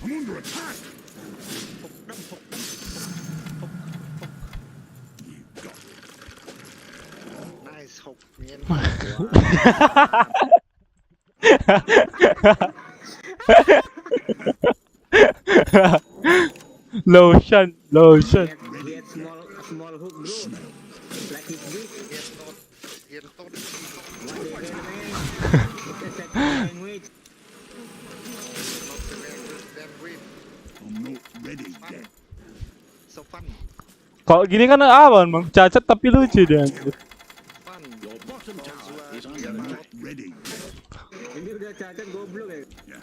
I'm under attack. You got it. nice 6 miếng Lotion, lotion. He had small hook, bro. Like his dick. hiền tốt What the hell, man? It's a second language. not the language I'm not ready yet. so fun Kalau gini kan awan, Bang. Cacat tapi lucu dia. fun Your bottom tower is under attack. Ready. Ini udah cacat goblok ya. Yeah.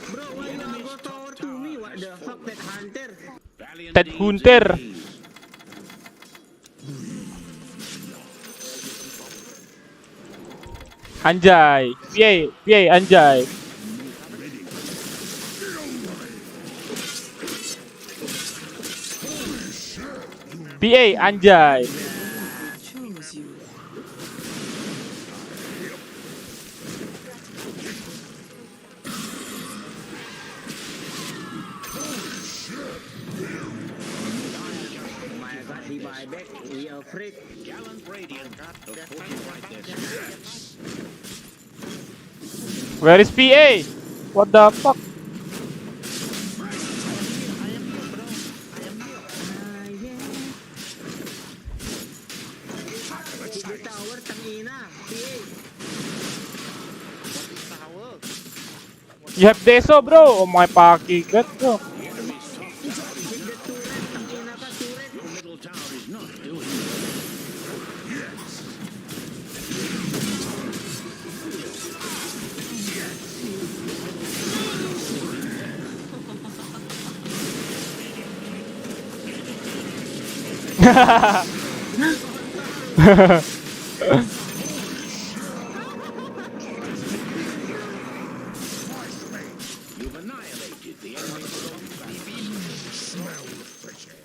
Bro, why you are go tower to me? What the fuck, that hunter? Valiant Ted deeds Hunter. indeed. Anjay. Piye, anjay. Ready. PA, anjay. Choose you. Oh my god, he buy back. We are afraid. Gallant Radiant to fortify their strength. Where is PA? What the fuck? Di tower, tangina. PA. tower You have Deso, bro. Oh my paki. Get bro. Hit the turret, tangina ka, turret. Your middle tower is not doing it. You've annihilated the enemy's strong battle. Smell the fresh air.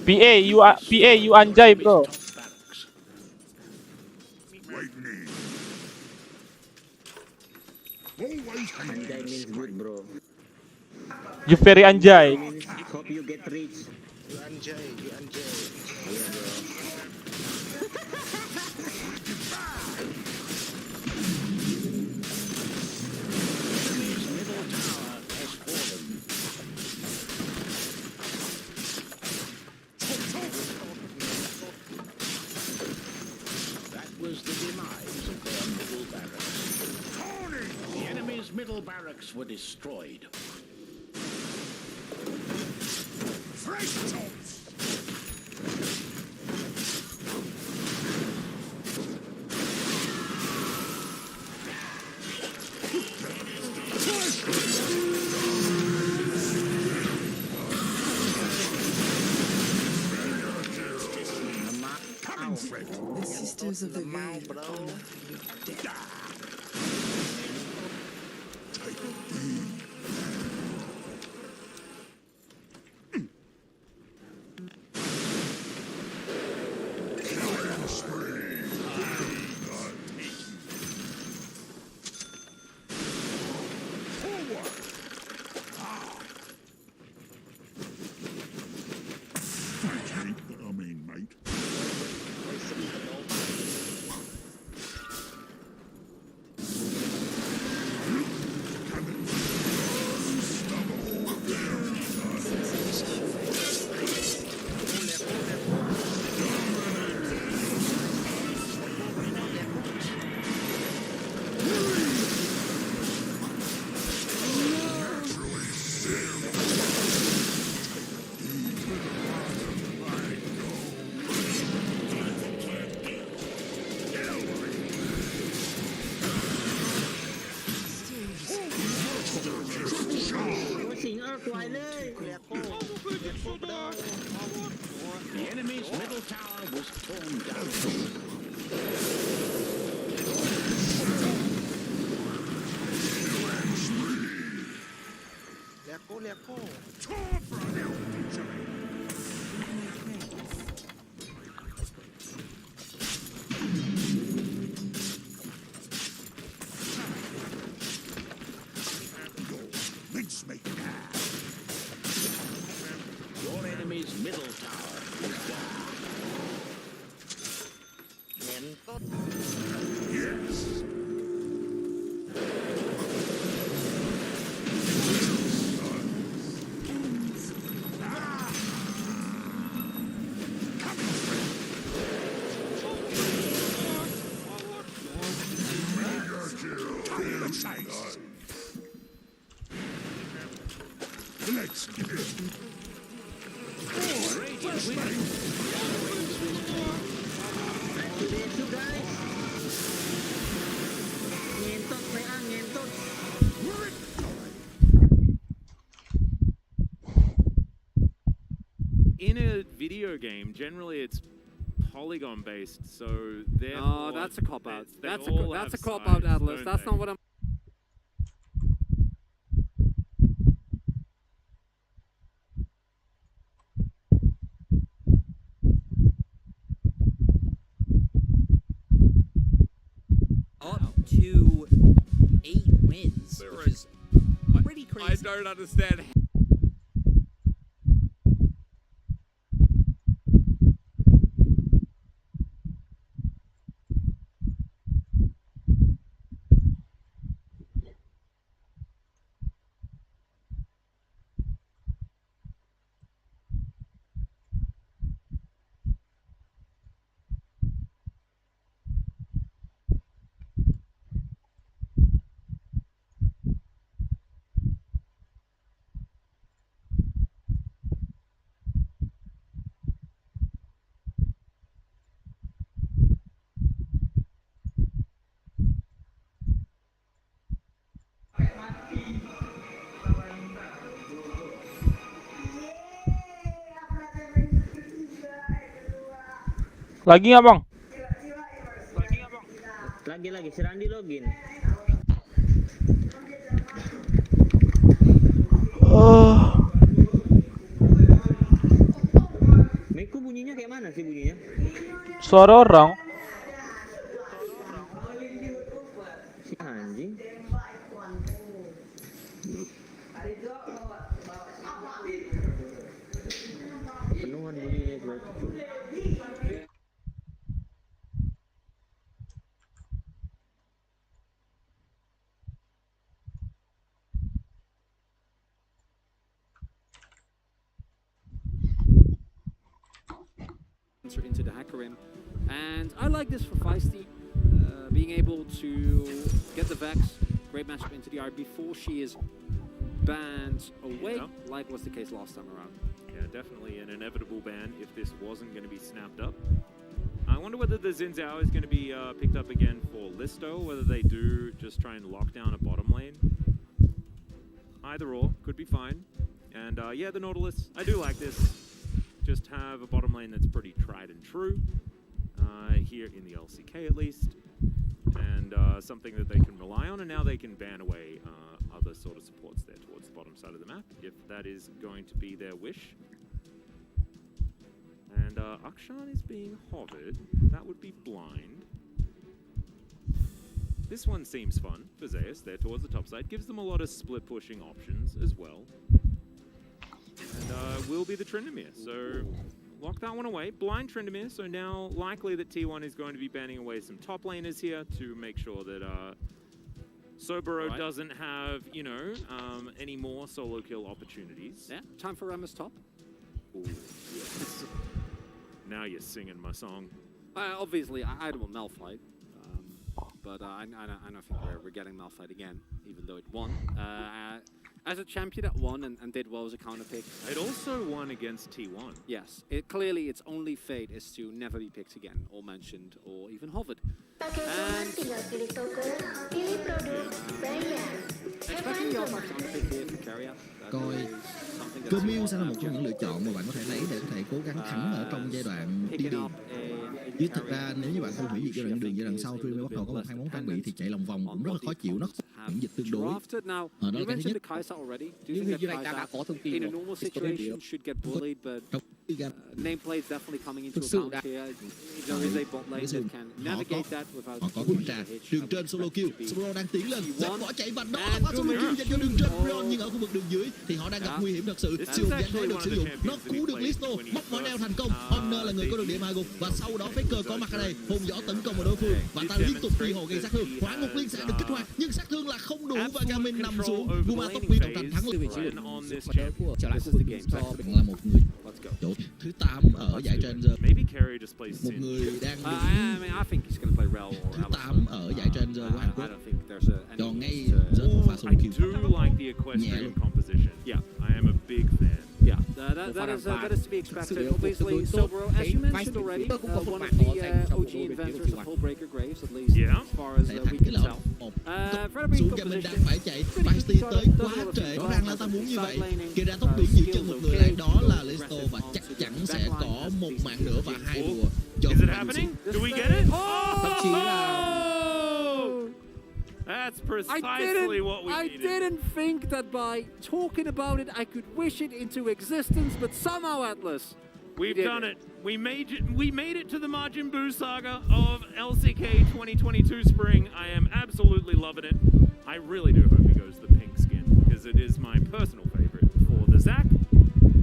PA, you anjay, bro. Top barracks. Wait me. Always Anjay means good, bro. You very anjay. Means hope you get rich. you anjay Yeah, bro. Enemy's middle tower has fallen. That was the demise of their middle barracks. The enemy's middle barracks were destroyed. fresh tops. Coming threat. The sisters of the veil bro. honor your death. Thank you, but I mean, mate. Pushing earth, why lay? The enemy's middle tower was torn down. Leko face. Let's get it. Radiant win. Today's you guys. Ngentot saya ngentot. In a video game, generally it's polygon based, so therefore. Oh, that's a cop out. they That's all a have cop out, sides, Atlas. don't That's they? not what I'm. Up to 8 wins, which is pretty I crazy. don't understand. Lagi nggak bang? Lagi si Randy login. Miku bunyinya kayak mana sih bunyinya? Suara orang. Si anjing. Penuhan bunyinya guys. Into the hacker in, and I like this for Feisty, being able to get the Vex, great matchup into the R before she is banned away, Yeah. like was the case last time around. Yeah, definitely an inevitable ban if this wasn't going to be snapped up. I wonder whether the Xin Zhao is going to be picked up again for Listo, whether they do just try and lock down a bottom lane. Either or, could be fine. And yeah, the Nautilus, I do like this. Just have a bottom lane that's pretty tried and true, here in the LCK at least, and something that they can rely on, and now they can ban away other sort of supports there towards the bottom side of the map, if that is going to be their wish. And Akshan is being hovered. That would be blind. This one seems fun for Zeus there towards the top side. Gives them a lot of split pushing options as well. And will be the Tryndamere. So lock that one away. Blind Tryndamere. So now likely that T1 is going to be banning away some top laners here to make sure that Sobero doesn't have, you know, any more solo kill opportunities. Yeah, time for Rammus top. Ooh, yes. Now you're singing my song. Obviously, I don't want Malphite, but I don't think we're getting Malphite again, even though it won. As a champion that won and did well as a counter pick. It also won against T1. Yes, clearly its only fate is to never be picked again, or mentioned, or even hovered. And expecting the Alpha counter pick here from Carrier. Coi, Camille sẽ là một trong những lựa chọn mà bạn có thể lấy để có thể cố gắng thắng ở trong giai đoạn đi đường. Chứ thực ra nếu như bạn không hủy diệt giai đoạn đường giai đoạn sau khi mới bắt đầu có một hai món trang bị thì chạy lòng vòng cũng rất là khó chịu, nó miễn dịch tương đối. Đó là cái thứ nhất. Nếu như dưới đây ta đã có thông tin rồi, thì có thể điều thực sự đã họ có quân trà đường trên solo kill. Sobro đang tiến lên, giáp võ chạy và đó là phát solo kill dành cho đường trên Brion, nhưng ở khu vực đường dưới thì họ đang gặp nguy hiểm thật sự. Siêu hồn giáng được sử dụng, nó cứu được Listo, móc mỏ đeo thành công. Honor là người có được điểm hạ gục và sau đó Faker có mặt ở đây, hồn võ tấn công vào đối phương và ta liên tục truy hồ gây sát thương. Hỏa ngục liên sẽ được kích hoạt nhưng sát thương là không đủ và Gamin nằm xuống. Guma tốc biến trọng thành thắng lợi. Trở lại khu vực là một người Let's go. Chỗ thứ 8 ở giải trên giờ. Maybe Kerry just plays Một Sin. người đang I mean, I think he's going to play Rel or thứ Alistair. 8 ở giải trên giờ của Hàn I Quốc. don't think there's Còn any ngay need to- giờ pha solo I kill. do like the equestrian composition. Yeah. I am a big fan. Yeah, that is to be expected. Obviously, Sobro, as you mentioned already, one of the OG inventors of Hullbreaker Graves, at least Yeah. as far as Thể we thẳng can cái lỗ tell. một Very xuống brief cho mình đang composition. phải chạy Feisty tới quá trễ, rõ ràng là ta muốn như vậy. Kể ra tốc độ giữ chân một người lại đó là Listo và chắc chắn sẽ có một mạng nữa và hai bùa cho Is it Magic happening? Suit. Do we get it? Thậm chí là That's precisely what we I needed. didn't think that by talking about it, I could wish it into existence, but somehow, Atlas, We've did done it. it. We made it to the Majin Buu saga of LCK 2022 spring. I am absolutely loving it. I really do hope he goes the pink skin because it is my personal favorite for the Zac.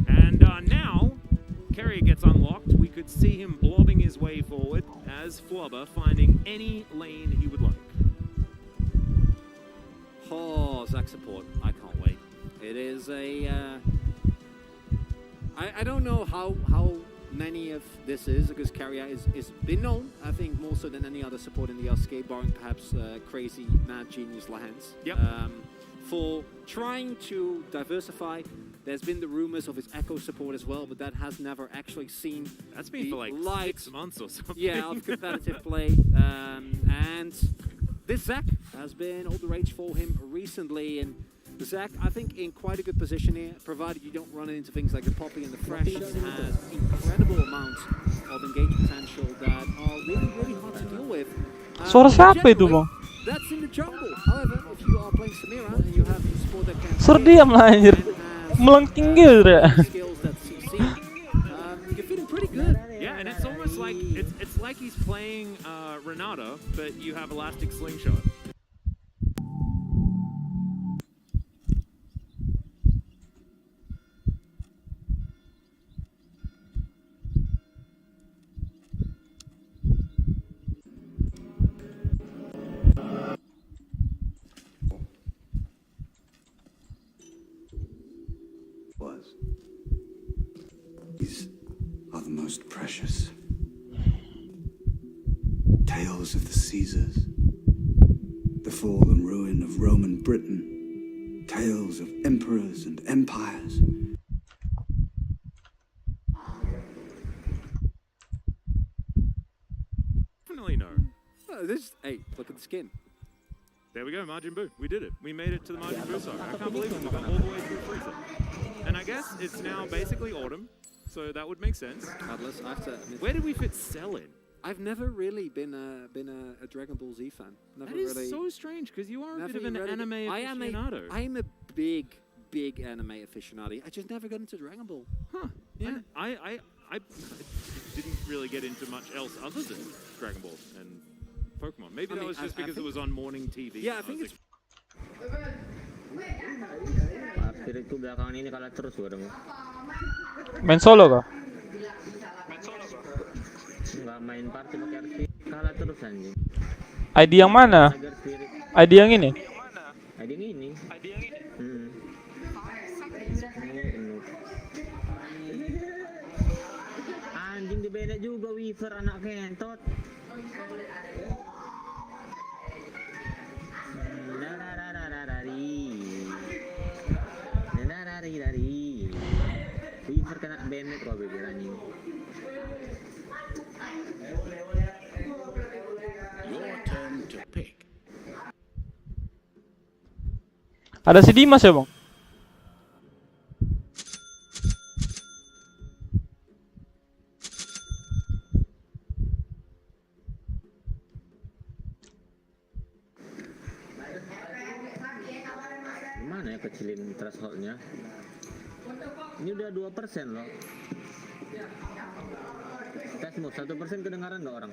And now, Carrier gets unlocked. We could see him blobbing his way forward as Flubber finding any lane he would like. Oh, Zac support. I can't wait. It is a... I don't know how many of this is, because Carrier is been known, I think, more so than any other support in the LCK, barring perhaps crazy, mad genius Lahans. Yep. For trying to diversify. There's been the rumors of his Echo support as well, but that has never actually seen That's been the for like light, 6 months or something. yeah, of competitive play. And this Zac has been all the rage for him recently. And Zac, I think, in quite a good position here, provided you don't run into things like the Poppy and the Fresh, has incredible amounts of engage potential that are really, really hard to deal with. Suara siapa itu, generally, Bang? That's in the jungle. However, if you are playing Samira and you have a support that can Sur diam lah anjir. Melengking gitu ya. skills that CC, you're feeling pretty good. Yeah, and it's almost like it's like he's playing Renata, but you have elastic slingshot. These are the most precious. Tales of the Caesars, the fall and ruin of Roman Britain, tales of emperors and empires. Definitely no. Oh, hey, look at the skin. There we go, Majin Buu. We did it. We made it to the Majin Buu saga. I can't believe it. We got all the way through Frieza. And I guess it's now basically autumn, so that would make sense. Atlas, I have to admit, Where did we fit Cell in? I've never really been a Dragon Ball Z fan. Never That is really. so strange because you are a never bit of an really- anime aficionado. I am a big anime aficionado. I just never got into Dragon Ball. Huh. Yeah. And I didn't really get into much else other than Dragon Ball and Pokemon. Maybe that was just because it was on morning TV. Yeah, I think it's. Parkirku belakangan ini kalah terus bareng. Main solo kah? Nggak main party pakai RP, kalah terus anjing. ID yang mana? Tiger Spirit. ID yang ini? ID yang ini. Hmm. Anjing di banned juga Weaver anak kentot. Dari Weaver kena banned kok bebek anjing. Your turn to pick. Ada si Dimas ya, Bang? Gimana ya kecilin thresholdnya? Ini udah 2% loh. Tes mode 1% kedengaran nggak orang?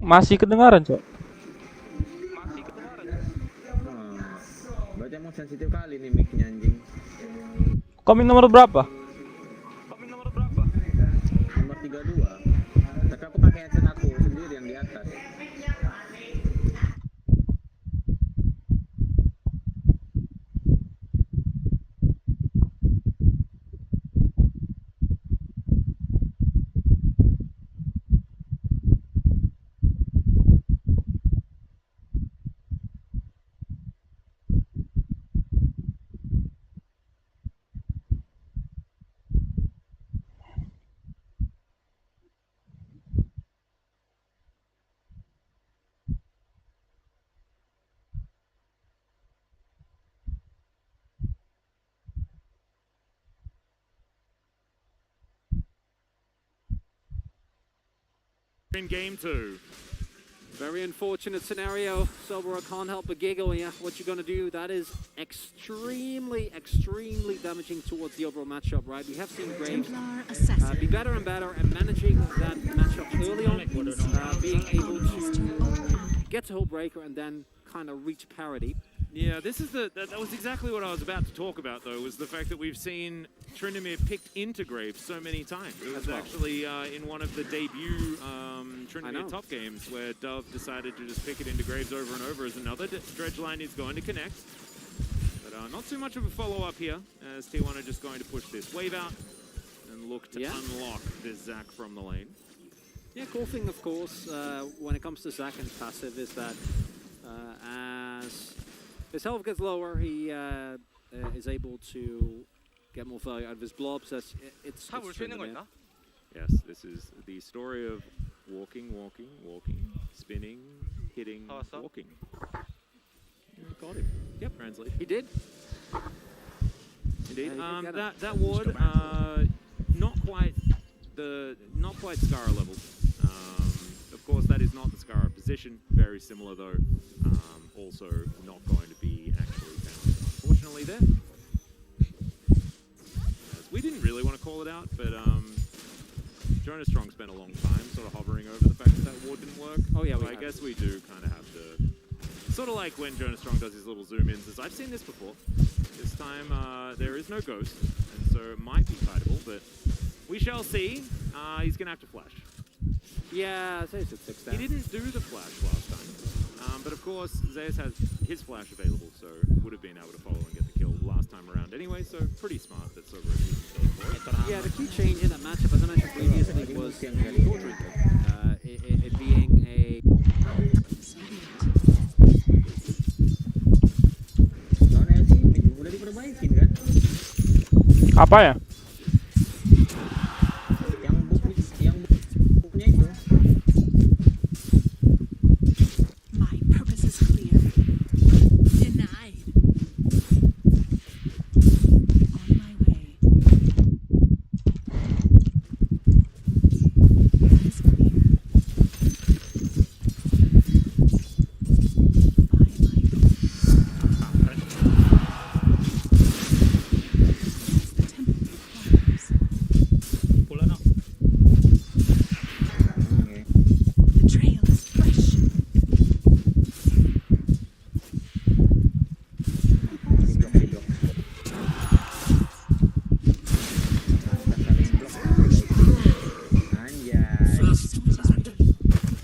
Masih kedengaran, Cok. Berarti emang sensitif kali nih mic-nya anjing. Koming nomor berapa? Nomor 32. Tapi aku pakai headset aku sendiri yang di atas. in game 2. Very unfortunate scenario. Sobera can't help but giggle. Yeah, what you gonna do? That is extremely, extremely damaging towards the overall matchup, right? We have seen Graves be better and better at managing that matchup early on, being able to get to Hullbreaker and then kind of reach parity. Yeah, this is that was exactly what I was about to talk about, though, was the fact that we've seen Tryndamere picked into Graves so many times. It was actually in one of the debut Tryndamere top games where Dove decided to just pick it into Graves over and over as another dredge line is going to connect. But not too much of a follow-up here, as T1 are just going to push this wave out and look to unlock this Zac from the lane. Yeah, cool thing, of course, when it comes to Zac and passive is that as his health gets lower, he is able to get more value out of his blobs. It's Yes, this is the story of walking, walking, walking, spinning, hitting, walking. Yeah, got him. Yep, translate. He did. Indeed. That ward, not quite Scarra level. Of course, that is not the Scarra position. Very similar though. Also not going to be actually found, unfortunately, there. As we didn't really want to call it out, but Jonas Strong spent a long time sort of hovering over the fact that ward didn't work. Oh yeah, so I guess we do kind of have to, sort of like when Jonas Strong does his little zoom-ins, as I've seen this before. This time there is no ghost, and so it might be fightable, but we shall see. He's going to have to flash. Yeah, Zeus at 6 down. He didn't do the flash last time, but of course Zeus has his flash available, so would have been able to follow and get the kill last time around anyway, so pretty smart that Sobera didn't go for it. Yeah, the key change in that matchup, as I mentioned previously, was it being a... Apa ya? My purpose is clear. Denied. On my way. That is clear. By my as the temple requires. The trail is fresh.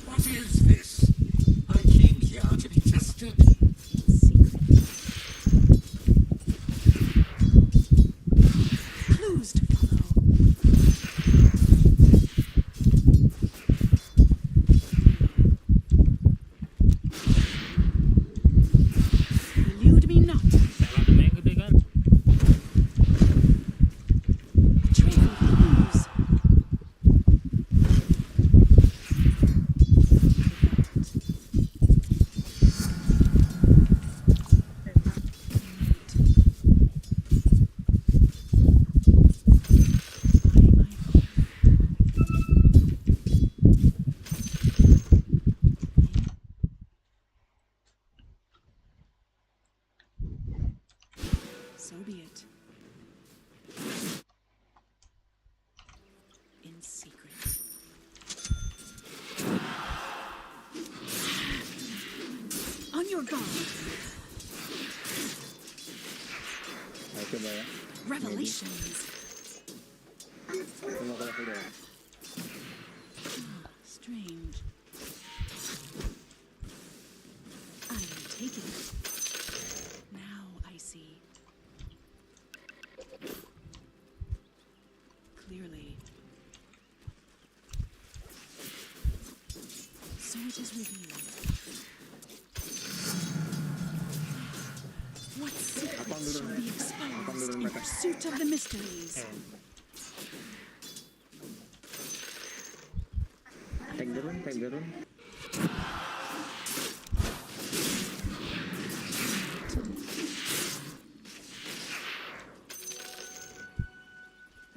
What is this? I came here to be tested. Clues to follow. Elude me not. A trail of clues. So be it. In secret. On your guard. Revelations. Strange. I will take it. Now I see. Clearly. So it is revealed. What secrets shall be exposed in pursuit of the mysteries?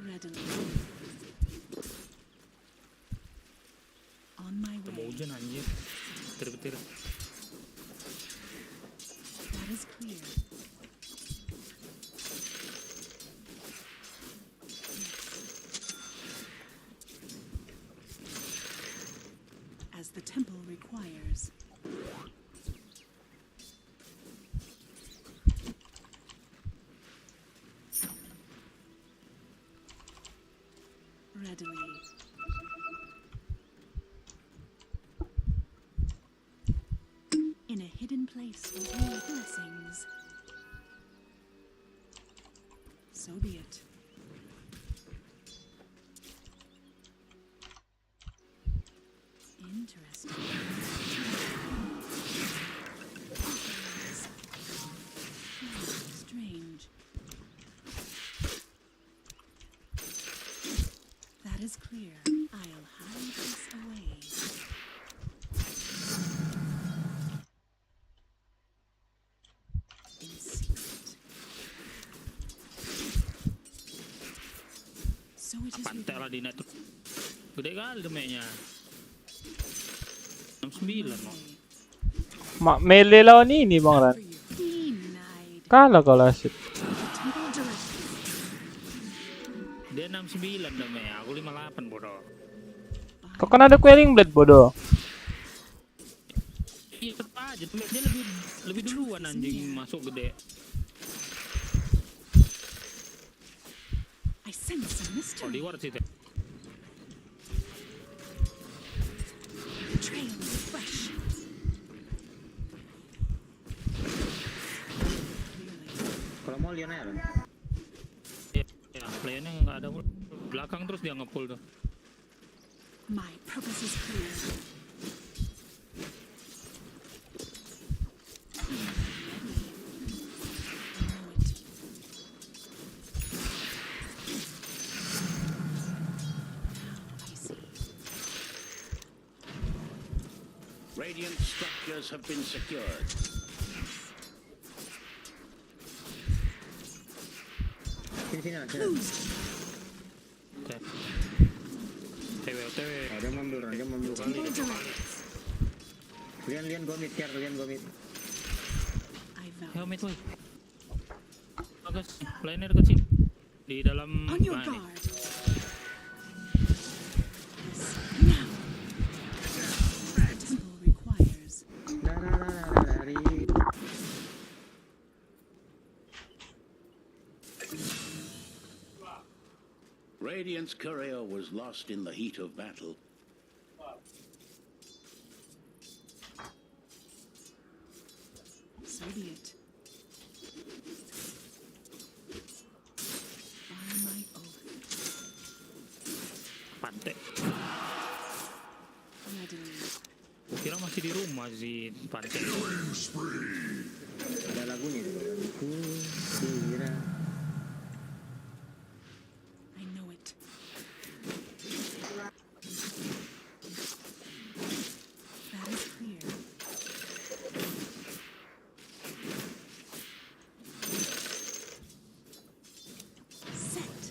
Readily. On my hujan anjir. Petir-petir. That is clear. As the temple requires. Readily. In a hidden place with your blessings. So be it. Interesting. Offerings. Strange. That is clear. I'll hide this away. In secret. So it is Pantai lah revealed. Dina tuh. Gede kali demenya. 69 mau. Melee lawan ini Bang Ran. Denied. Kalah kalau asik. Temple directive. Dia 69 demenya, aku 58 bodoh. Kok kan ada Quelling Blade bodoh. Iya tetep aja, dia lebih duluan anjing masuk gede. I sense a Oh mystery. di ward situ. The trail is fresh. Clearly. Kalau mau Lionel. Ya, playernya nggak ada belakang terus dia nge-pull tuh. My purpose is clear. Radiant structures have been secured. Sini lah. Oke. TW. Dia mundur, dia mundur. Temple directives. Lian gomit, Kiar, lian gomit. I vow. Helmet woi. Bagus, playernya dekat sini. Di dalam On your nah, nih. guard. Yes. Now. The temple requires. Dari. Radiant's courier was lost in the heat of battle. So be it. By my oath. Pantai. Readily. Kira masih di rumah sih pantai. Ada lagunya itu. Kira. I know it. That is clear. Set.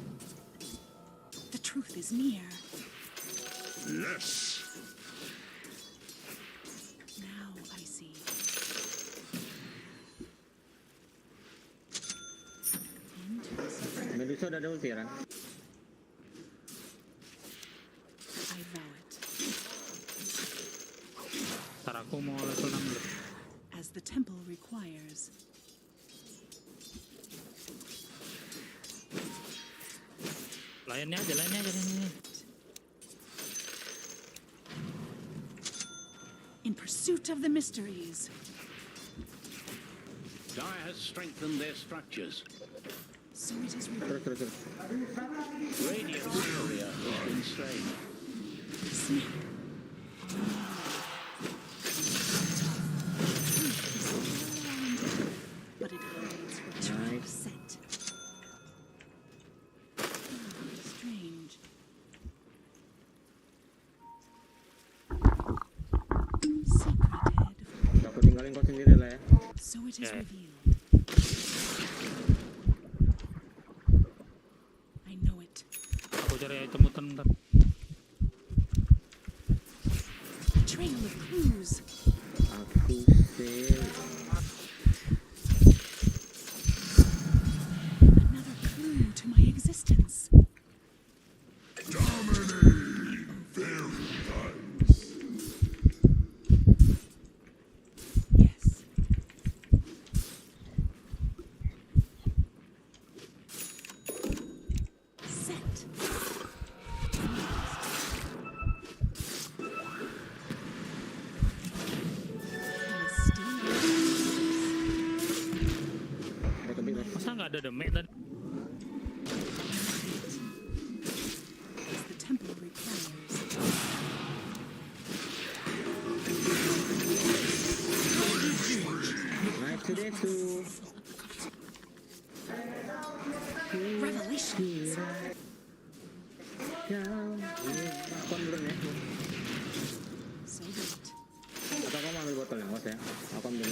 The truth is near. Yes. Now I see. Interesting. Medusa udah ada ulti kan? I vow it. Ntar aku mau level 6 dulu. As the temple requires. Lainnya aja nih. In pursuit of the mysteries. Dire has strengthened their structures. So it is revealed. Terus. Radiant's courier has been slain. Snap. But it hides what you have set. Strange. Secreted. Aku tinggalin kau sendiri lah ya. So it is Yeah. revealed. I know it. Aku cari item hutan ntar. The trail of clues. Aku save. Another clue to my existence. Yes. Set. Masa nggak ada damage tadi? As the temple requires. Nice to meet you. Revelations. Akon dulu ya. So be it. Atau kamu ambil botol yang ya? Akon dulu.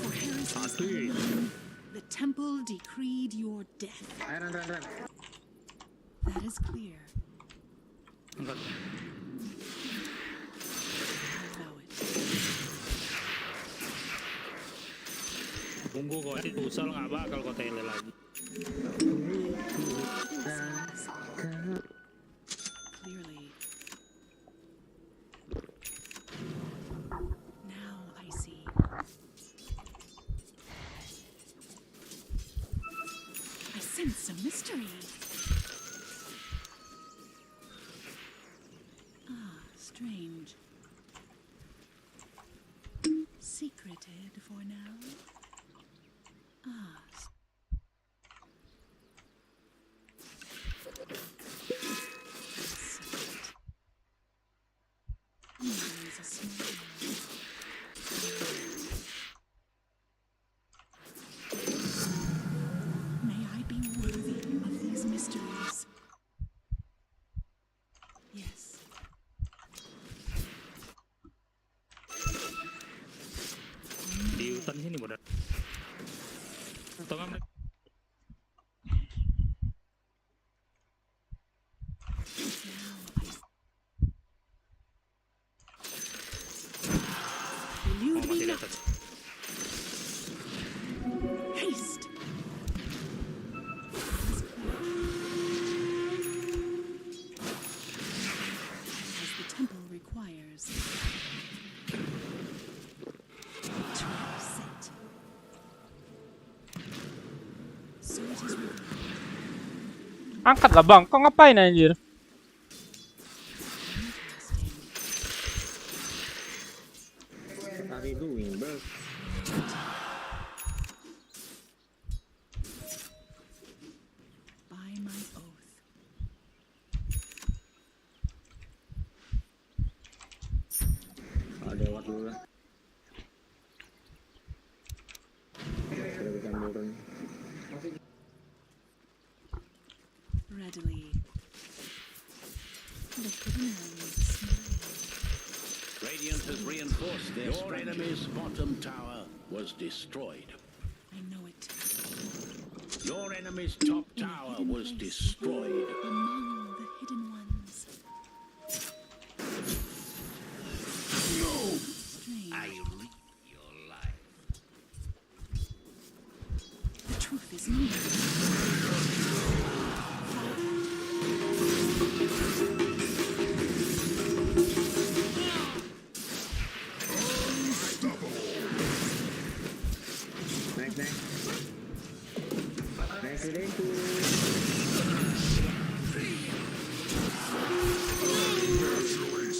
For heresy's unknown, the temple decreed your death. Ayo run. That is clear. Enggak. I vow it. Tunggu kau ini usal nggak bakal kau tele lagi. Clearly. Now I see. I sense some mystery. Ah, strange. Secreted for now. Ah. Secret. There's a smile. May I be worthy of these mysteries. Yes. Di hutan sini bodoh. Atau nggak mereka? Elude me Masih di not. atas. Haste. As the temple requires. Trap set. So it is written. Angkat lah bang, kau ngapain anjir? What are you doing, bro? By my oath. Ada lewat dulu lah. Sudah bisa turun. Readily. Look at man's smile. Radiant has reinforced their Your enemy's bottom tower was destroyed. I know it. Your enemy's top In a tower hidden was place destroyed. Among the hidden ones. Strange. live your life. The truth is near. Nice to meet you.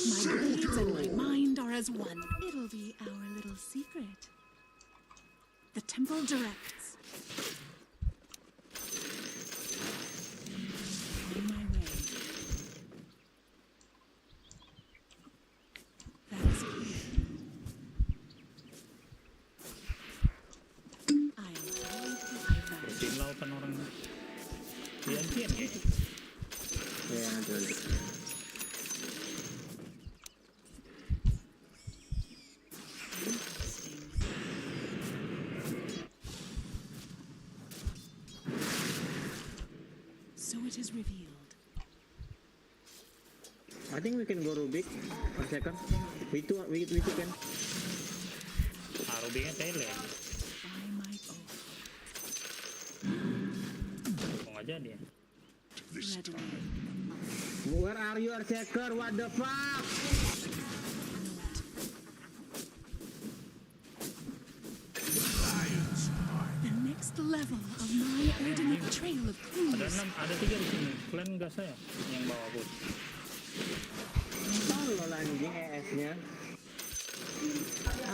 My blades and my mind are as one. It'll be our little secret. The temple directs. On my way. That is clear. I'll hold my vow. Tim lautan orang. Gantian kayak. Ya, ada. Interesting. I think we can go Rubik. One second. We two can. Rubiknya tele. By my oath. Kok nggak jadi ya? Readily. Where are you, Archecker? What the fuck? The next level of my ultimate trail of clues. Ada 3 di sini. Kalian nggak saya yang bawa bos. Tolol anjing ES-nya.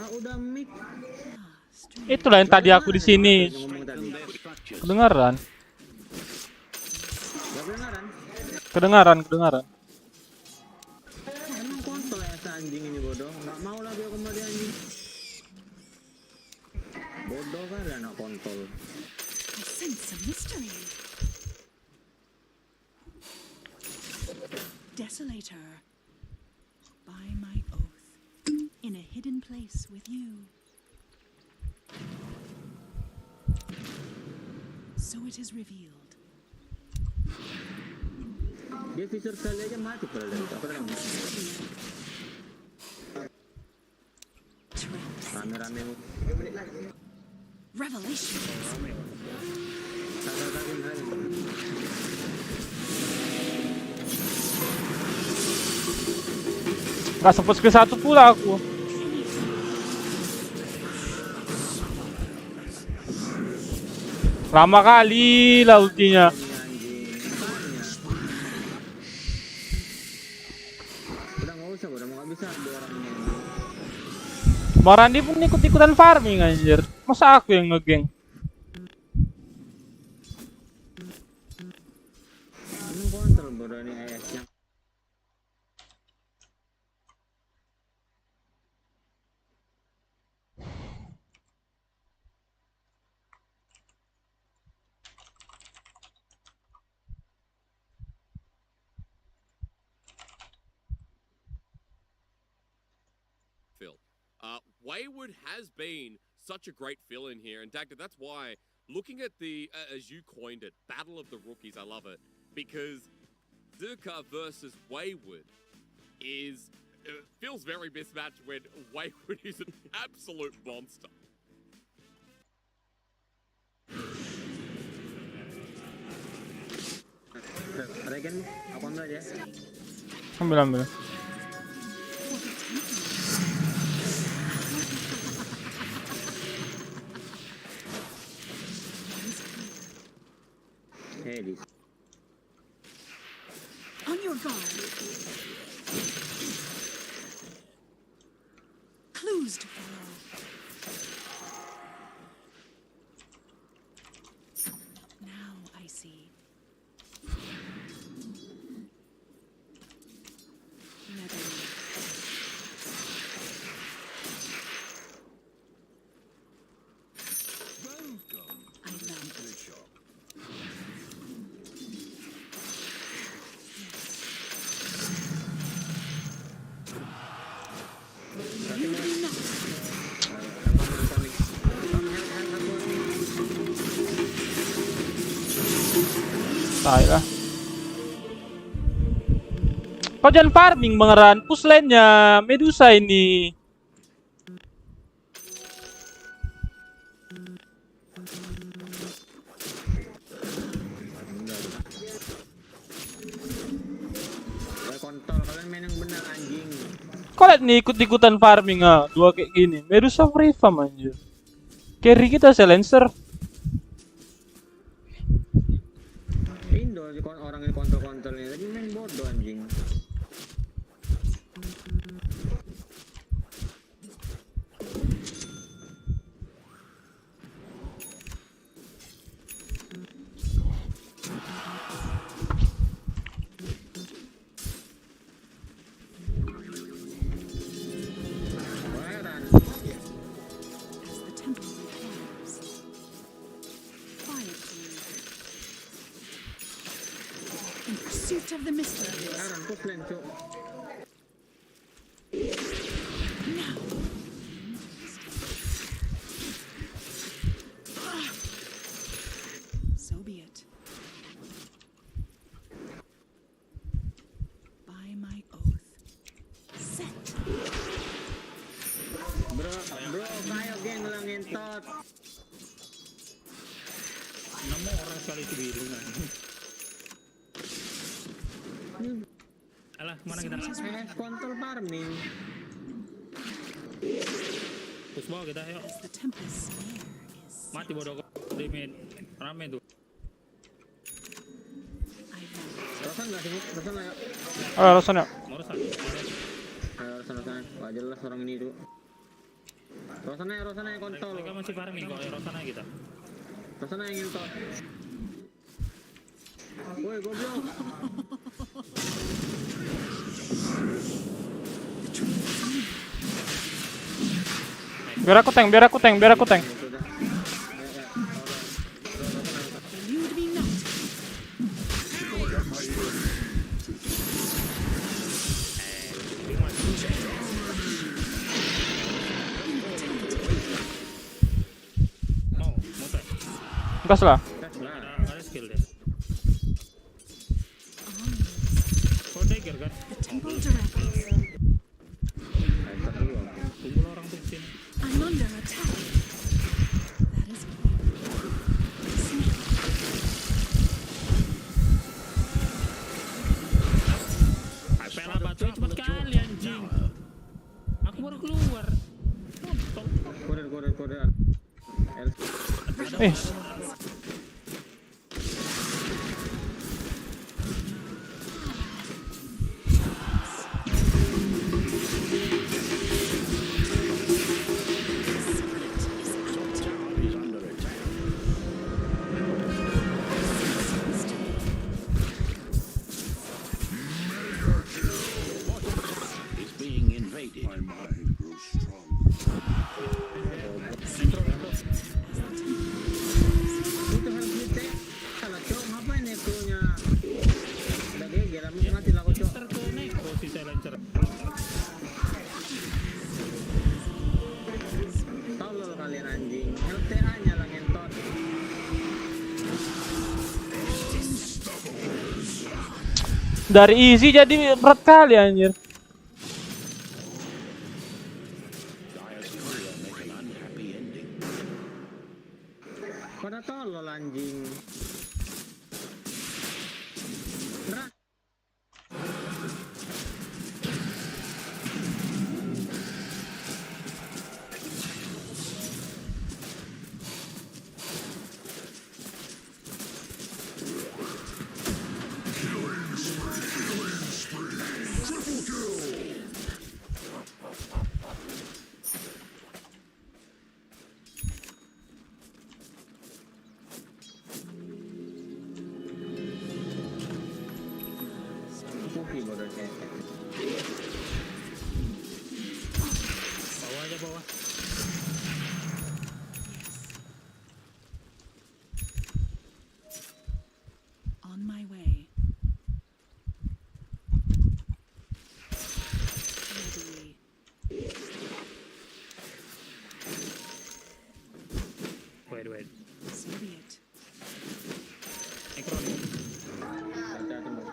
Udah mic. Itulah yang tadi aku di sini. Ngomong tadi. Kedengaran. Gak kedengaran? Kedengaran. Emang kontol ya anjing ini bodoh. Nggak mau lagi aku sama dia anjing. Bodoh kan anak kontol. I sense some mystery. Desolator. By my oath. In a hidden place with you. So it is revealed. Dia fitur sekali aja mati padahal. Apa namanya? Rame-rame. Revelations. Gak sempet skill 1 pula aku. Lama kali lah ultinya. Udah nggak usah, udah nggak bisa dua orangnya. Marandi pun ikut-ikutan farming anjir. Masa aku yang ngegeng? Emang kontrol bodoh nih AS-nya. Wayward has been such a great fill in here, and Dagda, that's why looking at the, as you coined it, Battle of the Rookies, I love it, because Durka versus Wayward is, feels very mismatched when Wayward is an absolute monster. Regen, aku ambil aja. Ambil. On your guard. Clues to follow. Now I see. Tayo lah. Kau jangan farming bangeran. Push lane-nya Medusa ini. Kontol, kalian main yang benar anjing. Kau lihat nih ikut-ikutan farming ah. Dua kayak gini. Medusa free farm anjir. Carry kita silencer. Indo orang ini kontrol ini lagi main bodoh anjing. Of the mysteries. Now. So be it. By my oath. ngentot. 6 orang sekali itu biru kan. Alah, mana kita? Kontrol farming. Terus bawa kita, yuk. As the tempest snare is Mati bodoh di mid. Rame tuh. Rosan nggak sih? Rosan ayo. Alasan ya. Mau rusak. Ayo Rosan. Wah jelas orang ini tuh. Rosan aja kontol. Mereka masih farming kok, ya Rosana kita. Rosan aja ngentot. Woi goblok. Biar aku tank. elude me not. Mau teh. Gas lah. Ada skill deh. Kau dagger kan? The temple directly. Tunggu orang tuh sini. I'm under attack. That is clear. Pela batu cepet kali anjing. Aku baru keluar. Kurir. Is under attack. Is being invaded. My mind grows strong. Itu harus dicek. Salah cok, ngapain ekonya? Udah geger, mati lah cok. Terkonek si silencer. Tolol kalian anjing. LTA-nya lah ngentot. Dari easy jadi berat kali anjir. Dyer's courier make an unhappy ending. Pada tolol anjing. Berat. Kopi bodoh cek. Bawa aja bawa. On my way. Ready. Wait. So be it. Ekron. Hati-hati bos.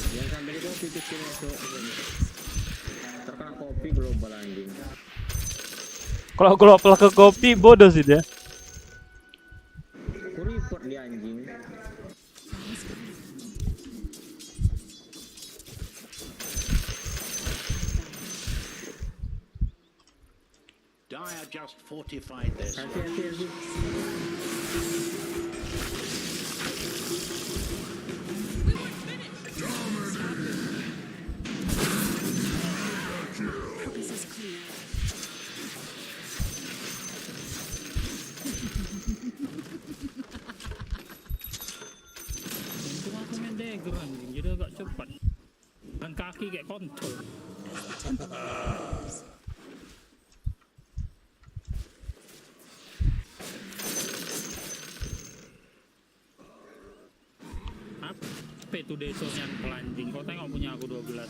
Jangan sampai di kopi kecilnya cok. Terkena kopi global anjing. Kalau global ke kopi bodoh sih dia. Aku report dia anjing. Dyer just fortified their Hati-hati. Purpose is clear. Untung aku main dagger anjing, jadi agak cepat. Dan kaki kayak kontol. Apa itu desonya pelanjing? Kau tengok punya aku 12. By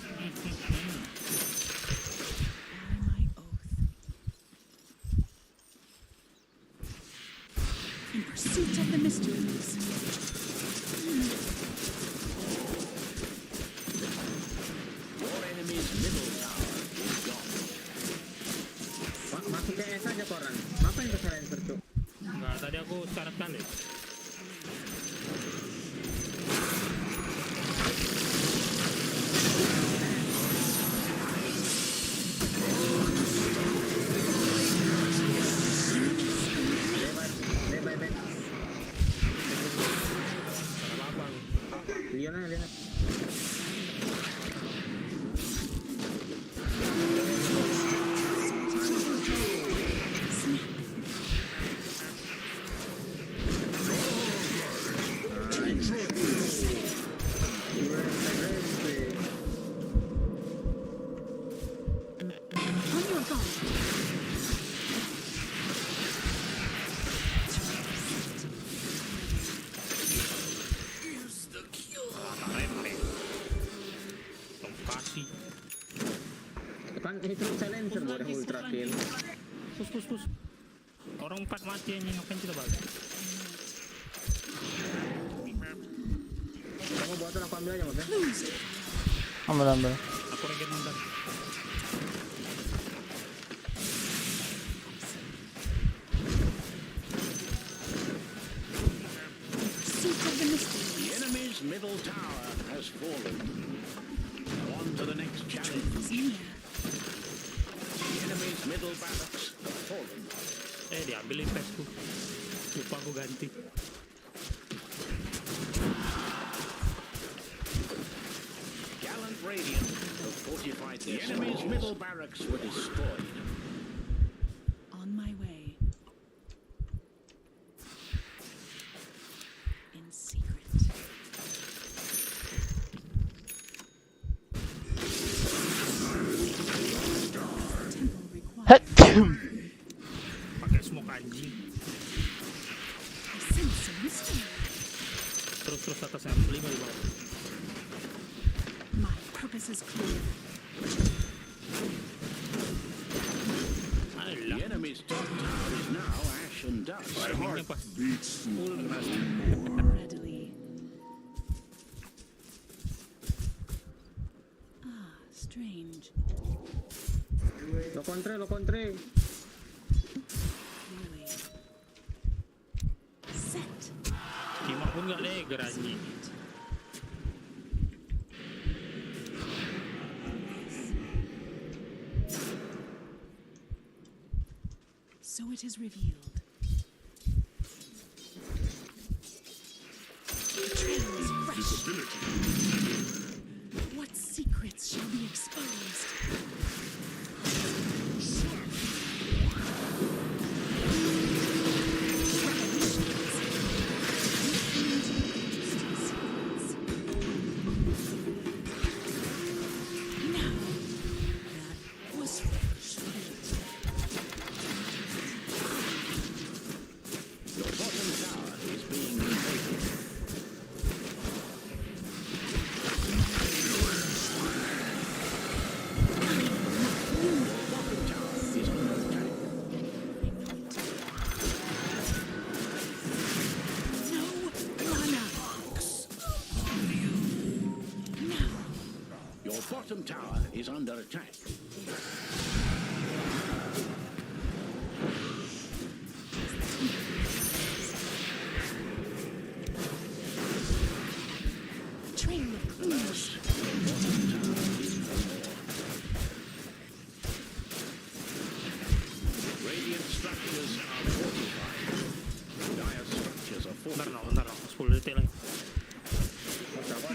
my oath. In pursuit of the mysteries. Ngapain ke silencer, Cuk? Enggak, tadi aku syarat kali. Bye. Liana. On your guard. Lokasi. Kan itu silencer udah ultra kill. Pus. Orang 4 mati ini ngapain kita balik? Kamu botol aku ambil aja, Mas. Ambil. Aku regen bentar. Seat of the mystery. The enemy's middle tower has fallen. On to the next challenge. Is near. The enemy's middle barracks have fallen. Diambil impesku. Lupa aku ganti. Gallant Radiant have fortified the enemy's middle barracks were destroyed. On my way. In secret. Temple required. Pakai smoke anjing. I sense a mystery. Terus atasnya 5 di bawah. My purpose is clear. The enemy's top tower is now ash and dust. Timingnya pas. Readily. Strange. Lo kontre. Really. Set. Timak pun nggak leger anjing. So it is revealed. The trail is fresh. What secrets shall be exposed? Now, that was Your bottom tower is being invaded. Bottom tower is under attack. no mana. Now, Your bottom tower is under attack. trail of clues. Radiant structures are fortified. Dire structures are fortified. Bentar no, 10 detik lagi.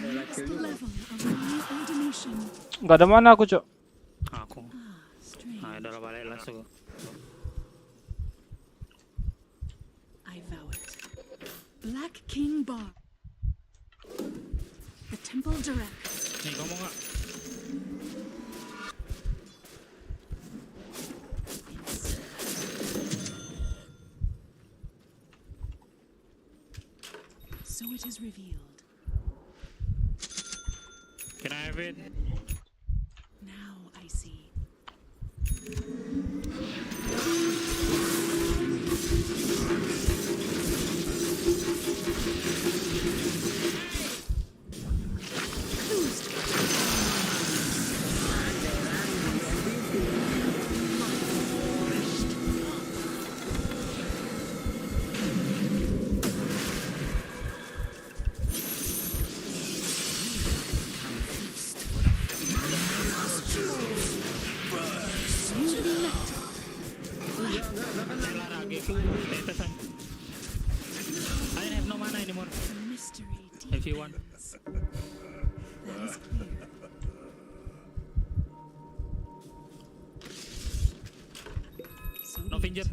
Next level of my ordination. Gak ada mana aku, Cok. Aku. Strange. Nah, udah balik langsung. I vow it. Black King Bar. The temple direct. Nih, kamu nggak? So it is revealed. Can I have it? Now I see. to tetesan. I have no mana anymore. The mystery If you want. deepens. That is clear. So No be finger. it.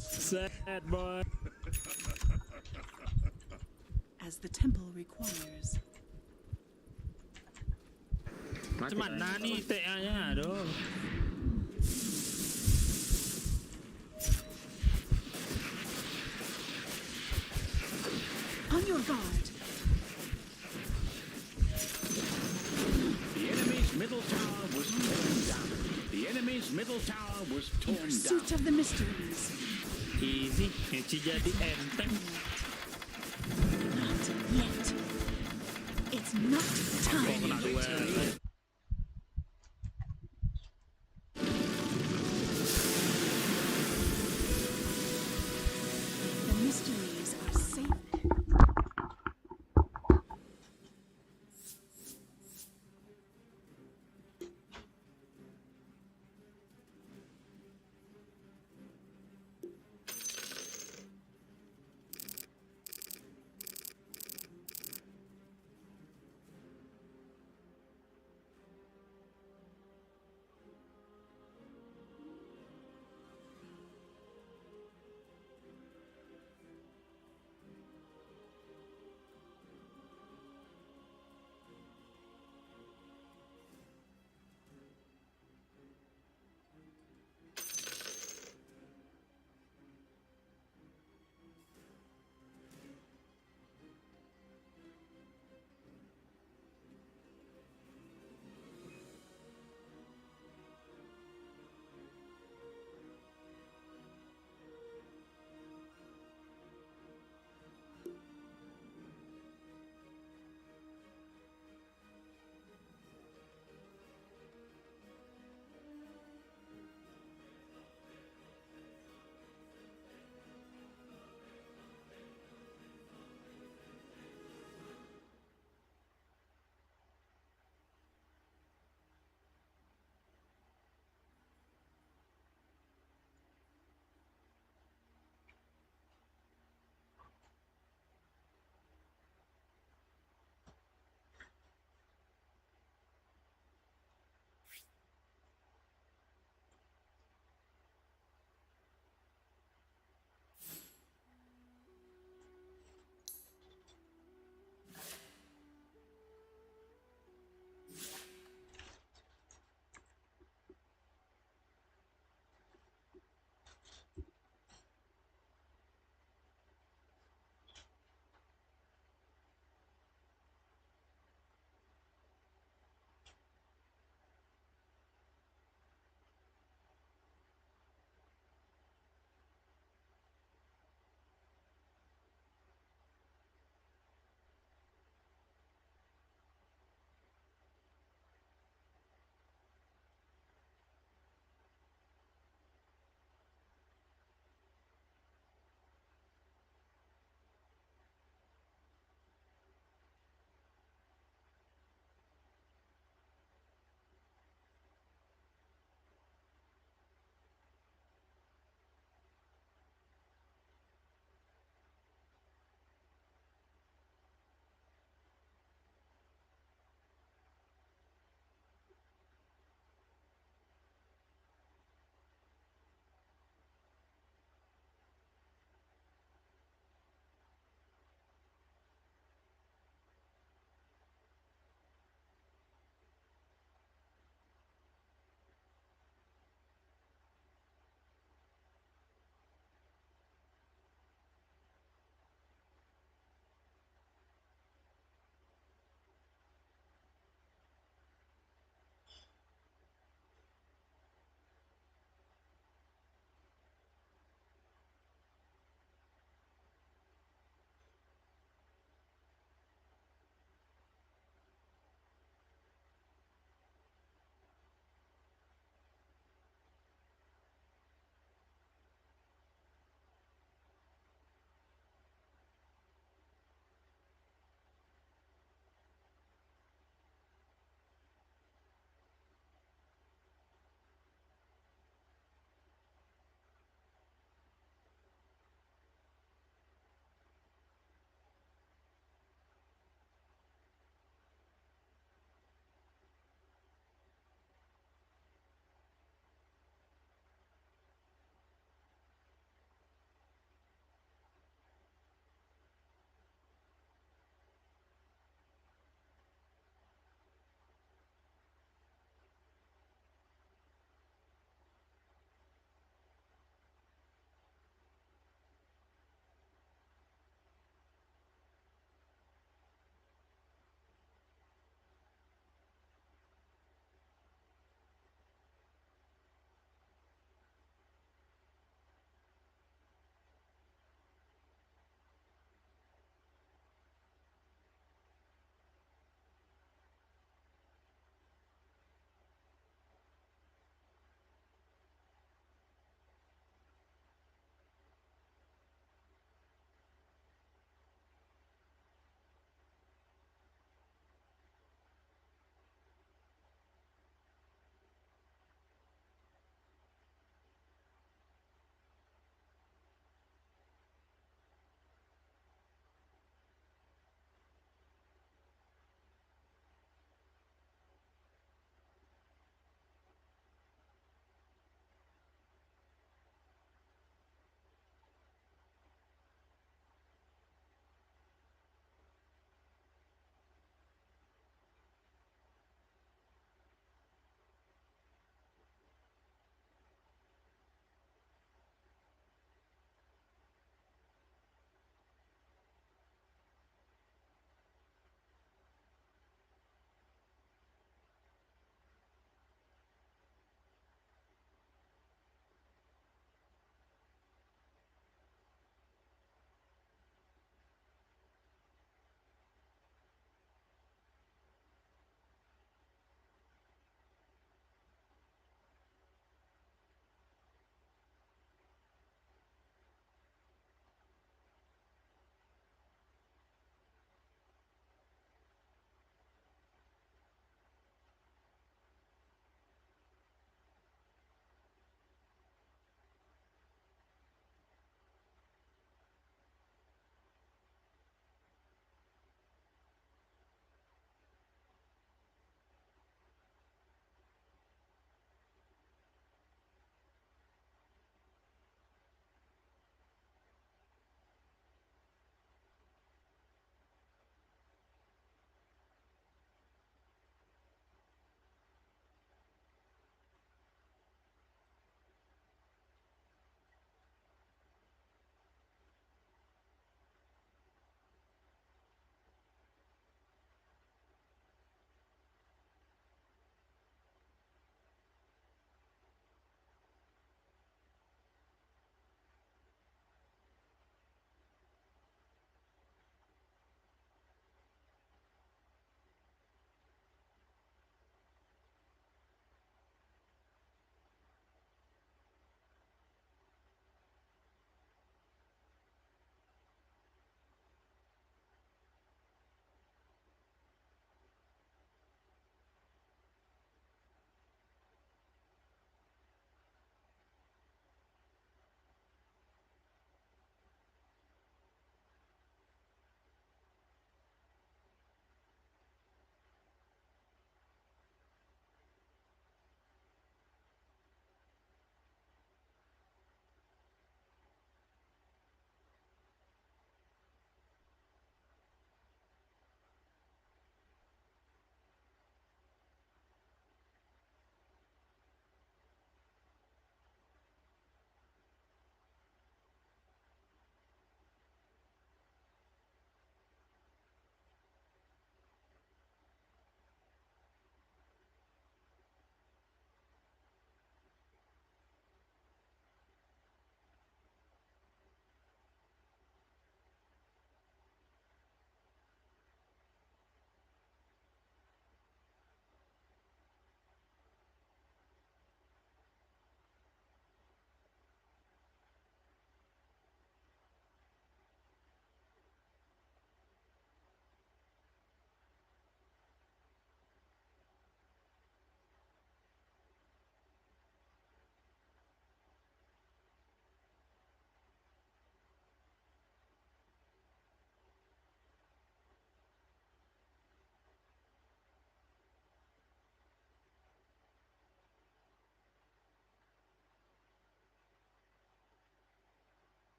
Sad boy. As the temple requires. Cuman nani TA-nya, aduh. On your guard. The enemy's middle tower was torn down. The enemy's middle tower was In torn pursuit down. of the mysteries. Easy, nyuci jadi enteng. Not yet. It's not time. Kena duel. The mysteries are safe.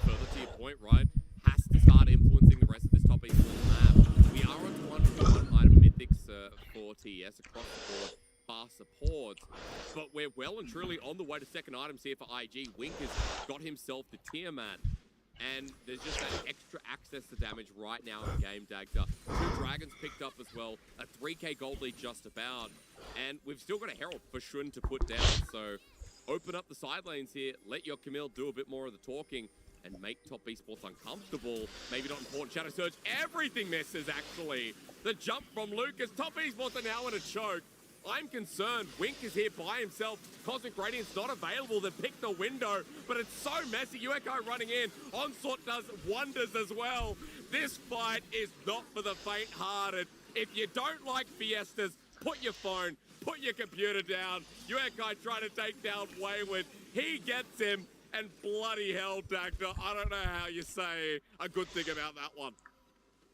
Further to your point, right, has to start influencing the rest of this top esports map. We are on 201 item mythics for TES across the board, fast support, but we're well and truly on the way to second items here for IG. Wink has got himself the Tiamat, and there's just that extra access to damage right now in the game, Dagda. 2 dragons picked up as well, a 3k gold lead just about, and we've still got a Herald for Shun to put down, so open up the side lanes here, let your Camille do a bit more of the talking, and make top esports uncomfortable. Maybe not important. Shadow Surge, everything misses, actually. The jump from Lucas. Top esports are now in a choke. I'm concerned. Wink is here by himself. Cosmic Radiance not available. They pick the window, but it's so messy. Uekai running in. Onslaught does wonders as well. This fight is not for the faint-hearted. If you don't like fiestas, put your phone, put your computer down. Uekai trying to take down Wayward. He gets him. And bloody hell, Dagda, I don't know how you say a good thing about that one.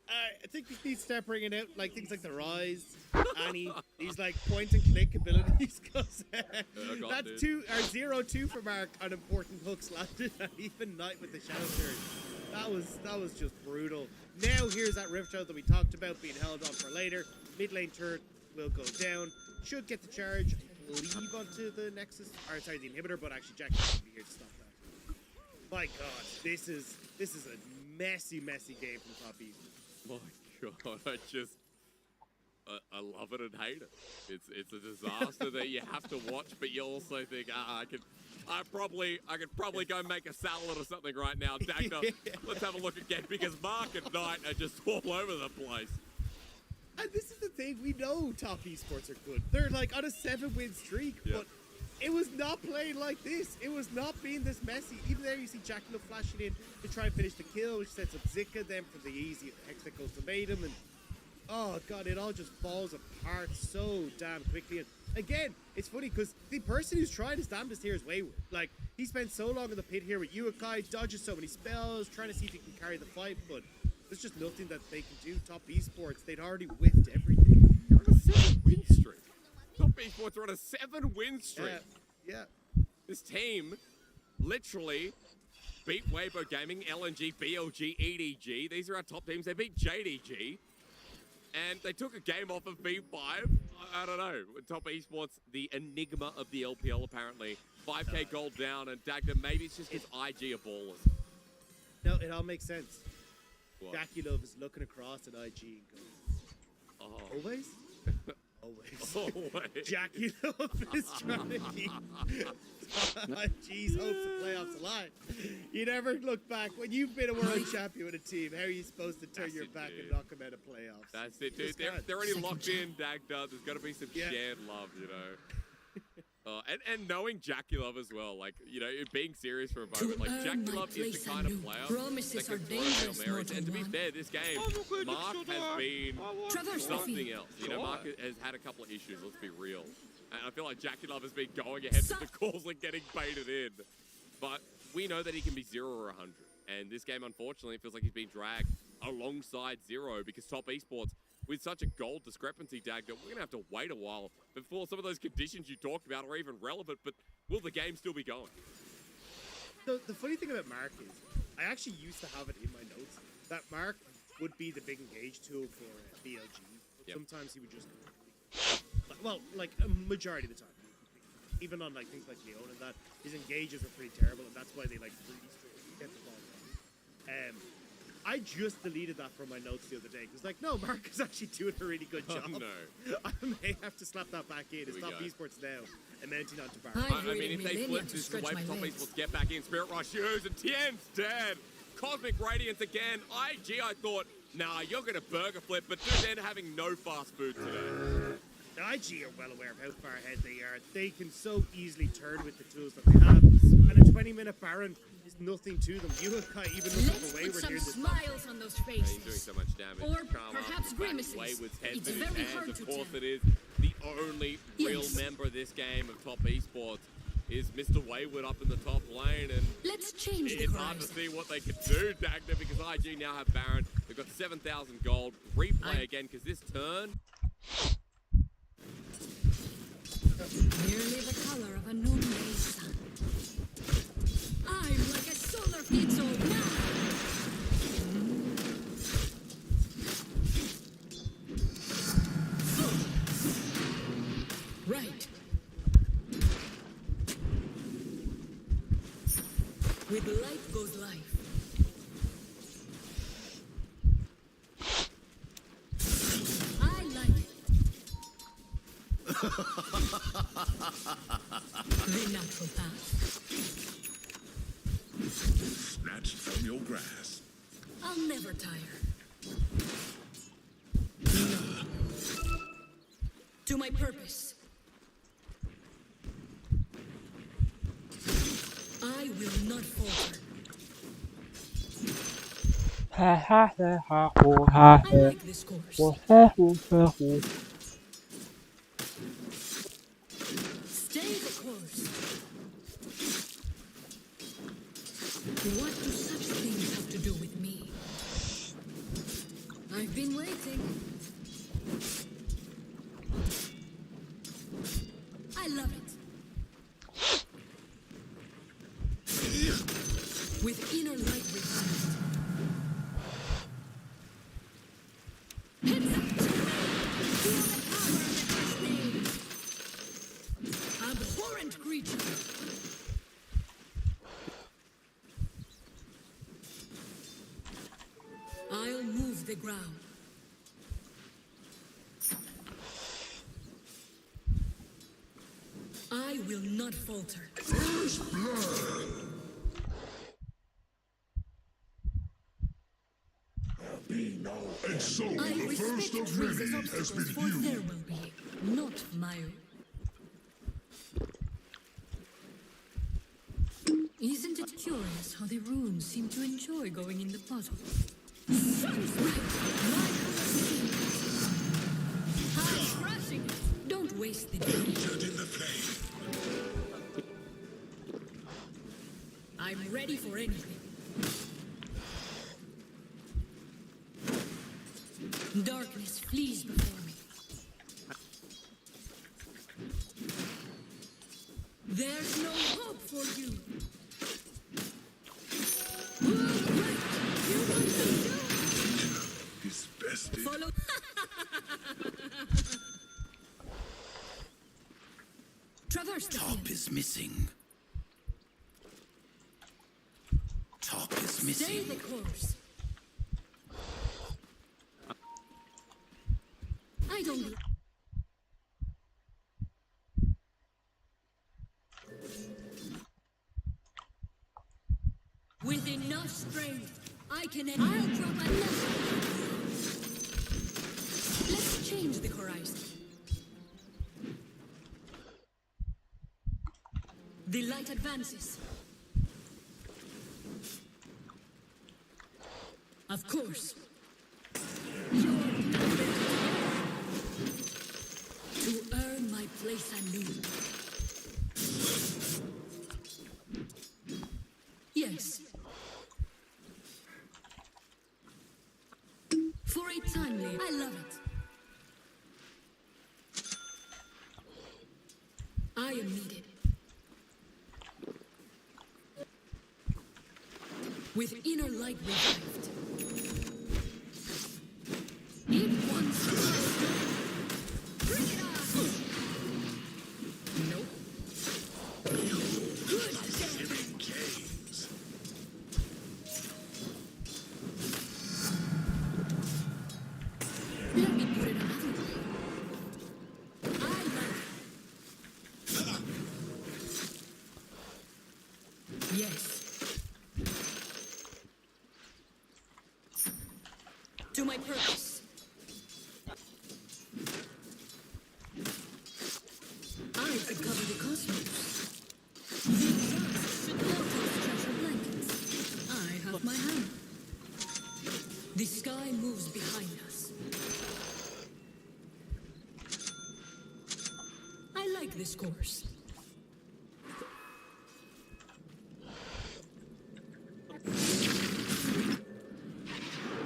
I think he needs to start bringing out like things like the Rise and he's like point and click abilities because that's 0-2 for Mark on important hooks landed, and even Knight with the Shadow Surge. That was just brutal. Now here's that Rift Shot that we talked about being held on for later. Mid lane turret will go down. Should get the charge. Leave onto the Nexus, or sorry, the inhibitor, but actually Jack will be here to stop that. My God, this is a messy game from Top East. My God, I love it and hate it. It's a disaster that you have to watch, but you also think, I could probably go make a salad or something right now. Dagda, let's have a look again, because Mark and Knight are just all over the place. And this is the thing, we know top esports are good. They're like on a 7-win streak, but it was not playing like this. It was not being this messy. Even there you see Jackalope flashing in to try and finish the kill, which sets up Zika then for the easy hex that goes to Maidum, and oh God, it all just falls apart so damn quickly. And again, it's funny because the person who's trying his damnedest here is Wayward. Like, he spent so long in the pit here with Uekai, dodges so many spells, trying to see if he can carry the fight, but there's just nothing that they can do. Top esports, they'd already whiffed everything. They're on a 7-win streak. Top esports are on a 7-win streak. Yeah. This team literally beat Weibo Gaming, LNG, BLG, EDG. These are our top teams. They beat JDG. And they took a game off of V5. I don't know. Top esports, the enigma of the LPL, apparently. 5k gold down, and Dagda, maybe it's just because IG are ballers. No, it all makes sense. What? Jackie Love is looking across at IG and goes, always? Always. Jackie Love is trying to keep IG's hopes of playoffs alive. You never look back. When you've been a world champion with a team, how are you supposed to turn your back and knock them out of playoffs? That's it, dude. They're already locked in, Dagda. There's got to be some shared love, you know. And knowing Jackie Love as well, like, you know, being serious for a moment, like, Jackie Love is the kind of player that can throw Hail Marys. And to be fair, this game, Mark has been something else. You know, Mark has had a couple of issues, let's be real. And I feel like Jackie Love has been going ahead with the calls and getting baited in. But we know that he can be 0 or 100. And this game, unfortunately, it feels like he's being dragged alongside 0 because Top Esports, with such a gold discrepancy, Dagda, we're going to have to wait a while before some of those conditions you talked about are even relevant, but will the game still be going? So the funny thing about Mark is, I actually used to have it in my notes, that Mark would be the big engage tool for BLG, but sometimes he would just, well, like a majority of the time, even on like things like Leon and that, his engages were pretty terrible, and that's why they like really struggle to get the ball down. I just deleted that from my notes the other day because, like, no, Mark is actually doing a really good job. Oh, no. I may have to slap that back in. It's Top Esports now and mounting onto Bar. I mean, if they flip this the way Top Esports get back in, Spirit Rush use, and Tien's dead. Cosmic Radiance again. IG, I thought, nah, you're going to burger flip, but dude, they're having no fast food today. IG are well aware of how far ahead they are. They can so easily turn with the tools that they have. And a 20-minute Baron There's nothing to them. You have Kai even looking Let's for put Wayward some here. smiles on those He's doing faces. so much damage. Or Karma, perhaps back grimaces. Wayward's head It's in his very hands. hard Of to course tell. it is. The only real Yes. member of this game of top esports is Mr. Wayward up in the top lane, and Let's change the it's hard to horizon. see what they can do, Dagda, because IG now have Baron. They've got 7,000 gold. Replay again, because this turn... Nearly the color of a noonday sun. I'm like a solar pixel now. Right. With light goes life. I like it. The natural path. Snatched from your grasp. I'll never tire. To my purpose. I will not falter. Ha ha ha ha ho ha I ha. like this course. Ho ha ho ha ho. Stay the course. What do such things have to do with me? I've been waiting. I love it. With inner light refined. Heads up! Feel the power of the first name. Abhorrent creature. I'll move the ground. I will not falter. First blood. Be no. And so I the first respect of Rize's many has obstacles, been for you. there will be, not my own. Isn't it curious how the runes seem to enjoy going in the puzzle? Sounds right. I'm crushing it. Don't waste the day. Entered in the flame. I'm ready for anything. Darkness flees before me. There's no hope for you. His bested. Follow. Traverse the Top is missing. Top is Stay missing. the course. I don't. With enough strength, I can. I'll drop a lesson. Let's change the horizon. The light advances. Of course. You're nothing to earn my place anew. Yes. For a timely, I love it. I am needed. With inner light revived. It wants to bring it on! Nope. Good Giving games. Let me put it another way. I like it. Yes. To my purpose. I could cover the cosmos. The dust should melt those treasure blankets. The sky moves behind us. I like this course.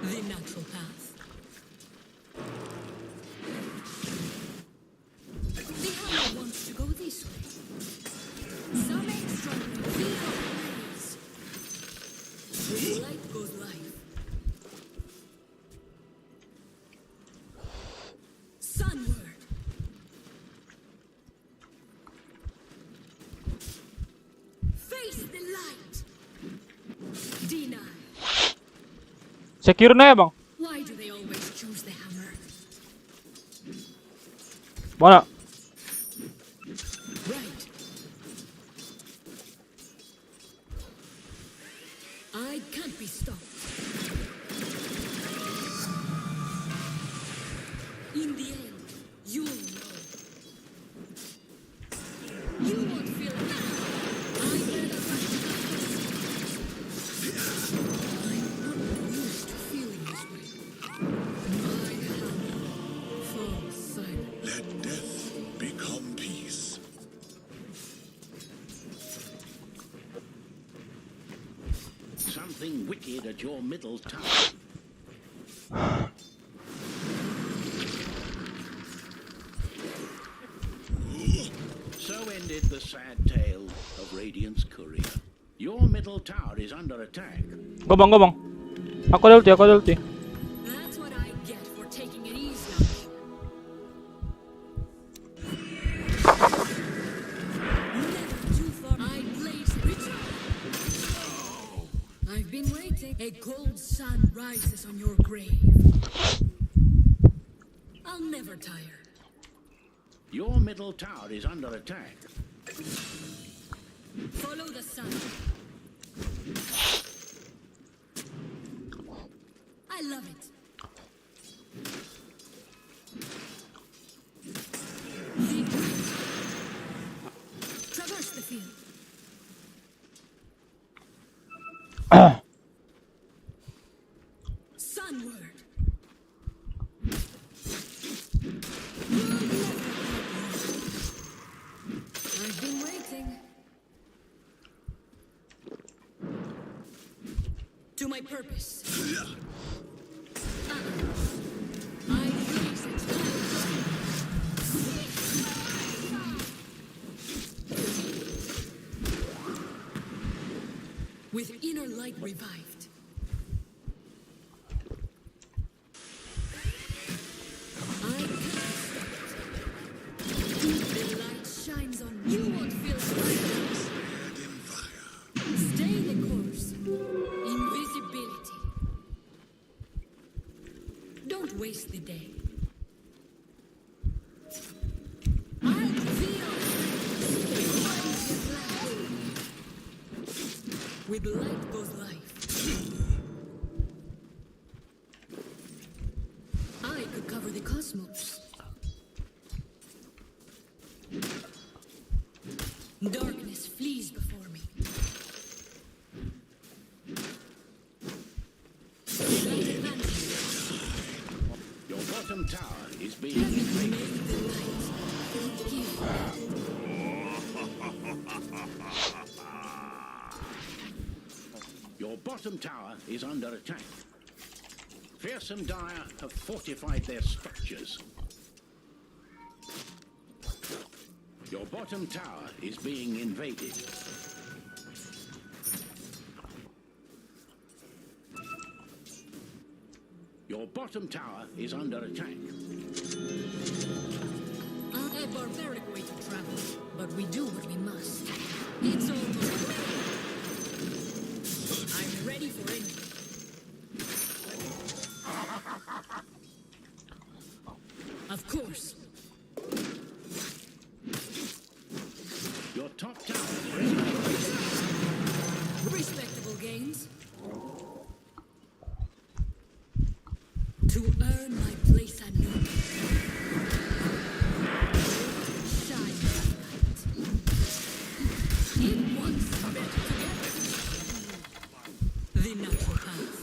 The natural path. The hammer wants to go this way. Some extra feel ways. With light goes life. Sunward. Face the light. Deny. Secure na ya bang? Why do they always choose the hammer? Mana? Right. I can't be stopped. In the end, you'll know. You won't feel it. I better fight. I'm not used to feeling this way. My hammer falls silent. Let death become peace. Something wicked at your middle tower. So ended the sad tale of Radiant's courier. Your middle tower is under attack. Go bang, go bang. Ako ulti, ako ulti. That's what I get for taking it easy on you. Never too far. I blaze return. I've been waiting. A cold sun rises on your grave. I'll never tire. Your middle tower is under attack. Follow the sun. I love it. Traverse the field. Sunward. I've been waiting. To my purpose. I face it. With inner light revived. I can't stop. The light shines on you. Won't feel it. Stay the course. Invisibility. Don't waste the day. I'll feel with light goes life. I could cover the cosmos. Darkness flees before me. Your bottom tower is being invaded. Your bottom tower is under attack. Fearsome Dire have fortified their structures. Your bottom tower is being invaded. Your bottom tower is under attack. A barbaric way to travel, but we do what we must. It's almost ready. I'm ready for anything. Of course. Your top tower. Respectable gains. To earn my place anew. Shine bright. It wants better together. The natural path.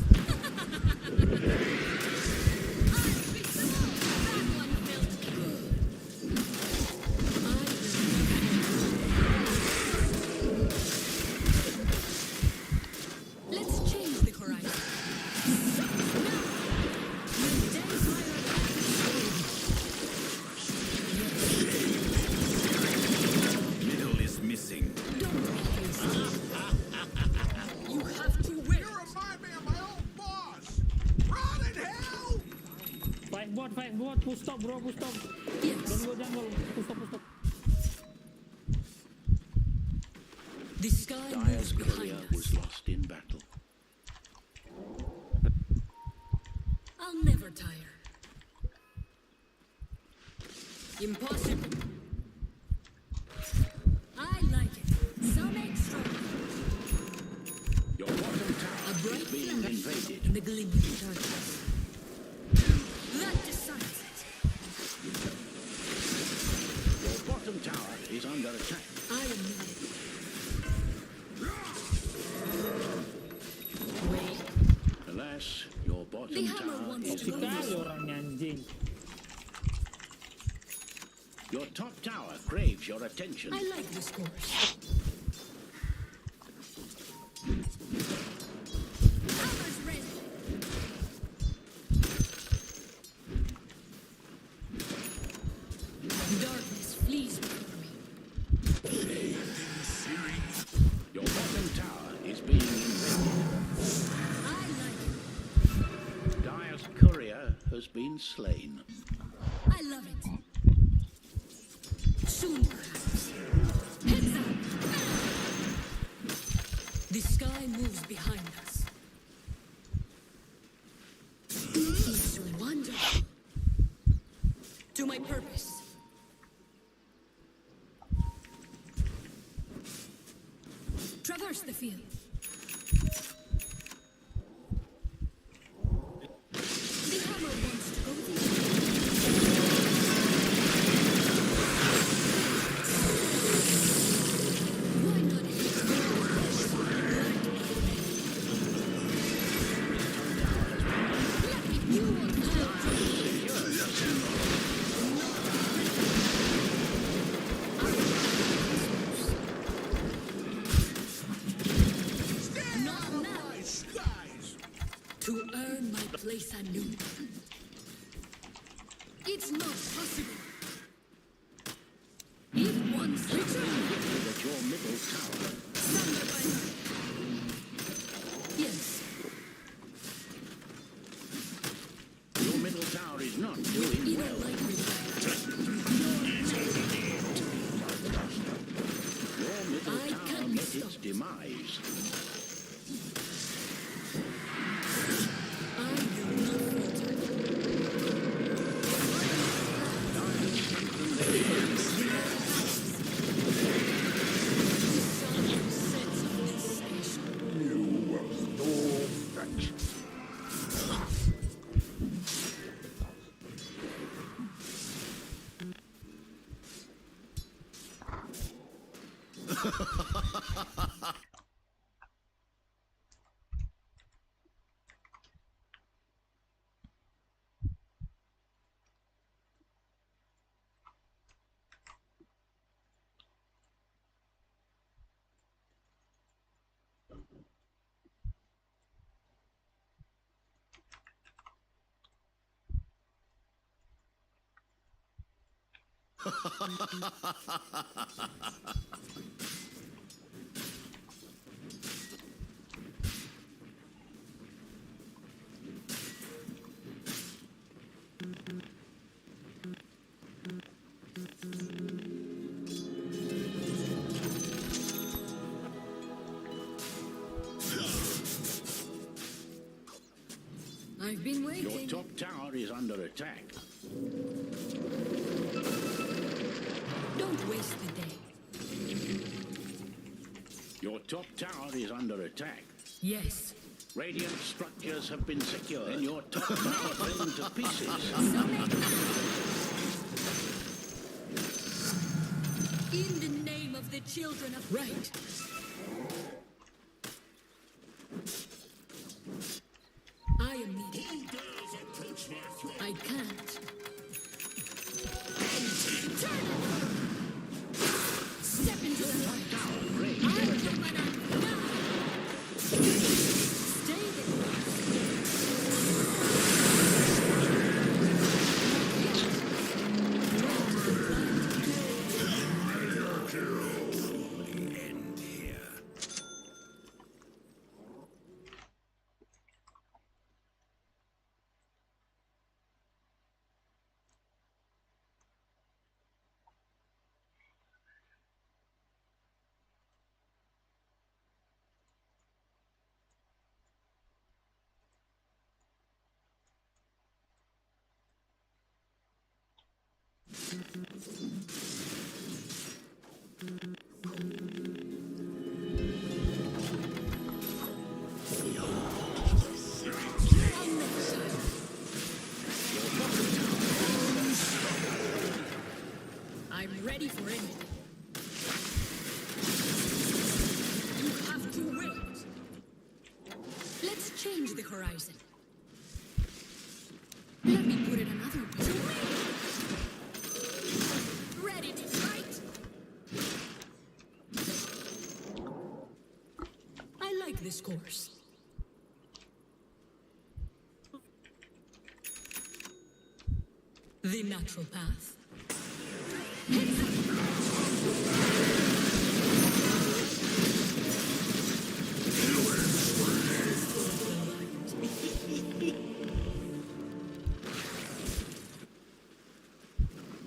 bot, push stop bro, push stop. Don't go jungle, push stop. The sky Dire's moves behind courier us. was lost in battle. I'll never tire. Impossible. I like it. Some extra. Your bottom tower A bright is being flash invaded. in the glimmering darkness. That decides it. Your bottom tower is under attack. I am needed. Wait. Alas, your The bottom hammer tower wants is to go. Sekali orangnya anjing. Your top tower craves your attention. I like this course. Hammer's ready. Darkness flees before me. Your bottom tower is being invaded. I like it. Dire's courier has been slain. I love it. Soon, perhaps. Heads up! The sky moves behind us. It's wonderful. To my purpose. Traverse the field. The hammer wants to go there. Why not let me fuel not now. To earn my place anew. It's not possible. If once returned, That your middle tower thunder by night. Yes, Your middle tower is not doing either well. like me. Your middle I tower can't be met its stopped. demise. I will not falter. Sense of this nation. I've been Your waiting. top tower is under attack. Don't waste the day. Your top tower is under attack. Yes. Radiant structures have been secured, and your top tower fell to pieces. In the name of the children of right. I am needed. I can't. Step into the light. I'm the man now. Stay there. I'm ready for anything. You have to wait. Let's change the horizon. Let me put it another way. Ready to fight? I like this course. The natural path.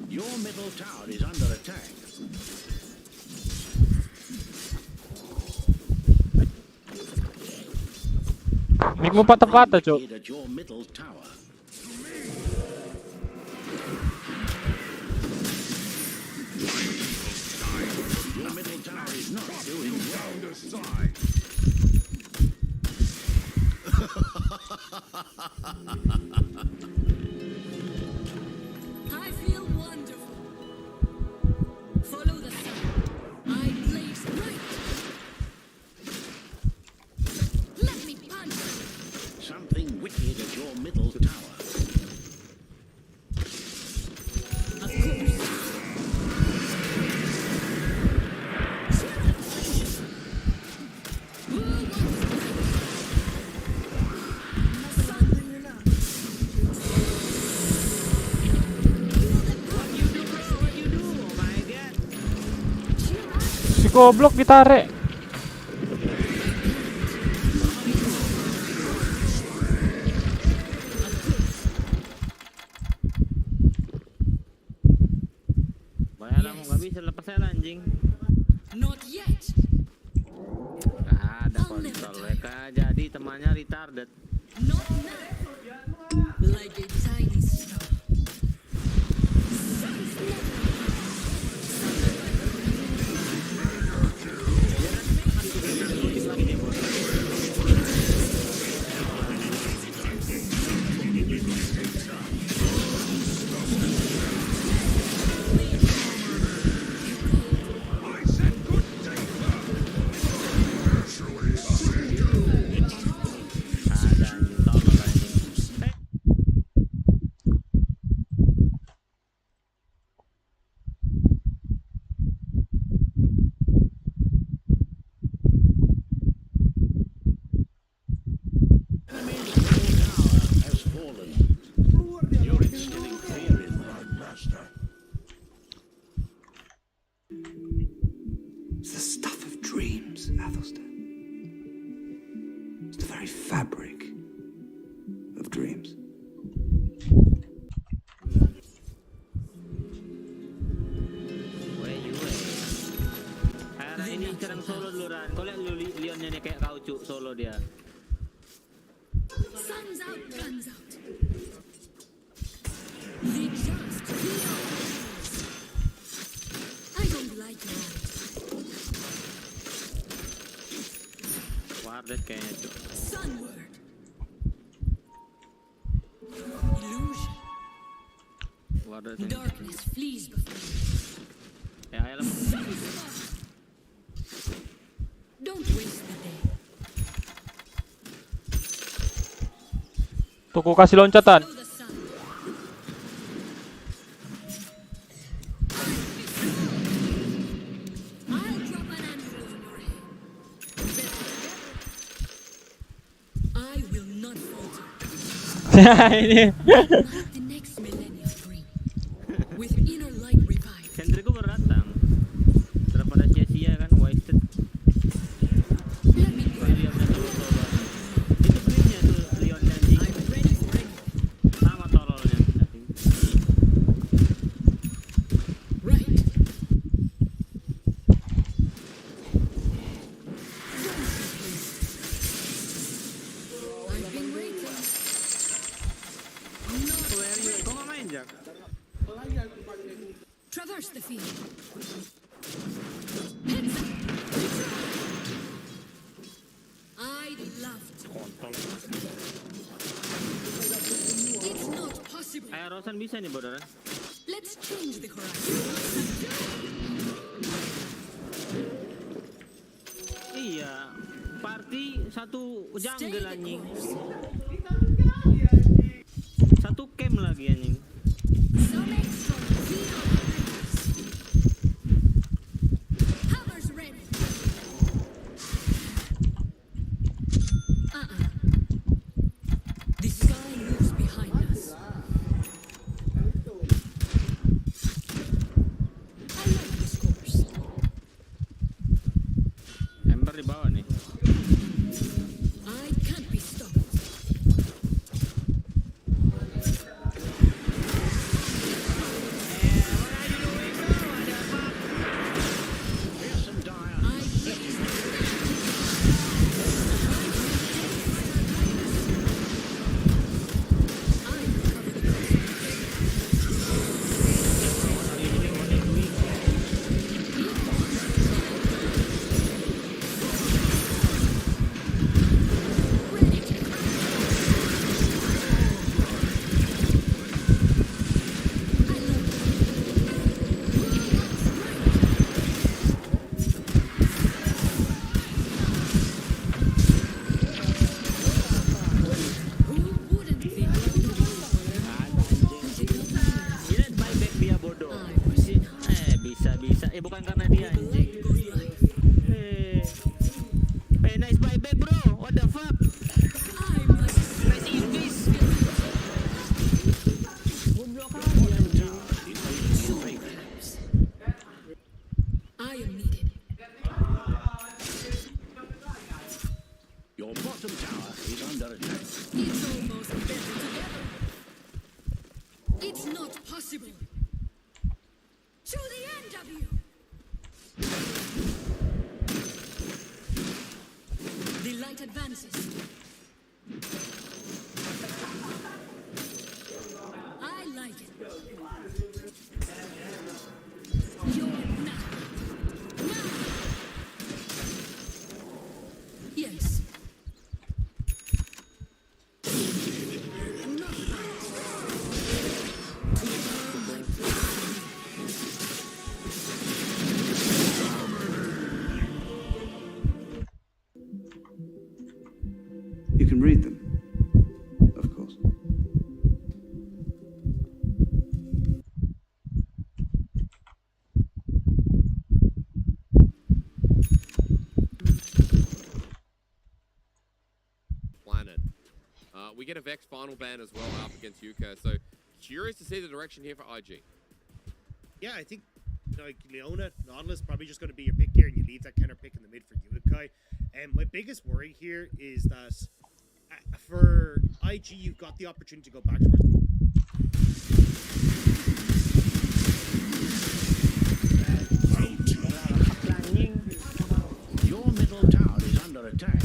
Your middle tower is under attack. Mic mo patah-patah, Cok. Hit at your middle tower. Your middle tower is not doing well. I feel wonderful. Follow the sun. I blaze bright. Let me punch. Something wicked at your middle tower. Of course. Who wants Si goblok ditarik. Bayar kamu nggak bisa lepas saya anjing. Not yet. Gak ada kontrol mereka jadi temannya retarded. Not now. Like a tiny star. Has fallen. You're instilling fear in my master. It's the stuff of dreams, Athelstan. It's the very fabric of dreams. Ini serang solo dulu Ran. Kau lihat Leonnya nih kayak kaucuk solo dia. Sun's out, guns out. The just feel. I don't like your attitude. Wardet kayaknya tuh. Sunward. Illusion. Wardet. Darkness flees before you. Ya ayolah. Don't waste the day. Tuku kasih loncatan. Follow the sun. I'll drop an anvil in your head. I will not falter. Ini. Like the next millennium dream. With inner light revived. Sentriku baru datang. Daripada sia-sia kan wasted. Let me pray. Itu belinya tuh Leon anjing. I'm ready for anything. Sama tololnya. Right. I've been waiting. Kok nggak main Jak? Traverse the field. I loved. It's not possible. Aerosan bisa nih bodoran. Let's change the horizon. Iya, party satu jungle anjing. Satu camp lagi anjing. Hammers ready. The sky moves behind us. I like this course. Ember di bawah nih. I can't be stopped. Fearsome dire. Ini buyback dia bodoh. Bisa. Bukan karena dia anjing. Nice buyback bro. What the fuck? Nice invis. Goblok aja anjing. I am needed. Your bottom tower is under attack. It's almost better together. It's not possible. To the end of you. The light advances. I like it. You're not. Yes. You can read them, of course. Planet. We get a Vex final ban as well up against Yuka, so curious to see the direction here for IG. Yeah, I think like Leona, Nautilus probably just going to be your pick here, and you leave that counter pick in the mid for Yukai. And my biggest worry here is that for IG, you've got the opportunity to go back towards. Your middle tower is under attack.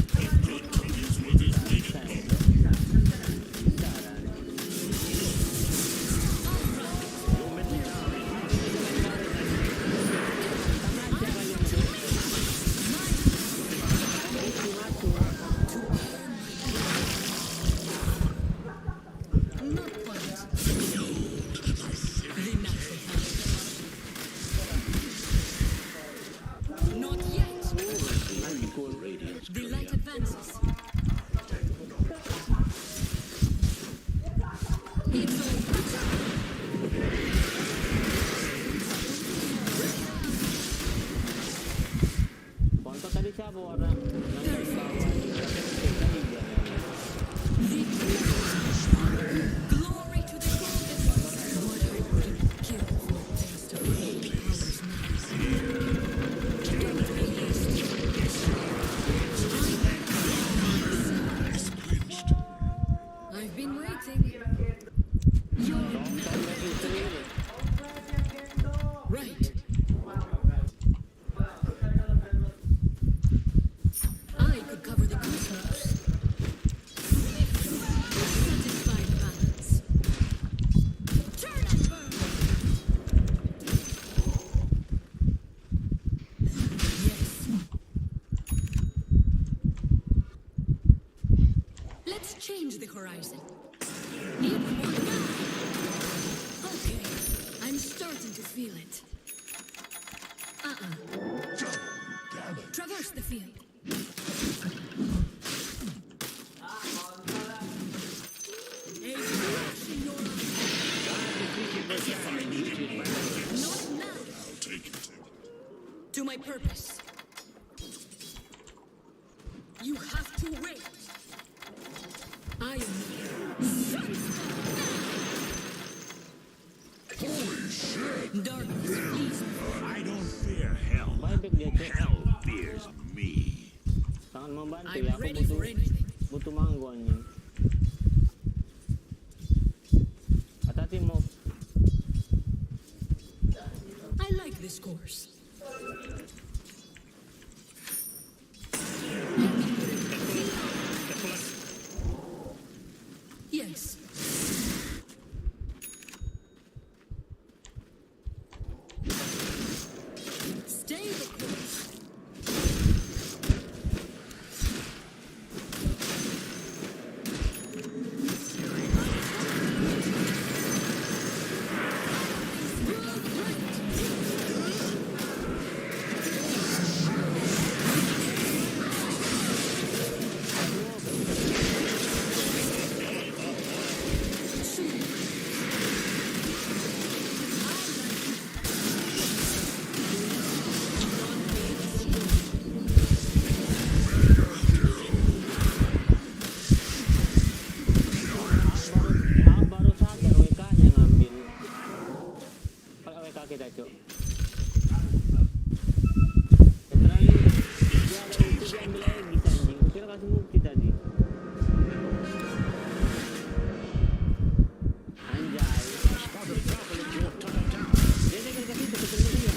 Not yet. The light advances. It's over. Konto tadi siapa warna? Glory to the goddess. What I wouldn't kill for a taste of I've been waiting. You're right. I could cover the cosmos. Satisfied balance. Turn and burn. Change the horizon. It won't die. Okay, I'm starting to feel it. Traverse the field. A flash in your eyes. Not now. I'll take it. To my purpose. You have to wait. I am here. Holy shit! Darkness, please. I don't fear hell. Hell fears me. Tangan membantu I'm ya, aku ready for anything. butuh manggo anjing. Hati-hati mau. I like this course. Yes. Stay the course. Baru sadar WK-nya ngambil. Pakai WK kita, Cuk. Literally, dia ada ulti, dia ambil aja bisa anjing. Kira kasih ulti tadi. Anjay. Dia dekat ke situ, ketemu dia.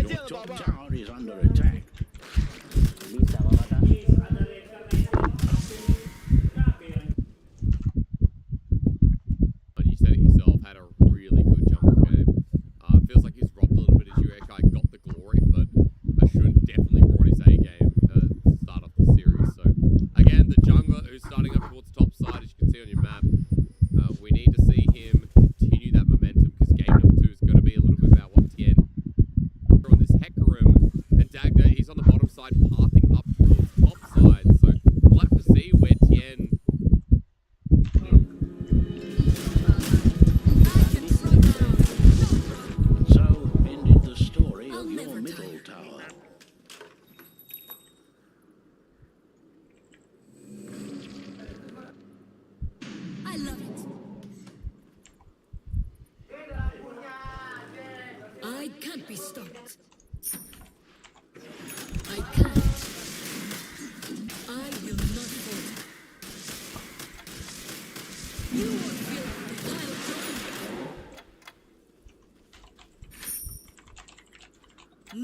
Your top tower is under attack. Bisa, Bapak tak? And you said it yourself, had a really good jungle game. Feels like he's robbed a little bit as Yuekai got the glory, but Ashun definitely brought his A game to start off the series. So again, the jungler who's starting up towards the top side, as you can see on your map, we need to see him continue that momentum because game number 2 is going to be a little bit about what Tien on this Hecarim, and Dagda, he's on the bottom side, pathing up towards the top side. So we'll have to see where Tien. So ended the story of your middle tower. I love it. I can't be stopped. I can't. I will not falter. You are feeling the wild rhythm.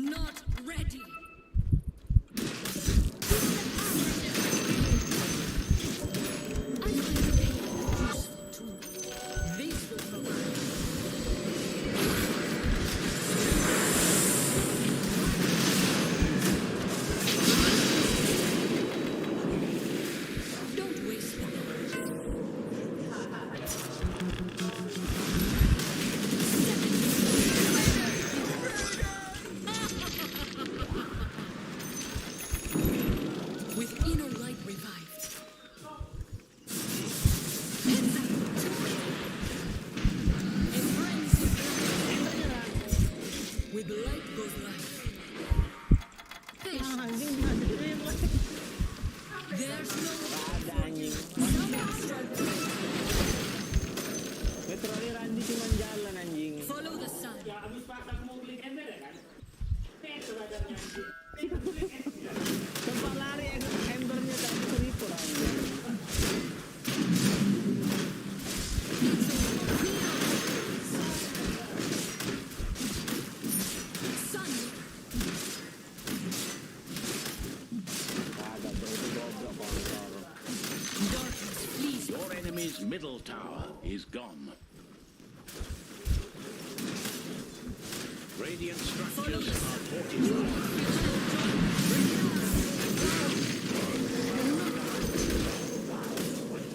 Not ready. I find the pain useful too. This will provide. Don't waste them. With inner light revived. A frenzy burns. With light goes life. Patience. There's no Ada anjing. someone struggling. Literally Randy cuma jalan anjing. Follow the sun. Sempat lari embernya tapi seribu anjing. Sun. Kagak tuh itu goblok kontol. Darkness, please. Your enemy's middle tower is gone. Radiant structures are fortified.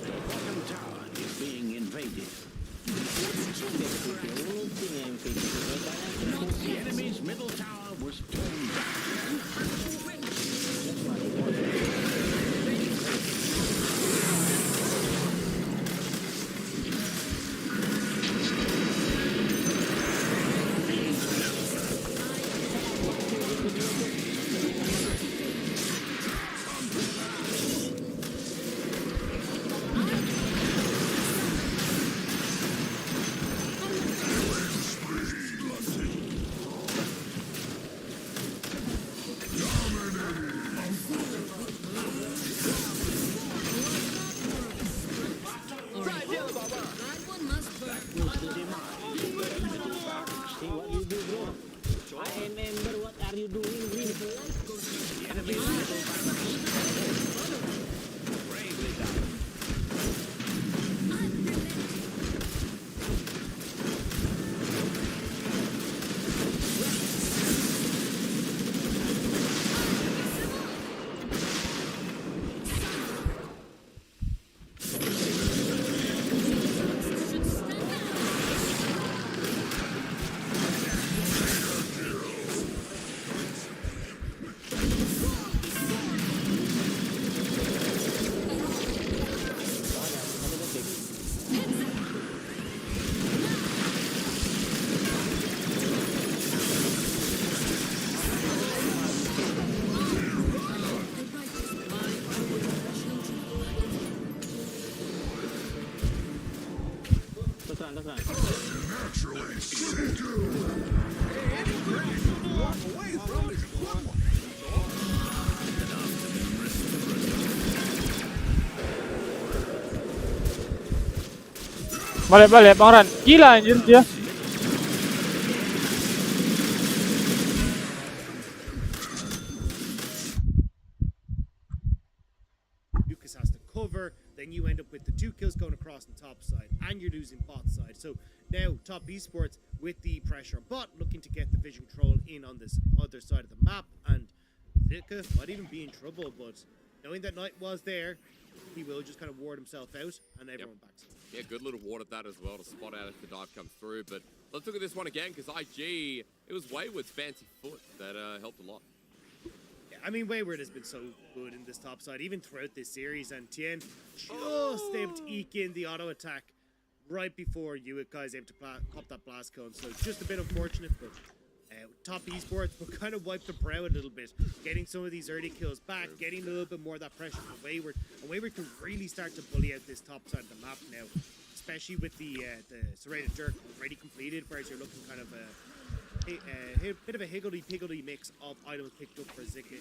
The bottom tower is being invaded. The enemy's middle tower was torn down. Balik Bang Ran. Gila anjir dia. Lucas has to cover, then you end up with the 2 kills going across the top side, and you're losing bot side. So now Top Esports with the pressure on bot, looking to get the vision control in on this other side of the map, and Zika might even be in trouble, but knowing that Knight was there, he will just kind of ward himself out, and everyone backs him. Yeah, good little ward at that as well to spot out if the dive comes through. But let's look at this one again, because IG, it was Wayward's fancy foot that helped a lot. Yeah, I mean, Wayward has been so good in this top side, even throughout this series, and Tien just able to eke in the auto attack right before you guys able to pop that blast cone. So just a bit unfortunate, but Top Esports will kind of wipe the brow a little bit, getting some of these early kills back, getting a little bit more of that pressure from Wayward, and Wayward can really start to bully out this top side of the map now, especially with the serrated jerk already completed, whereas you're looking kind of a bit of a higgledy-piggledy mix of items picked up for Zika.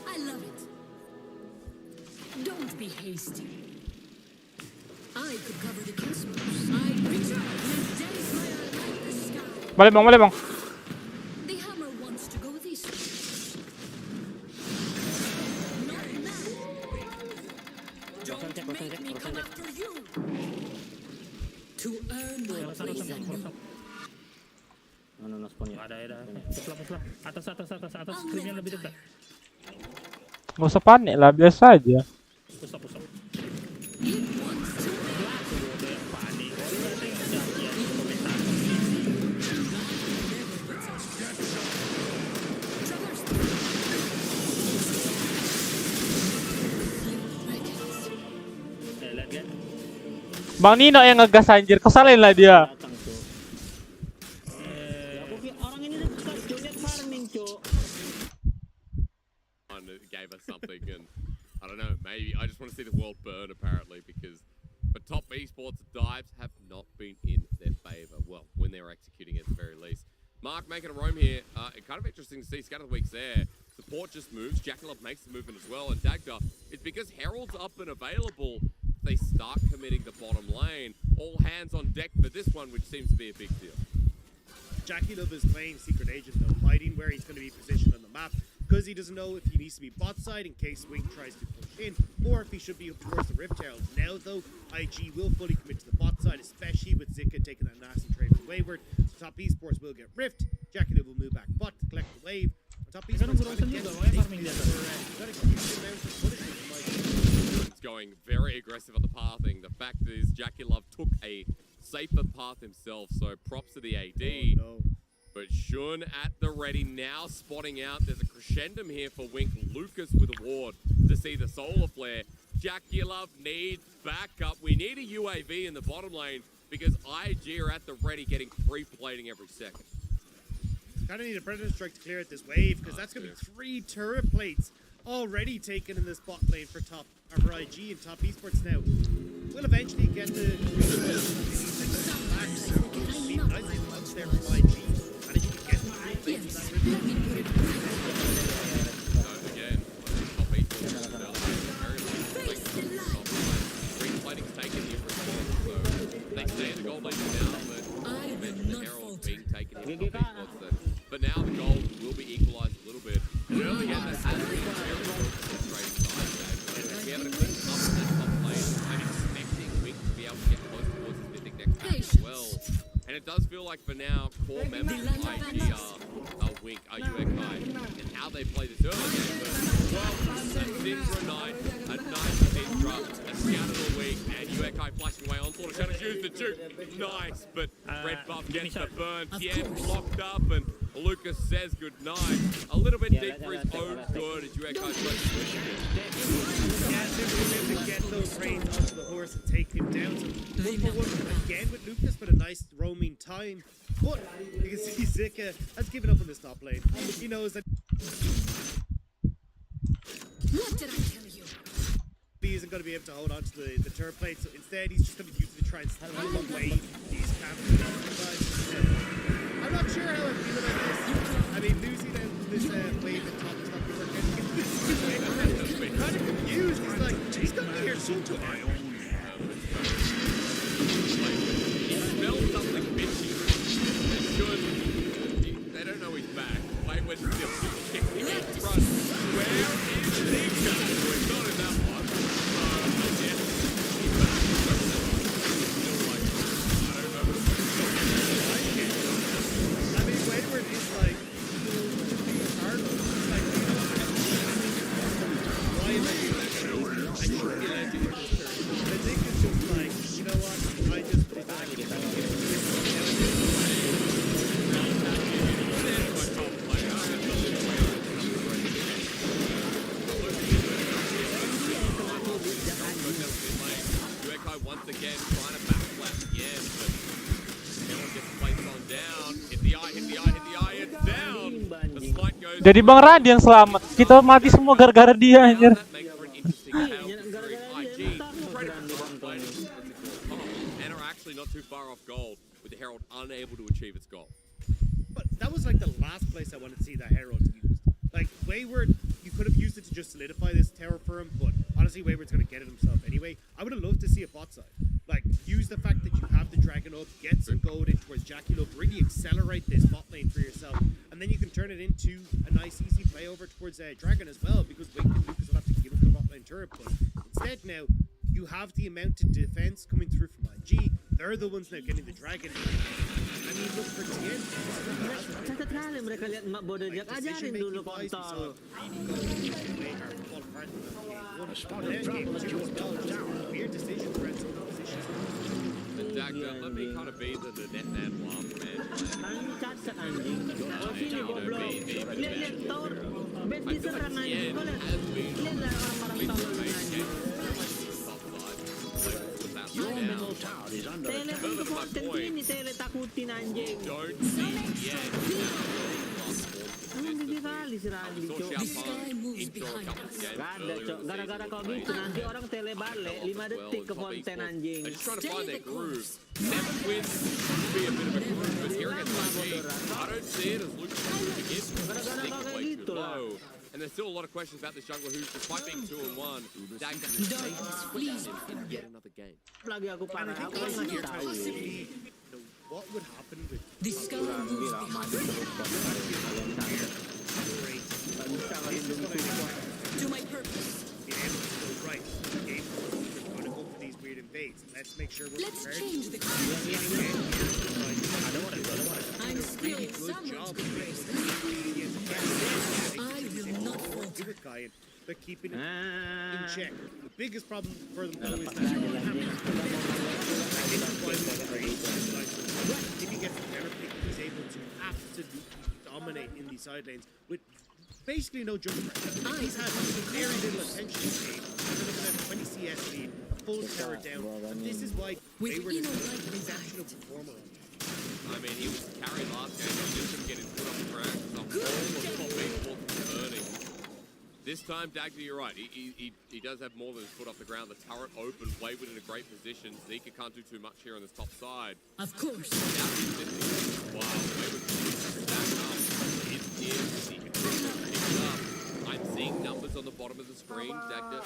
I love it. Don't be hasty. I could cover the cosmos. I return with day fire like the sky. Balik Bang. The hammer wants to go this way. Not now. Don't make me come after you. To earn my place anew. Ada. Puslah. Atas. Screennya lebih dekat. Gak usah panik lah, biasa aja. Puslah. Bang Nino yang ngegas anjir, kesalin lah dia. Orang ini lihat farming, Cok. Gave us something, and I don't know, maybe I just want to see the world burn apparently, because but Top Esports dives have not been in their favor. Well, when they're executing it at the very least. Mark making a roam here. Kind of interesting to see Scatter the Week's there. Support just moves. Jackalope makes the movement as well, and Dagda, it's because Herald's up and available. They start committing the bottom lane. All hands on deck for this one, which seems to be a big deal. Jackalope is playing Secret Agent though, hiding where he's going to be positioned on the map. because he doesn't know if he needs to be bot side in case Wink tries to push in, or if he should be up towards the Rift Herald. Now, though, IG will fully commit to the bot side, especially with Zika taking that nasty trade from Wayward. So Top Esports will get Rift. Jackie will move back bot to collect the wave. Top Esports gotta get It's going very aggressive on the pathing. The fact is, Jackie Love took a safer path himself, so props to the AD. Oh, no. But Shun at the ready now, spotting out. There's a crescendum here for Wink. Lucas with a ward to see the solar flare. Jackie Love needs backup. We need a UAV in the bottom lane because IG are at the ready, getting free plating every second. Kind of need a Predator Strike to clear out this wave because that's going to be 3 turret plates already taken in this bot lane for IG and Top Esports now. We'll eventually get the back. Nicely once there from IG. Managing to get the again, Top Esports free plating's taken here for response, so they stay in the gold lane now, but eventually the Herald being taken here from Top Esports then. But now the gold will be equalized a little bit. And early on, that has been very frustrating side game. We have a quick up in that top lane. I'm expecting Wink to be able to get close towards his mythic next match as well. And it does feel like for now, core members of IG are Wink, are UXI, and how they play this early game. But 12, a Syndra Knight, a Knight Syndra, a Scout all week, and UXI flashing away on Slaughter Shadows, use the juke. Nice, but red buff gets the burn. Tien blocked up, and Lucas says goodnight. A little bit deep for his own good as UXI tries to push it. Yeah, simply to get those reins onto the horse and take him down. So 1-for-1 again with Lucas, but a nice roaming time. But you can see Zika has given up on this top lane. He knows that What did I tell you? he isn't going to be able to hold on to the turret plate, so instead he's just going to use it to try and steal away these campers. I'm not sure how I feel about this. I mean, losing this wave at top is not going to work out. I'm kind of confused. He's like, he's got me here so good. He smells something bitchy. They don't know he's back. Wayward still kicking in front. Where is Zika? He's not in that one. Yeah, he's back. Still like, I don't know. I mean, Wayward is like hard. It's like, you know, why am I doing that? I shouldn't be landing in this turn. I think it's just like, you know what? I just once again trying to backflap again, but Herald gets placed on down. Hit the eye, it's down. The slide goes. Jadi Bang Radi yang selamat. Kita mati semua gara-gara dia anjir. That makes for an interesting tale considering IG and are actually not too far off gold, with the Herald unable to achieve its goal. But that was like the last place I wanted to see that Herald used. Like Wayward, you could have used it to just solidify this tower for him, but honestly, Wayward's going to get it himself anyway. I would have loved to see a bot side. Like, use the fact that you have the dragon up, get some gold in towards Jackie Love, really accelerate this bot lane for yourself, and then you can turn it into a nice, easy play over towards dragon as well, because Wink and Lucas will have to give up the bot lane turret. But instead now, you have the amount of defense coming through from IG. They're the ones now getting the dragon. I mean, look for Tien. Sekali mereka lihat Mak Bodo Jack, ajarin dulu kontol. Weird decision for positions. And Dagda, let me kind of be the net man one man. Cacat anjing. Oh sini goblok. Lihat tower. Best diserang anjing. Kau lihat. Lihatlah orang-orang tolol anjing. Your middle tower is under attack. Tele untuk konten sini, tele takutin anjing. Don't see yet. Nanti kali si Randy, cok. Gak ada, cok. Gara-gara kau gitu, nanti orang tele balik 5 detik ke konten anjing. They're just trying to find their groove. 7 wins would be a bit of a groove, but here against IG, I don't see it as Lucas to begin. Gara-gara kau kayak gitu lah. And there's still a lot of questions about this jungler who, despite being 2-1, Dagda in yet another game. Lagi aku parah, aku kan ngasih tahu. What would happen with the sky moves behind To my purpose. Being able to go right. Game we're going to go for these weird invades. Let's make sure we're Let's prepared. change the I'm still good someone's job. good graces. I will not falter. With Guyan, but keeping it in check. The biggest problem for them though is that if he gets the better pick, he's able to absolutely dominate in the side lanes with basically no jump pressure. He's had very little attention this game. They're looking at a 20 CS lead, a full tower down, and this is why Wayward is an exceptional performer. I mean, he was carried last game, he just couldn't get his foot off the ground because all the top baseball burning. This time, Dagda, you're right. He does have more than his foot off the ground. The turret open, Wayward in a great position. Zika can't do too much here on this top side. Of course. Wow, Wayward back up. It is Zika picked up. I'm seeing numbers on the bottom of the screen. Dagda,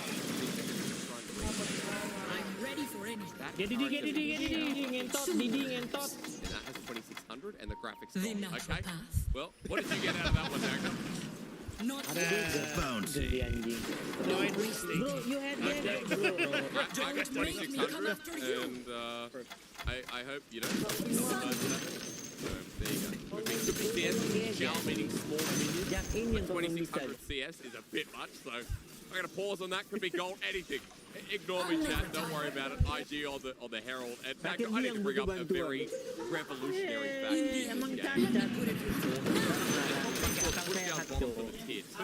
I'm ready for anything. Get it, ngentot, ngentot. And that has 2600 and the graphics The gone. natural Okay. path. Well, what did you get out of that one, Dagda? Not Gede anjing. Bro, you had that, bro. I got 2600 and I hope you don't. So there you go. Could be CS. Gel meaning small minion. 2600 CS is a bit much, so I'm gonna pause on that. Could be gold, anything. Ignore me, chat. Don't worry about it. IG on the Herald. And fact, I need to bring up a very revolutionary fact here in this game. For the tier 2,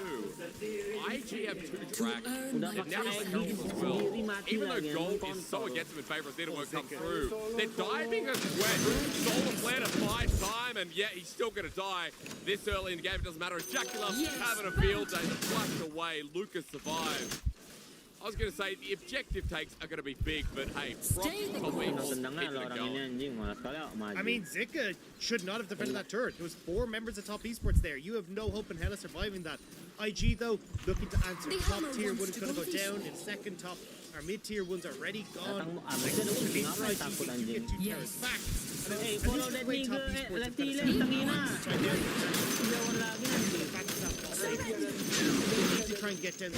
IG have 2 tracks, and now the Herald as well. Even though gold is so against them in favour of Theatre won't come through, they're diving as well. Solar Flare to buy time, and yeah, he's still going to die this early in the game. It doesn't matter. Jackula having a field day, flushed away. Lucas survives. I was going to say the objective takes are going to be big, but hey, probably I mean, Zika should not have defended that turret. There was 4 members of top esports there. You have no hope in hell of surviving that. IG though, looking to answer. Top tier one is going to go down. In second top, our mid tier ones are already gone. Yes. Back. Hey, follow that nigga, latile, tangina. To try and get down the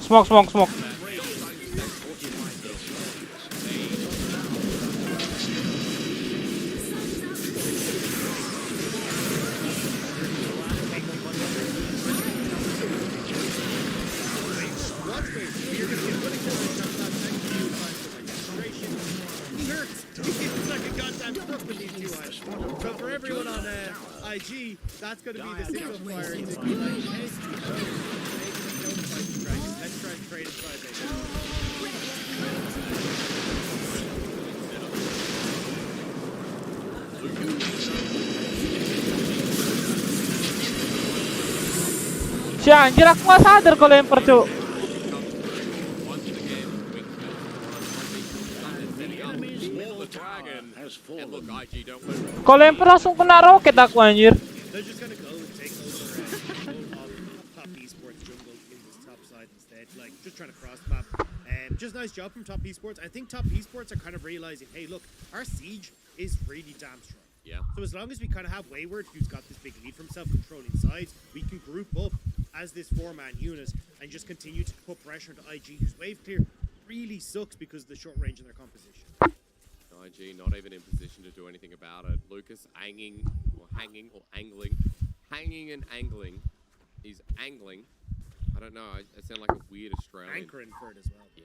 Smoke. So for everyone on IG, that's going to be the single fire. Let's try and trade inside Si anjir aku gak sadar kalau lempar cuk. Kalau lempar langsung kena roket aku anjir. They're just gonna go and take over top esports jungle in this top side instead. Like just trying to cross map. Just nice job from top esports. I think top esports are kind of realizing, hey, look, our siege is really damn strong. Yeah. So as long as we kind of have Wayward, who's got this big lead for himself, controlling sides, we can group up as this 4-man unit and just continue to put pressure into IG, whose wave clear really sucks because of the short range in their composition. IG not even in position to do anything about it. Lucas hanging and angling. He's angling. I don't know. I sound like a weird Australian. Anchoring for it as well. Yeah,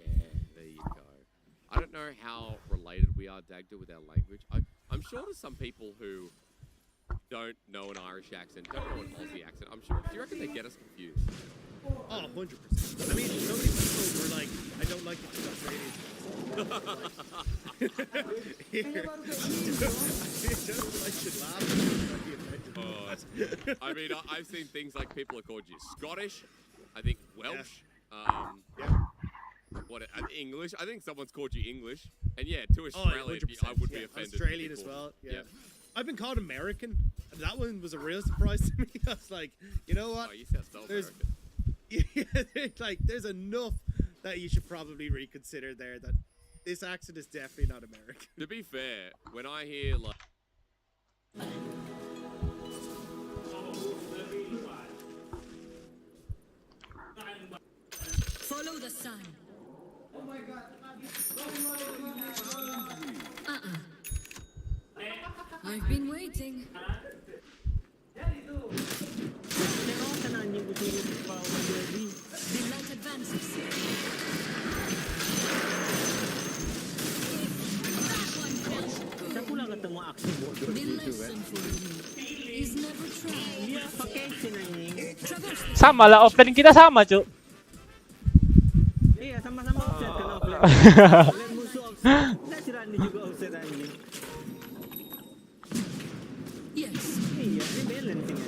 there you go. I don't know how related we are, Dagda, with our language. I'm sure there's some people who don't know an Irish accent, don't know an Aussie accent, I'm sure. Do you reckon they get us confused? Oh, 100%. I mean, so many people were like, I don't like it because Australians. Here. I should laugh. I mean, I've seen things like people are called you Scottish, I think Welsh, English. I think someone's called you English, and yeah, to Australia, I would be offended. Australian as well. Yeah. I've been called American. And that one was a real surprise to me. I was like, you know what? Oh, you sound so American. Like, there's enough that you should probably reconsider there. That this accent is definitely not American. To be fair, when I hear like. Follow the sun. Oh my God. I've been waiting. The light advances. Saan ko lang ketemu aksi bodoh The gitu kan? lesson for you is never try. Iya, pakai sini anjing. Sama lah, offline kita sama, Cuk. Iya, sama-sama offset kan offline. Lihat musuh offset. Nggak si Randy juga offset anjing. Yes. Iya, ini balance ini.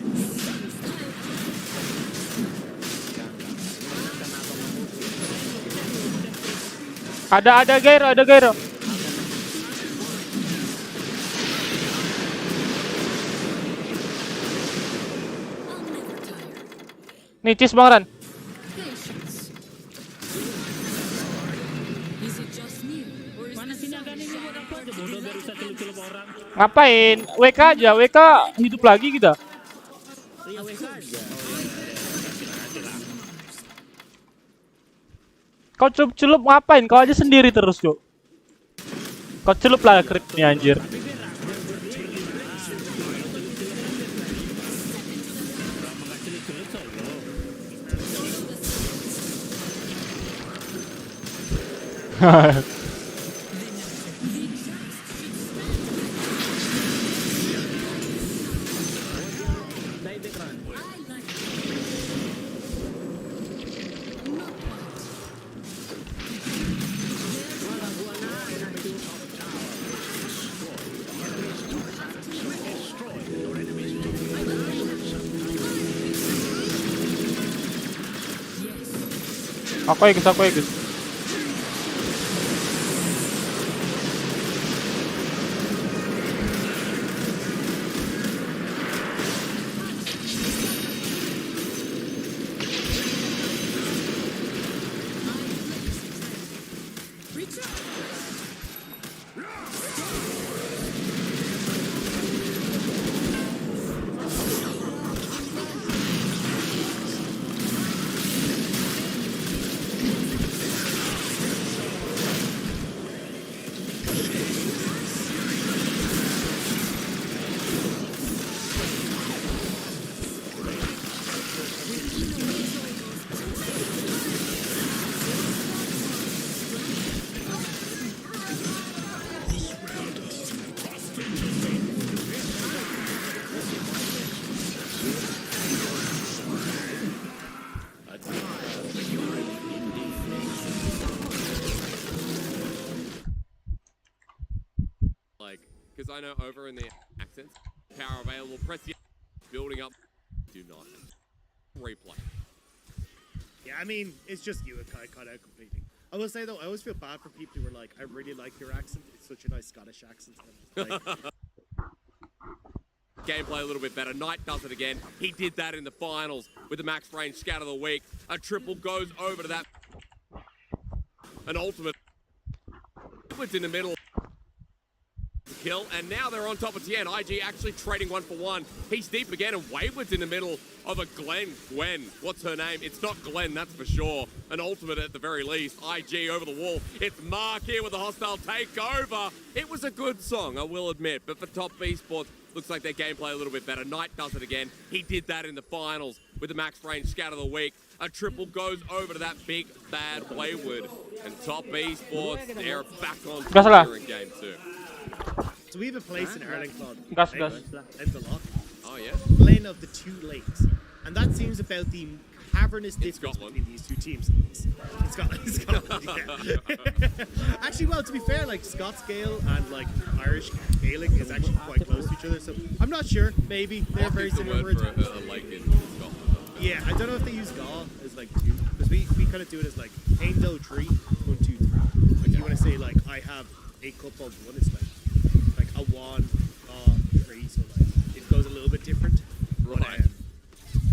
Ada gyro. Nih, cheese Bang Ran. Mana sini agak ini buat apa aja bodoh baru satu celup orang. Ngapain? WK aja, WK hidup lagi kita. Iya, WK aja. Kau celup ngapain? Kau aja sendiri terus, Cuk. Kau celup lah kripnya anjir. Aku ya guys. Because I know over in the accents, power available, press the building up. Do not replay. Yeah, I mean, it's just you and Kai cut out completely. I will say though, I always feel bad for people who are like, I really like your accent. It's such a nice Scottish accent. Like, Gameplay a little bit better. Knight does it again. He did that in the finals with the max range scout of the week. A triple goes over to that. An ultimate. It's in the middle. Kill, and now they're on top of Tien. IG actually trading 1-for-1. He's deep again, and Wayward's in the middle of a Gwen. What's her name? It's not Glenn, that's for sure. An ultimate at the very least. IG over the wall. It's Mark here with a hostile takeover. It was a good song, I will admit, but for Top Esports, looks like their gameplay a little bit better. Knight does it again. He did that in the finals with the max range scout of the week. A triple goes over to that big, bad Wayward. And Top Esports, they're back on here in game 2. so we have a place in Erling Cloud. Gas. Ends a lot. yeah. Glen of the two lakes. And that seems about the cavernous difference between these two teams. In Scotland, yeah. Actually, well, to be fair, like Scots Gael and like Irish Gaelic is actually quite close to each other. So I'm not sure. Maybe they're very similar words. For a lake in Scotland. Yeah, I don't know if they use Gaw as like two, because we kind of do it as like Paindo 3, 1, 2, 3. Like you want to say like I have a cup of one, it's like a 1, 3, so like it goes a little bit different. Right. But,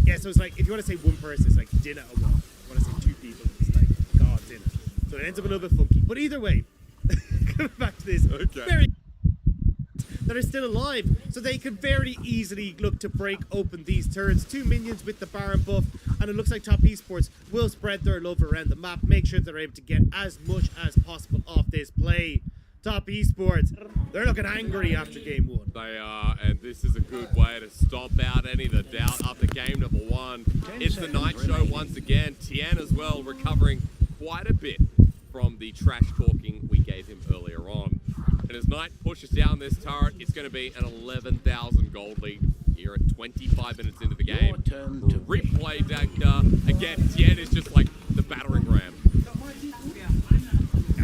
yeah, so it's like if you want to say one person, it's like dinner a 1. If you want to say two people, it's like Gaw dinner. So it ends up a little bit funky. But either way, coming back to this, very that are still alive, so they could very easily look to break open these turrets. 2 minions with the Baron buff, and it looks like Top Esports will spread their love around the map, make sure they're able to get as much as possible off this play. Top Esports, they're looking angry after game 1. They are, and this is a good way to stomp out any of the doubt after game number 1. It's the night show once again. Tien as well, recovering quite a bit from the trash talking we gave him earlier on. And as Knight pushes down this turret, it's going to be an 11,000 gold lead here at 25 minutes into the game. Replay Dagda. Again, Tien is just like the battering ram.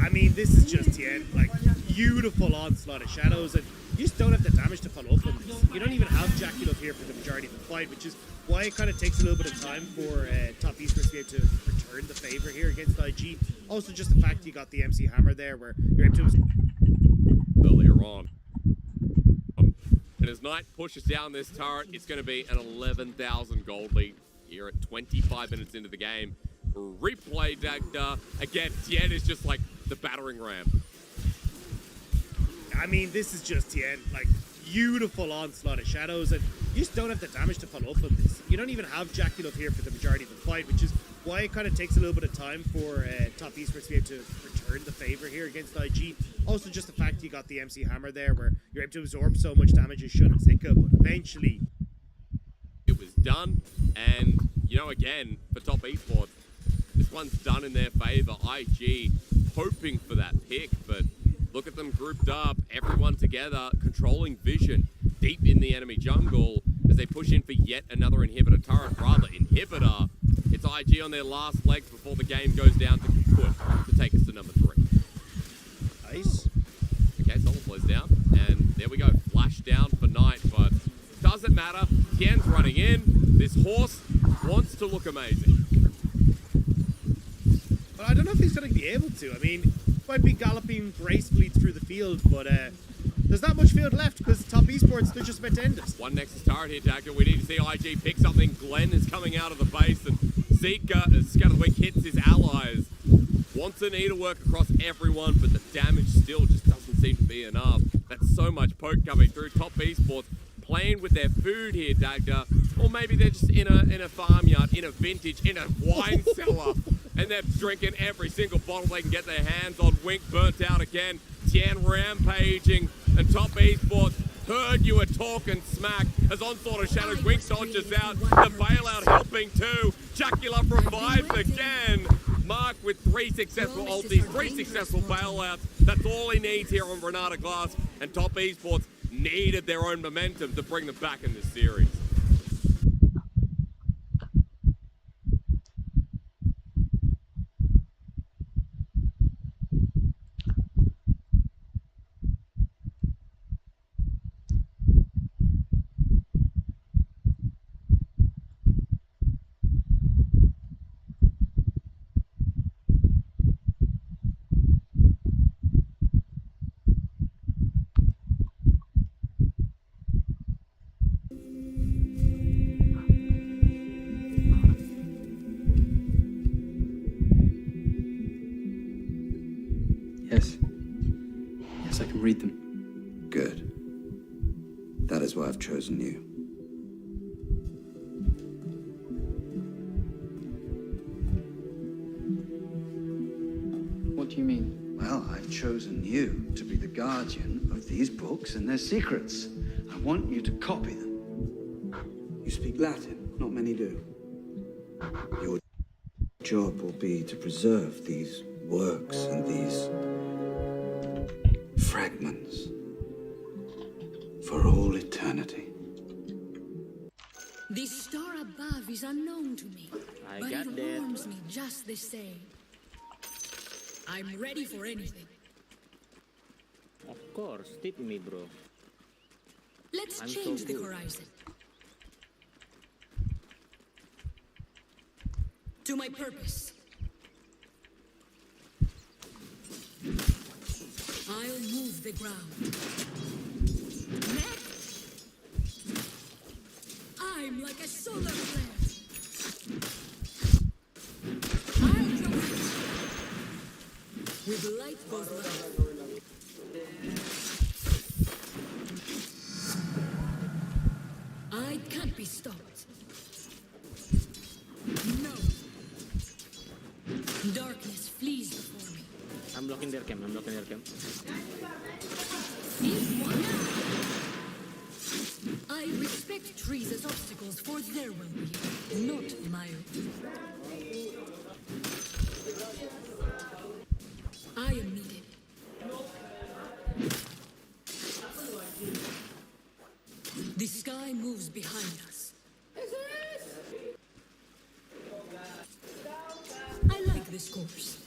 I mean, this is just Tien, like beautiful onslaught of shadows, and you just don't have the damage to follow up on this. You don't even have Jackie up here for the majority of the fight, which is why it kind of takes a little bit of time for Top Esports to be able to return the favor here against IG. Also, just the fact you got the MC Hammer there, where you're able to earlier on. And as Knight pushes down this turret, it's going to be an 11,000 gold lead here at 25 minutes into the game. Replay Dagda. Again, Tien is just like the battering ram. I mean, this is just Tien, like beautiful onslaught of shadows, and you just don't have the damage to follow up on this. You don't even have Jackie up here for the majority of the fight, which is why it kind of takes a little bit of time for Top Esports to be able to return the favor here against IG. Also, just the fact you got the MC Hammer there, where you're able to absorb so much damage as Shun and Zika, but eventually it was done, and you know, again, for Top Esports, this one's done in their favor. IG hoping for that pick, but look at them grouped up, everyone together, controlling vision deep in the enemy jungle as they push in for yet another inhibitor turret. Rather, inhibitor. It's IG on their last legs before the game goes down to Kaput to take us to number 3. Nice. Okay, Solid blows down, and there we go. Flash down for Knight, but doesn't matter. Tien's running in. This horse wants to look amazing. But I don't know if he's going to be able to. I mean, might be galloping gracefully through the field, but there's not much field left because Top Esports, they're just about to end it. One Nexus turret here, Dagda. We need to see IG pick something. Glenn is coming out of the base, and Zika, as Scatter the Week hits his allies. Wants a knee to work across everyone, but the damage still just doesn't seem to be enough. That's so much poke coming through. Top Esports playing with their food here, Dagda. Or maybe they're just in a farmyard, in a vintage, in a wine cellar, and they're drinking every single bottle they can get their hands on. Wink burnt out again. Tien rampaging, and Top Esports heard you were talking smack as Onslaught of Shadows. Wink dodges out. The bailout helping too. Jacula revives again. Mark with 3 successful ultis, 3 successful bailouts. That's all he needs here on Renata Glass, and Top Esports needed their own momentum to bring them back in this series. Yes. Yes, I can read them. Good. That is why I've chosen you. What do you mean? Well, I've chosen you to be the guardian of these books and their secrets. I want you to copy them. You speak Latin. Not many do. Your job will be to preserve these works and these fragments for all eternity. is unknown to me, I but got it that. warms me just the same. I'm ready for anything. Of course, tip me, bro. Let's I'm so change the good. horizon. To my purpose. I'll move the ground. Next. I'm like a solar flare. I'll progress. With light goes light. I can't be stopped. No. Darkness flees before me. I'm blocking their camp. I'm blocking their camp. I respect trees as obstacles for their well-being, not my own. I am needed. The sky moves behind us. I like this course.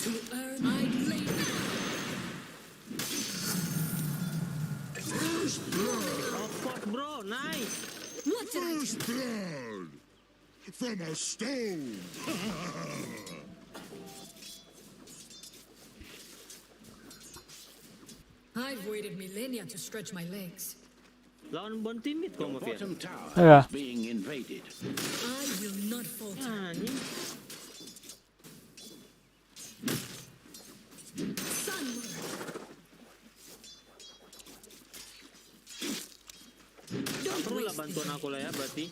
To earn, I lay First blood! Of course, bro. Nice. What did I do? First blood! From a stone! I've waited millennia to stretch my legs. Lawan bon teammate ko Your mo, Fier. bottom tower Yeah. is being invaded. I will not falter. Anjing. Sunward. Tak perlu lah bantuan aku lah ya, berarti.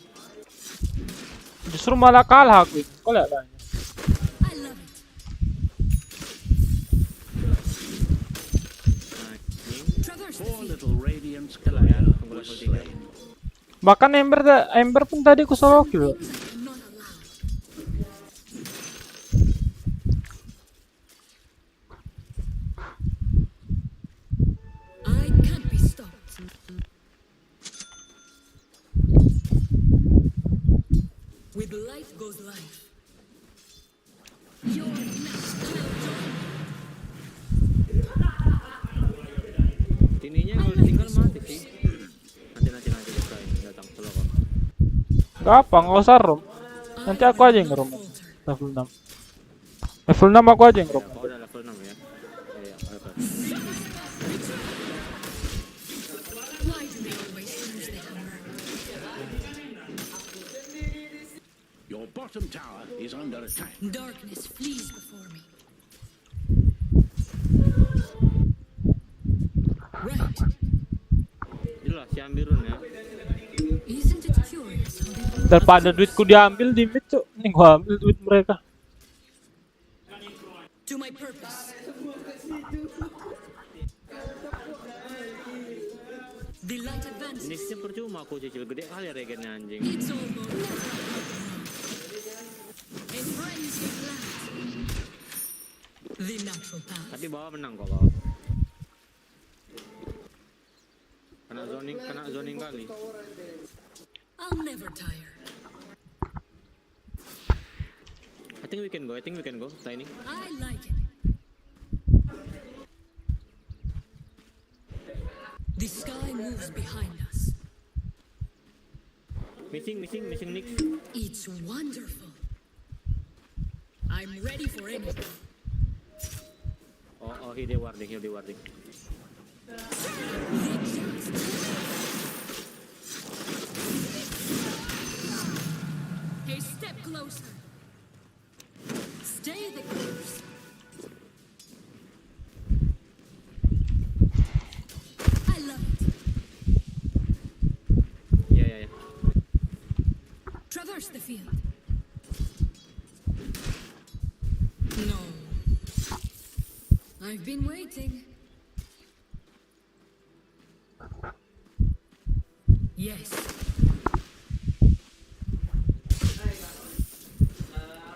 Justru malah kalah aku ini. Kau lihat lah. I love it. Traverse the Four field. little Radiant Squire was slain. Bahkan Ember pun tadi aku solo kill. Things I cannot allow. I can't be stopped. With light goes life. You're next. Tininya kalau ditinggal mati sih. Nanti guys, datang solo kok. Gampang, nggak usah roam. Nanti aku aja yang nge-roam. Level 6. Level 6 aku aja yang nge-roam. Kau udah level 6 ya. Iya, oke. Why do they always lose their hammer? Your bottom tower is under attack. Darkness flees before me. Right. Jelas si Ambirun ya. Isn't it curious how they Daripada duitku diambil di mid, cuk. Nih gua ambil duit mereka. to my purpose? The light advances. Nixnya percuma aku cicil gede kali regennya anjing. It's almost a frenzy blast. The natural path. Tapi bawah menang kok bawah. Kena zoning kali. I'll never tire. I think we can go. Tiny. I like it. The sky moves behind us. Missing Nix. It's wonderful. I'm ready for anything. Oh, heal the warding. A step closer. Stay the course. I love it. Yeah. Traverse the field. No. I've been waiting. Yes.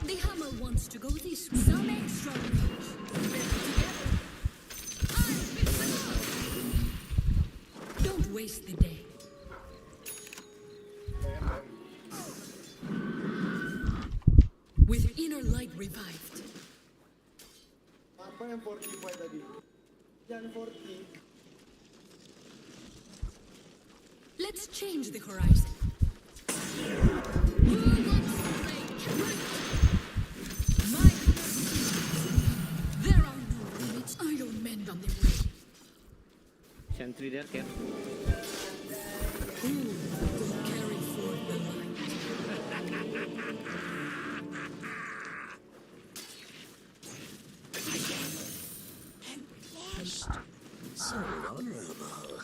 The hammer wants to go this way. Some extra range. Better together. Don't waste waste the day. With inner light revived. Apa yang 45 tadi? Yang 40. Let's change the horizon. There are no limits. Iron Men on their way. Sentry there, Ker. Who will carry forth the light? So honorable.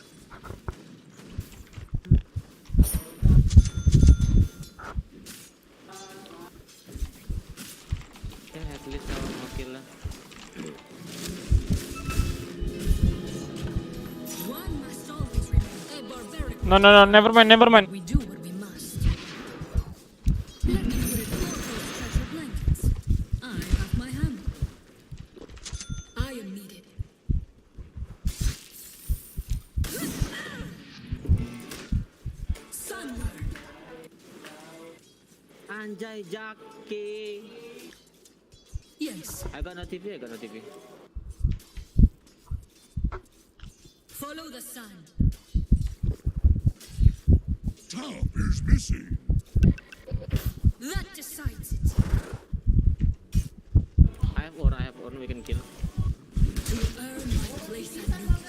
At least our mau kill lah. One must always remain a barbaric. No, never mind. We do what we must. Let me put it more close treasure blankets. I have my hammer. I am needed. Sunward. Anjay, Jackie. Yes. I got no TV. Follow the sun. Top is missing. That decides it. I have ore, we can kill. To earn my place anew.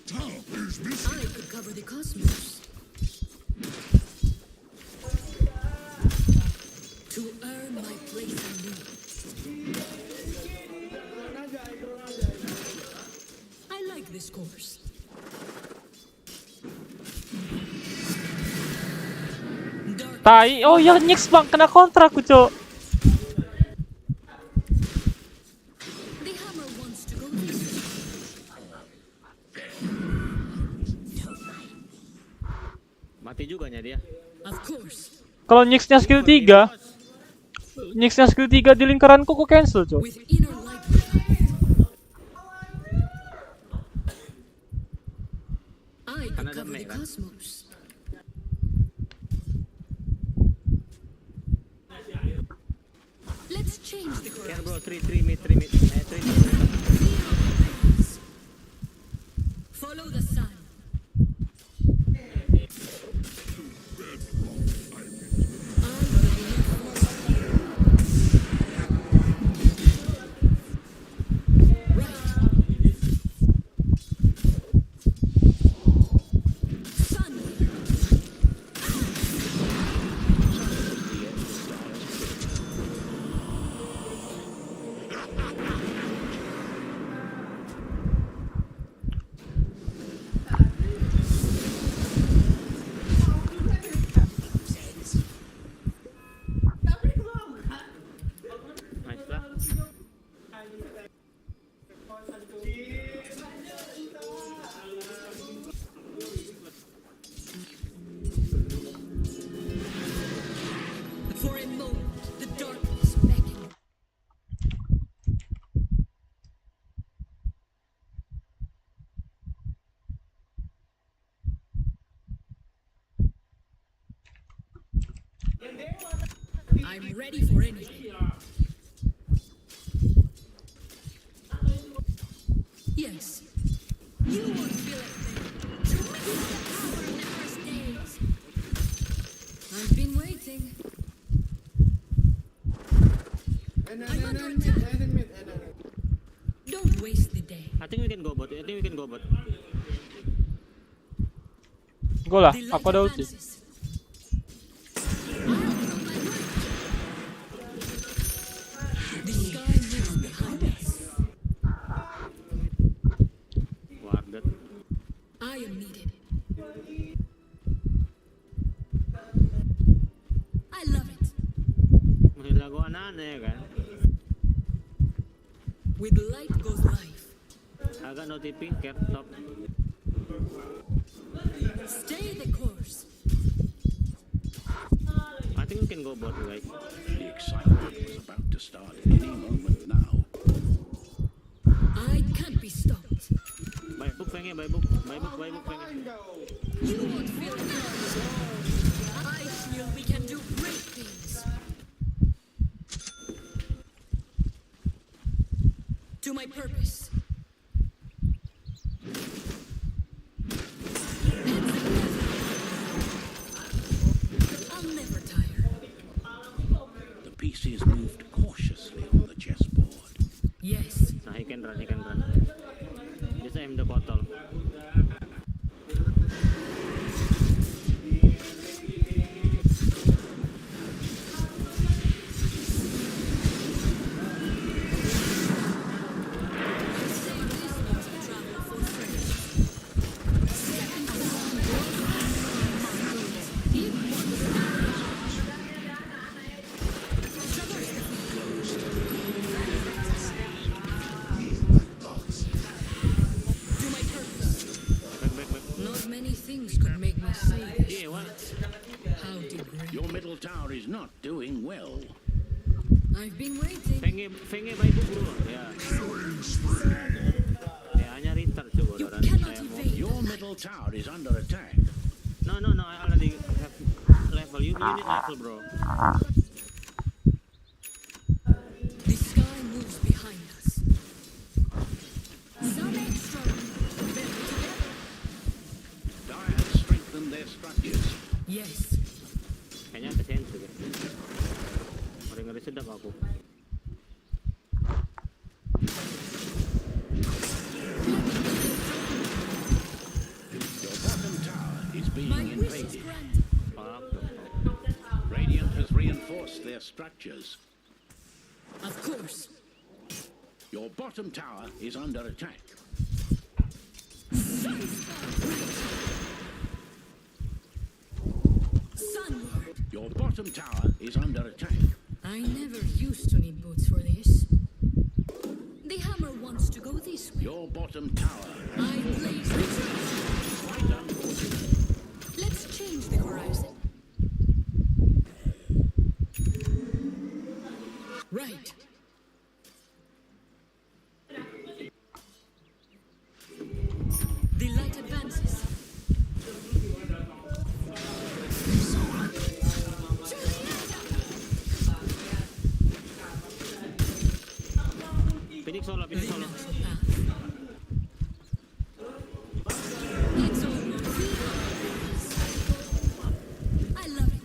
Top is missing. I could cover the cosmos. To earn my place anew. I like this course. Tai. Oh ya, Nyx bang, kena kontra aku, cok. The hammer wants to go this way. Mati juga nya dia. Of course. Kalau Nyx-nya skill 3, di lingkaranku kok cancel, cok. With inner light revived. I could cover the cosmos. Let's change the course. Care bro, 3 mid. 3 mid. Follow the sun. For a moment, the darkness beckoned. I'm ready for anything. Yes. You won't feel a thing. To witness the power never stays. I've been waiting. I'm under attack. Don't waste the day. I think we can go bot. Go lah, aku ada ulti. The sky moves behind us. Wardet. I am needed. I love it. May lago aneh kan. With light goes life. Agak no TP, Care top. Stay the course. I think we can go bot, guys. The excitement was about to start any moment now. I can't be stopped. Fengnya by book, Fengnya. You won't feel it. I feel we can do great things. To my purpose. I'll never tire. The pieces moved cautiously on the chessboard. Yes. Nah, he can run. Just aim the bottle. Not many things could make me say this. Yeah, what? How degrading. Your middle tower is not doing well. I've been waiting. Fengnya by book bro. Ya. Hanya retard coba You orang cannot saya mau. evade. Your middle tower is under attack. No, I already have level. You need level, bro. The sky moves behind us. Some extra. Better together. Dire has strengthened their structures. Yes. Kayaknya ada sense deh. Ngeri sedap aku. Your bottom tower is being My wish is invaded. granted. Radiant has reinforced their structures. Of course. Your bottom tower is under attack. Sunward. Your bottom tower is under attack. I never used to need boots for this. The hammer wants to go this way. Your bottom tower I blaze the trail. quite unfortunate. Let's change the horizon. Right. The light advances. Phoenix solo. It's over. I love it.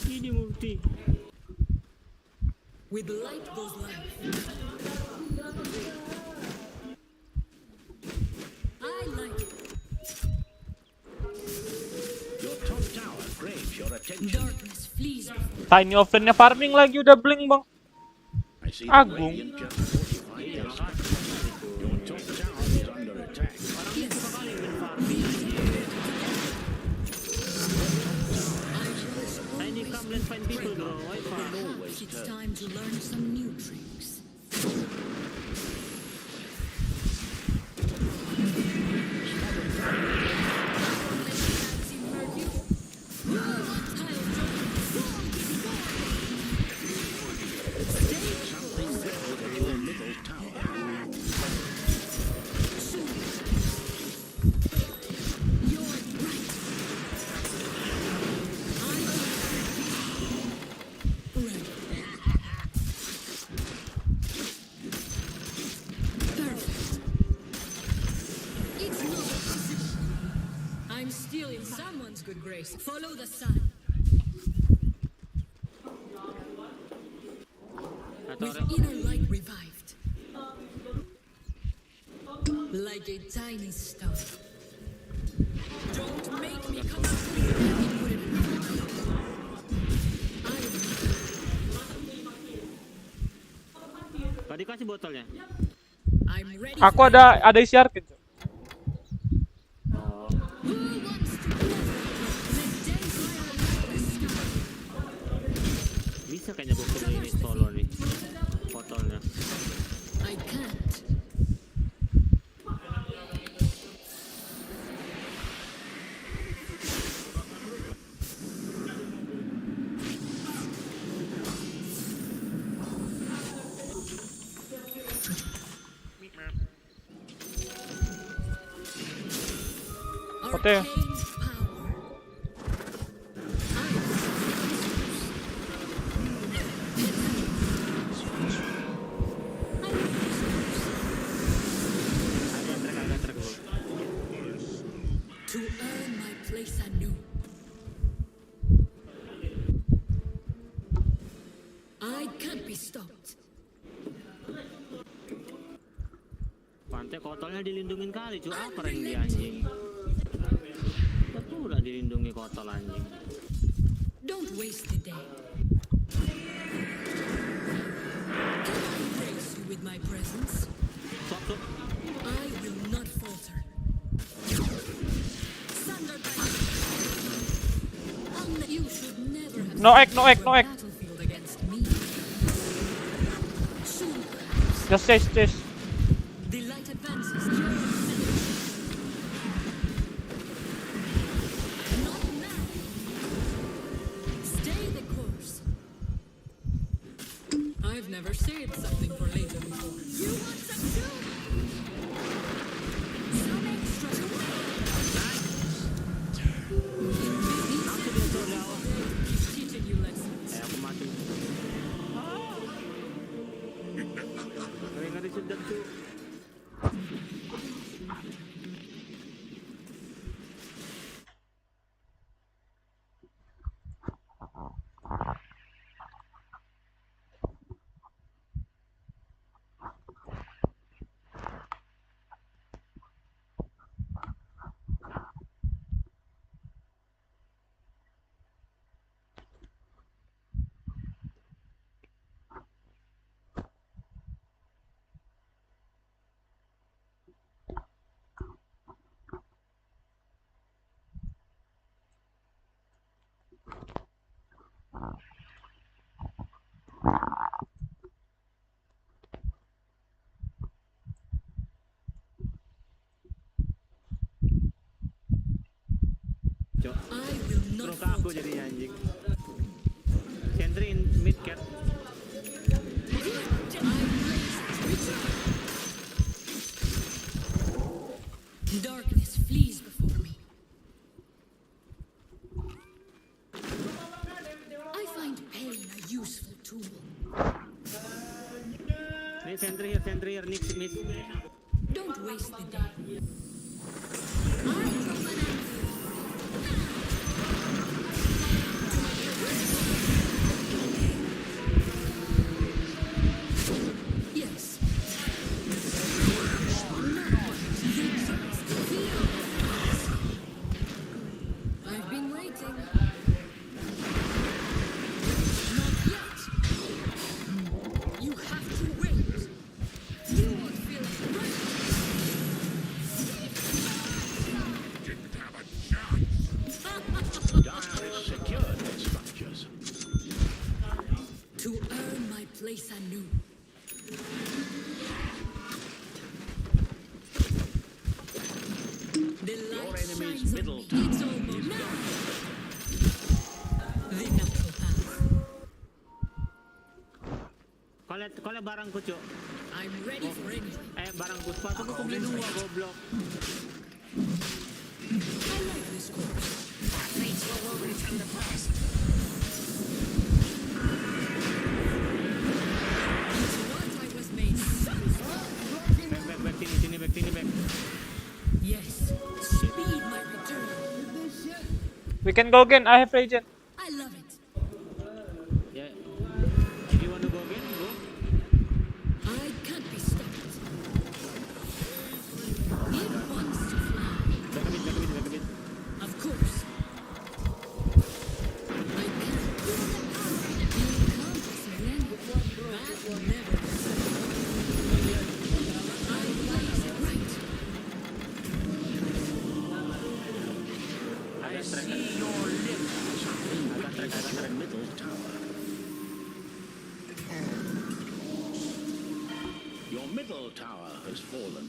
Ini multi. With light goes life. I like it. Your top tower craves your attention. Darkness flees. Tiny offline-nya farming lagi udah blink, Bang. I see the Agung. Radiant just fortified their structures. Your top tower is under attack. Tiny come let's find people, bro. Why far? Perhaps it's time to learn some new tricks. Something wicked at your middle tower. It's not possible. I'm still in someone's good grace. Follow the sun. With inner light revived. Like a tiny star. Don't make me come up with you. Let me put it in Tadi kasih botolnya. I'm ready. Aku ada isi arcade. Cok. Bisa kayaknya gue beli ini solo nih. Botolnya. I can't. Patay. To earn my place anew. I can't be stopped. Pantai kotornya dilindungin kali, cuy. Apa yang dia anjing? Betul udah dilindungi kotor anjing. Don't waste the day. Can I grace you with my presence? I will not falter. You should never have No egg, no egg, no egg. battlefield against me. Soon, Just chase. the light advances. Not now. Stay the course. I've never saved something for later before. You want some too? Some extra. Teaching you lessons. Aku mati. Ngeri sedap cuy. Cok. Terus aku jadi anjing. Sentry in mid cat. Darkness flees before me. I find pain a useful tool. Nih sentry here, Nick mid. Don't waste the day. Yes. I've been waiting. Not yet. You have to wait. You won't feel it right. Didn't have a chance. Dire has secured their structures. To earn my place anew. The Your light enemy's shines on middle me. tower It's almost is now. gone. The natural path. Kole barangku cok. I'm ready for anything. Barangku sepatu ku beli 2 goblok. I like this course. Fates will always from the past. It's what I was made. Back sini back. Yes. Speed my return. We can go again. I have regen. I love it. Yeah. If you want to go again, go. I can't be stopped. It wants to fly. Back a bit. Of course. I can't. Being conscious again. That will never I blaze it right. I see your limbs in your middle tower. Your middle tower has fallen.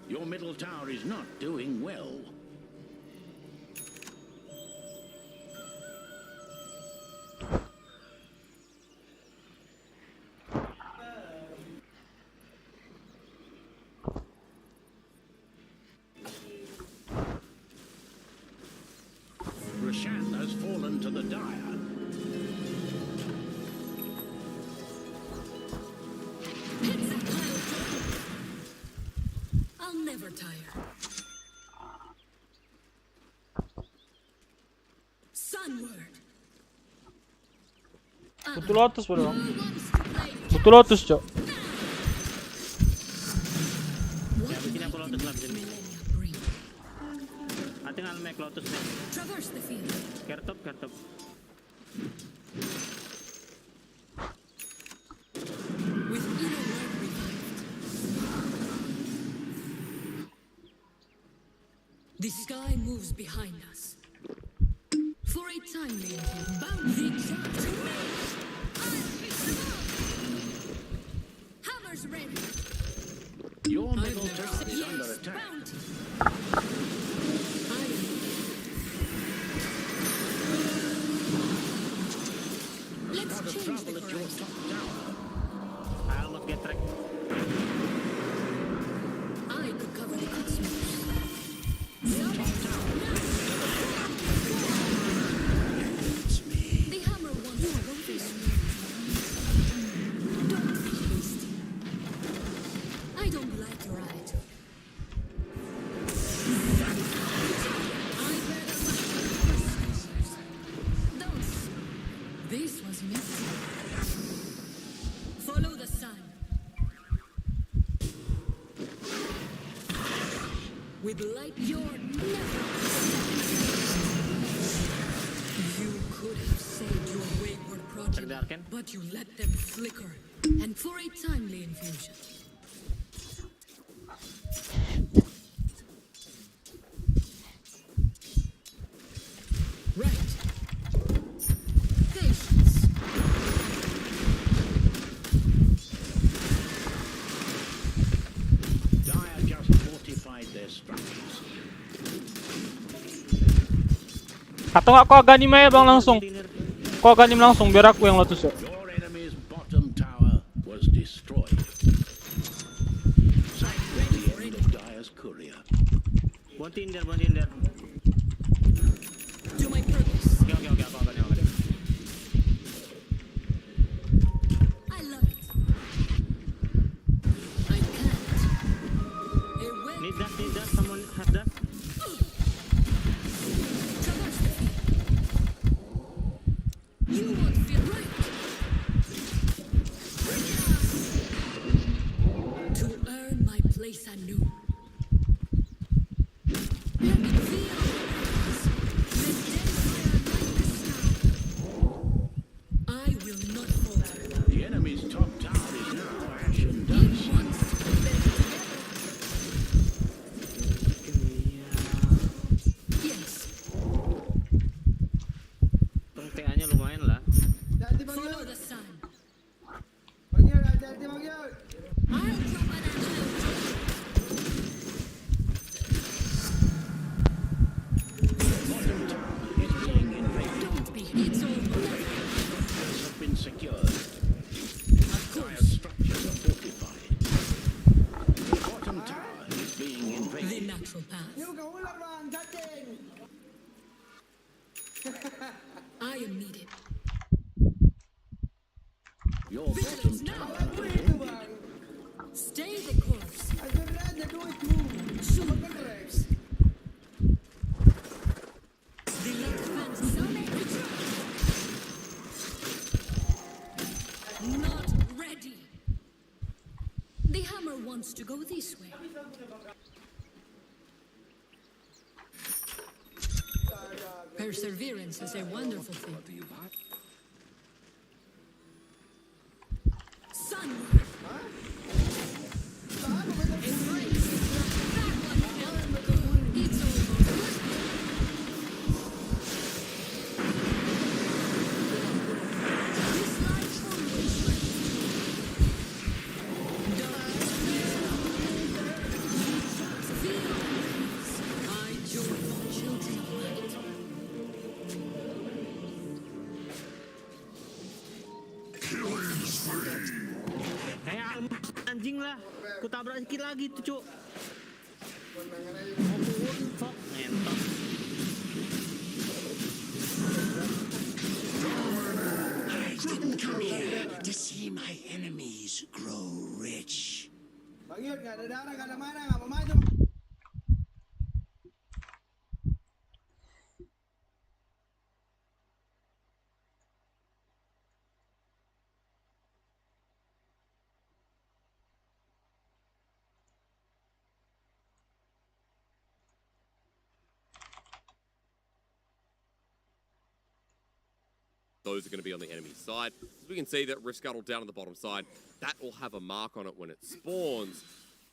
Your middle tower is not doing well. lowshan has fallen to the dire. I'll never tire. Sunward. Butuh Lotus bro. Butuh Lotus, Cok. Ya, bikin aku Lotus lah sini. I think I'll make Lotus next. Traverse the field. Kertop. With inner light revived. The sky moves behind us. For a timely bound the charge to me. I'll fix them up. Hammers ready. Your middle tower is under attack. Let's Try to change travel the at your horizon. top tower. I almost get tracked. I could cover the cosmos. The hammer wants to go this way. Don't be hasty. I don't like your attitude. I bear the Those. This was messy. Follow the sun. With light, you're never. You could have saved your wayward progeny, but you let them flicker, and for a timely infusion. Right. Patience. Dire just fortified their structures. Atau nggak kau ganim aja bang langsung. Kau ganim langsung biar aku yang Lotus ya. Your enemy's bottom tower was destroyed. Sight the end of Dire's courier. Bounty in there. Do my purpose. Okay, apa deh. I love it. I can't. Need that. Someone have that. Traverse the field. You won't feel right. To earn my place anew. Let me feel. I will not falter. The enemy's top tower is now ash and dust. Yes. TA-nya lumayan lah. Follow the sun. Manggil, hati-hati manggil. I'll drop an antidote. Bottom tower is being invaded. Don't be. It's over. Has been secured. Of Dire course. structures are fortified. The bottom tower is being The invaded. natural path. Yung kaulang bang, dating. I am needed. Your bottom tower is Itu bang. Stay the course. Ajar aja duit lu. Shoot. Keren. The light fans summon the trap. Not ready. The hammer wants to go this way. Perseverance is a wonderful thing. Sunward. It's over. This life always I join the children of light. Anjing lah. Ku tabrak sedikit lagi tuh, Cuk. Mau turun, fuck. Ngentot. Panggil nggak ada darah, nggak ada mana, nggak mau maju. Those are going to be on the enemy side. As we can see that Rift Scuttle down on the bottom side, that will have a mark on it when it spawns.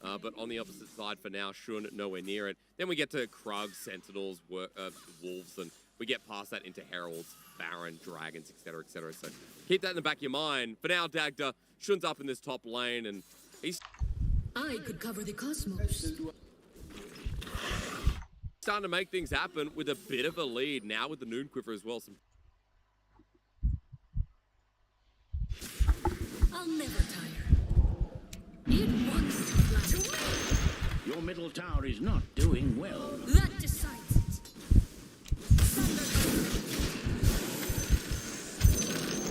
But on the opposite side for now, Shun nowhere near it. Then we get to Krugs, Sentinels, Wolves, and we get past that into Heralds, Baron, Dragons, etc., etc. So keep that in the back of your mind. For now, Dagda, Shun's up in this top lane, and he's I could cover the cosmos. starting to make things happen with a bit of a lead now with the Noon Quiver as well. I'll never tire. It wants to fly. Your middle tower is not doing well. That decides it.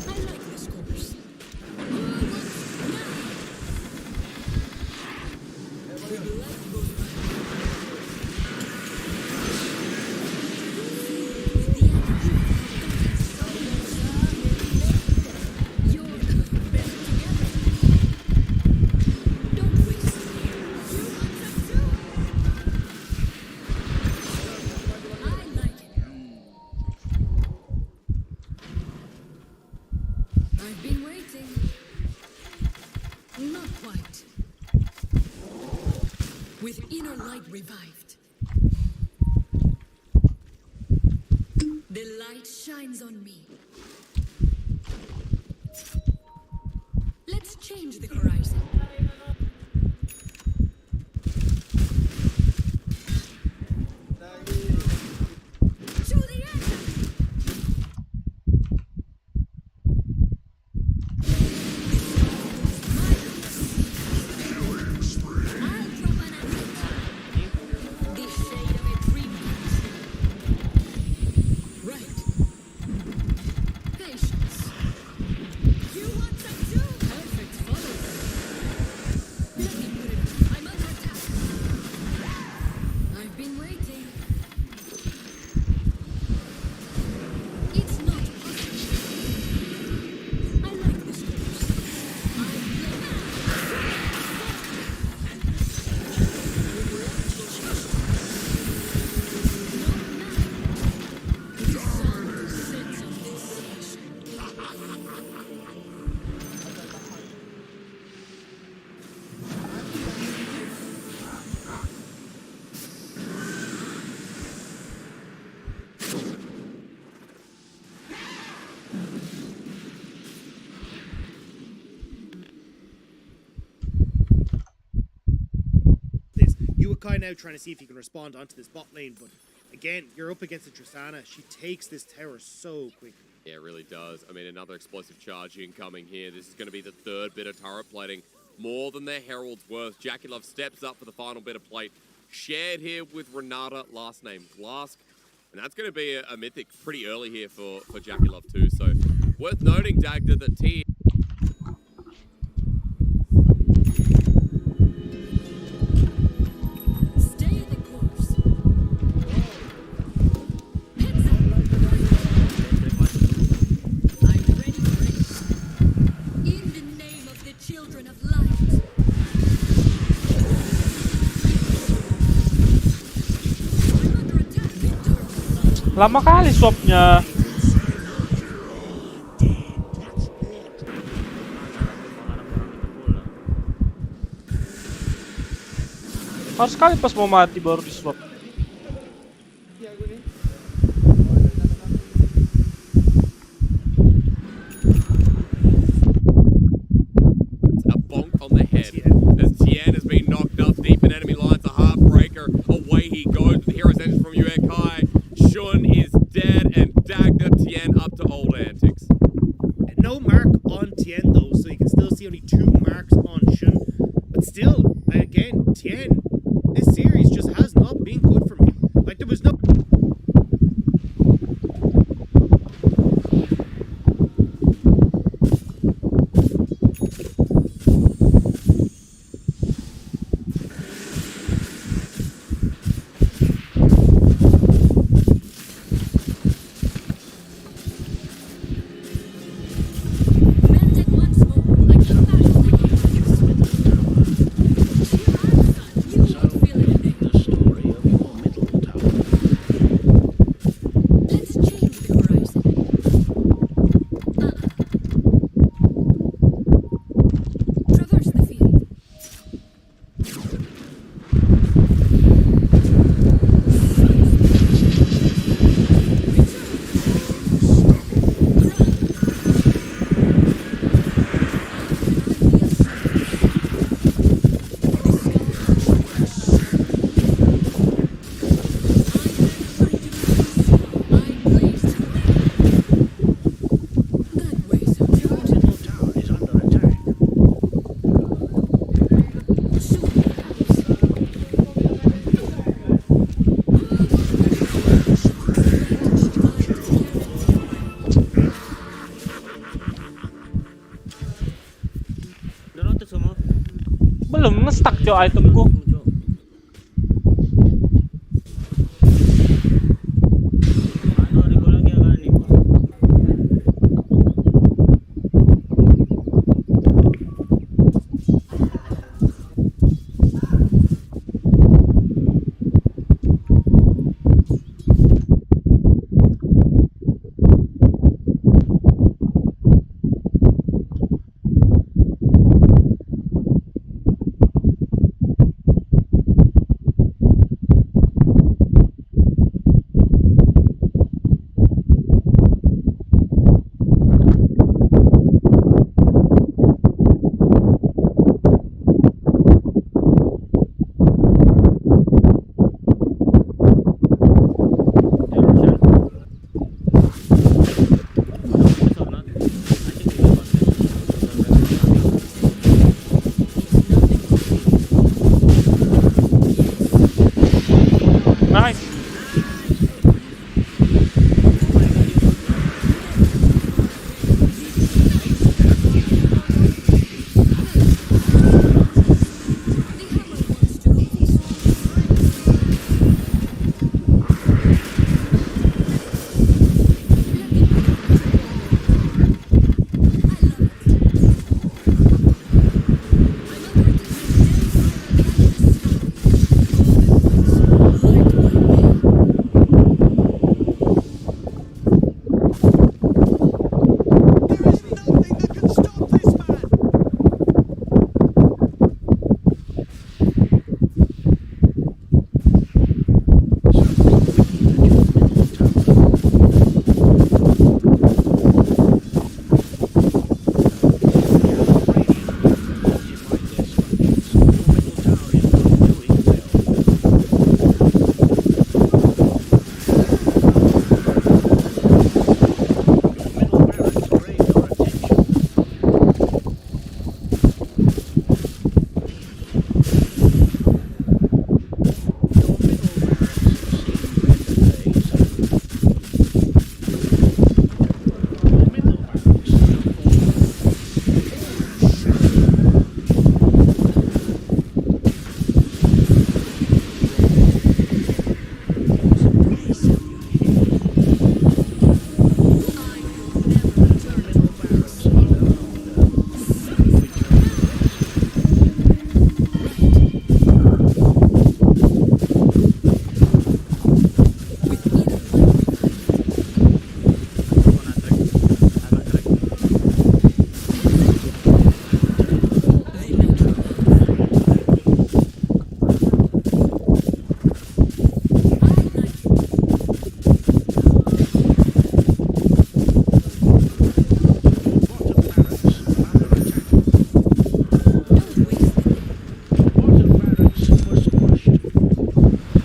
I like this course. I've been waiting. Not quite. With inner light revived. The light shines on me. Let's change the horizon. To the end! Kai now trying to see if he can respond onto this bot lane, but again, you're up against a Tristana. She takes this tower so quickly. Yeah, it really does. I mean, another explosive charge incoming here. This is going to be the third bit of turret plating. More than their Herald's worth. Jackie Love steps up for the final bit of plate. Shared here with Renata, last name Glask. And that's going to be a mythic pretty early here for Jackie Love too. So worth noting, Dagda, that T... Lama kali swapnya. Harus sekali pas mau mati baru di swap. A bonk on the head as Tien has been knocked up deep in enemy lines. A heartbreaker. Away he goes with the hero's engine from Kai. Shun is dead and Dagda Tien up to old antics. No mark on Tien though, so you can still see only 2 marks on Shun. But still, again, Tien, this series just has not been good for me. Like, there was no... Belum nge-stuck cok itemku. Nice.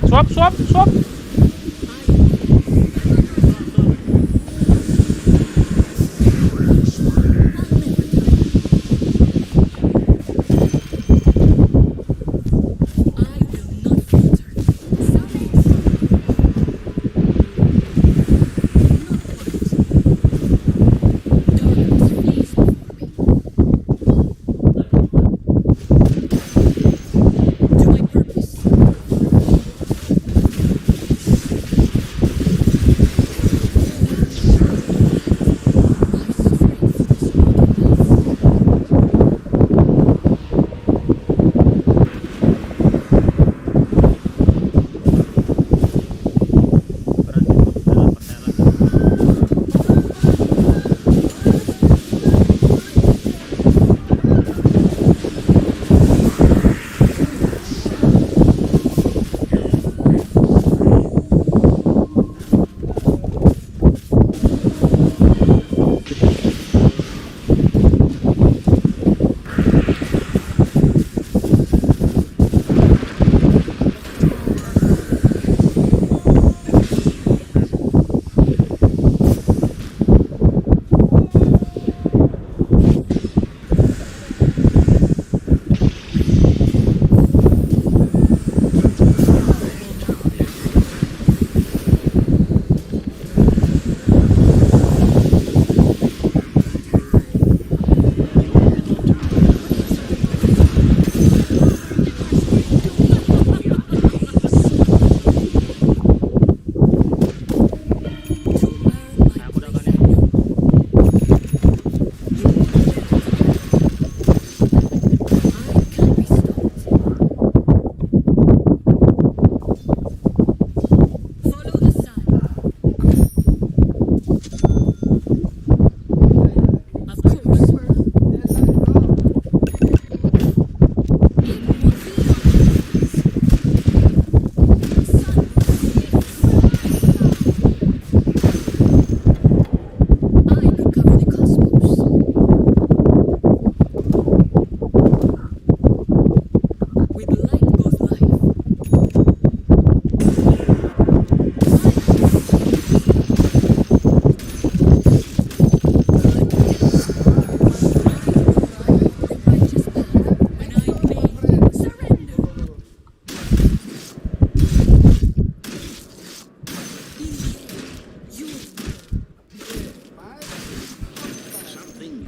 Swap, swap.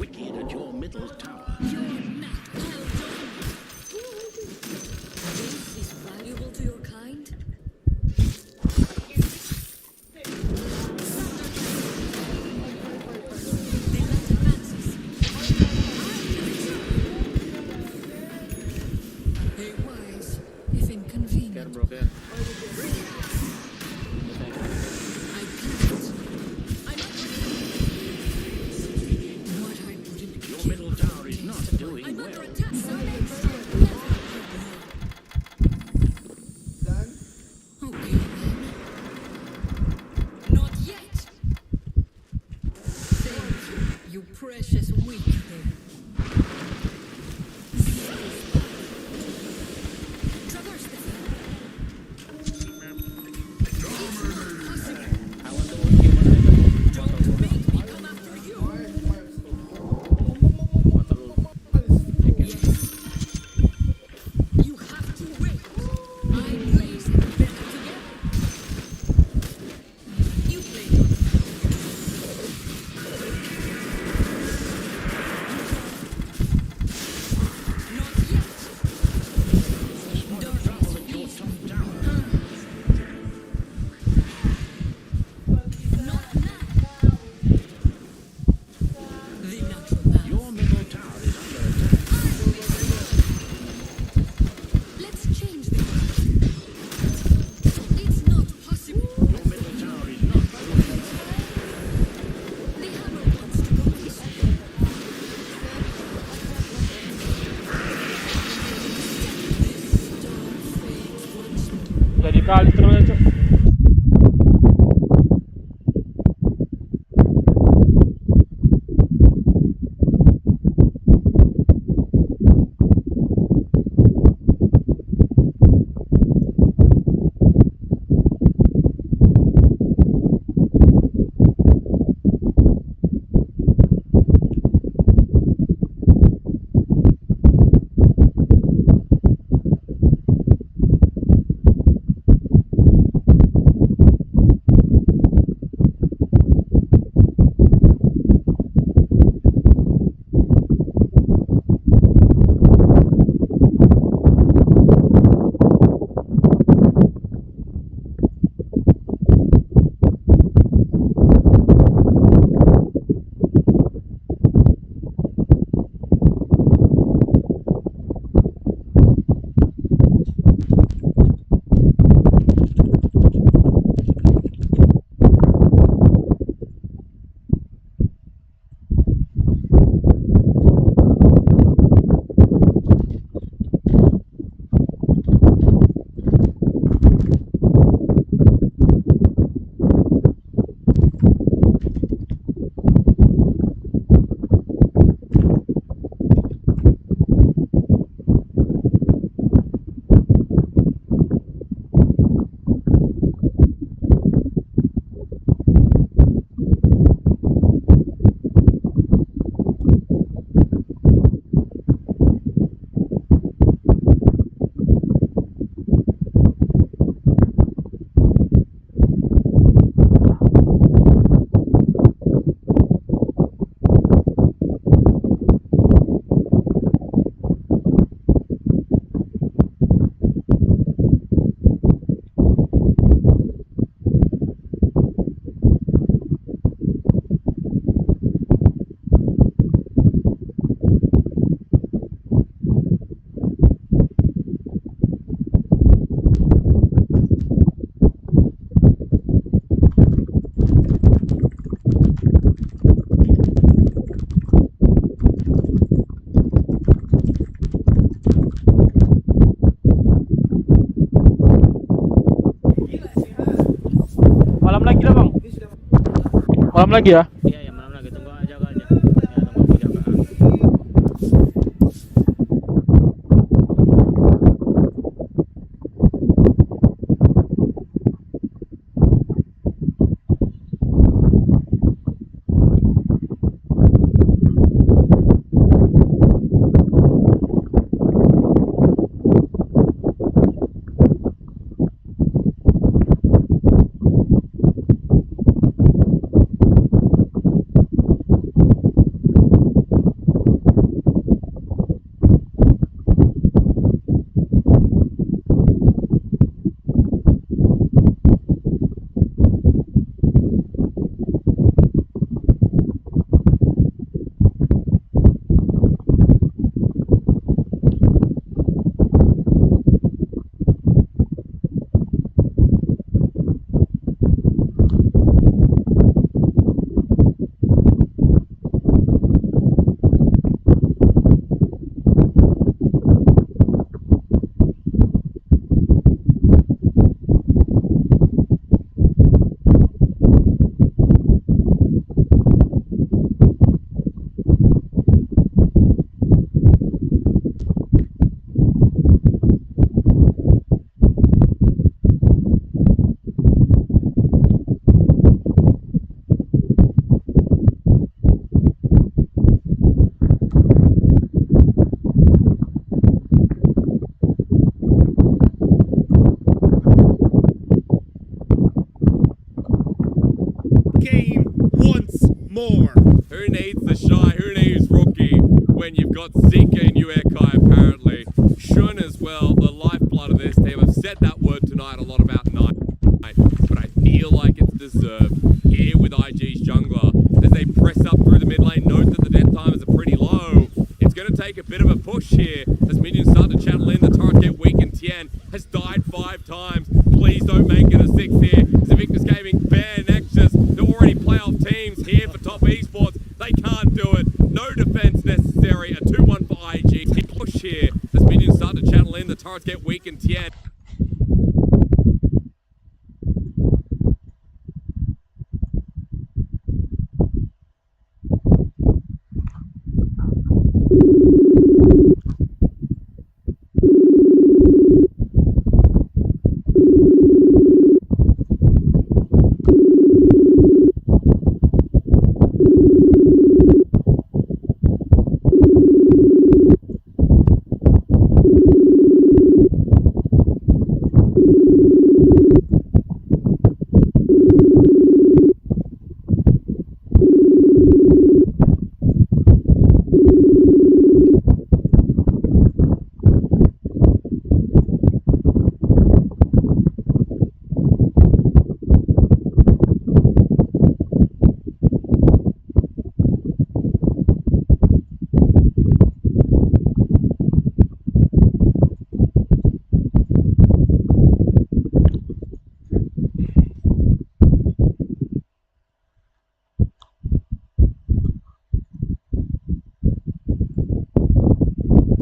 wicked at your middle tower. This is valuable to your kind? A wise, if inconvenient. Bro, get. I can't. What I wouldn't Your middle tower is not doing I'm well. under attack. Okay then. Not yet. Thank you, you precious weak thing. Traverse the field. Don't make me come after you. You have to wait. I blaze it better together. You play your not yet. Darkness is not now. The natural path. Your middle tower is under attack. Let's change the It's not possible. Your middle tower is not doing well. The hammer wants to go this way. Jadi kali terus aja. Malam lagi lah bang. Malam lagi ya. Iya, ya malam lagi. Tunggu aja aja. Ya, tunggu aku jaga. We've got Zika and Uekai apparently. Shun as well, the lifeblood of this team. I've said that word tonight a lot about Knight, but I feel like it's deserved here with IG's jungler as they press up through the mid lane. Note that the death timers are pretty low. It's going to take a bit of a push here as minions start to channel in. The turrets get weak and Tien has died 5 times. Please don't make it a 6th here. Invictus Gaming, Bear, Nexus, they're already playoff teams here for top esports. They can't do it. No defense necessary. A 2-1 for IG. Push here as minions start to channel in. The turrets get weak and Tien.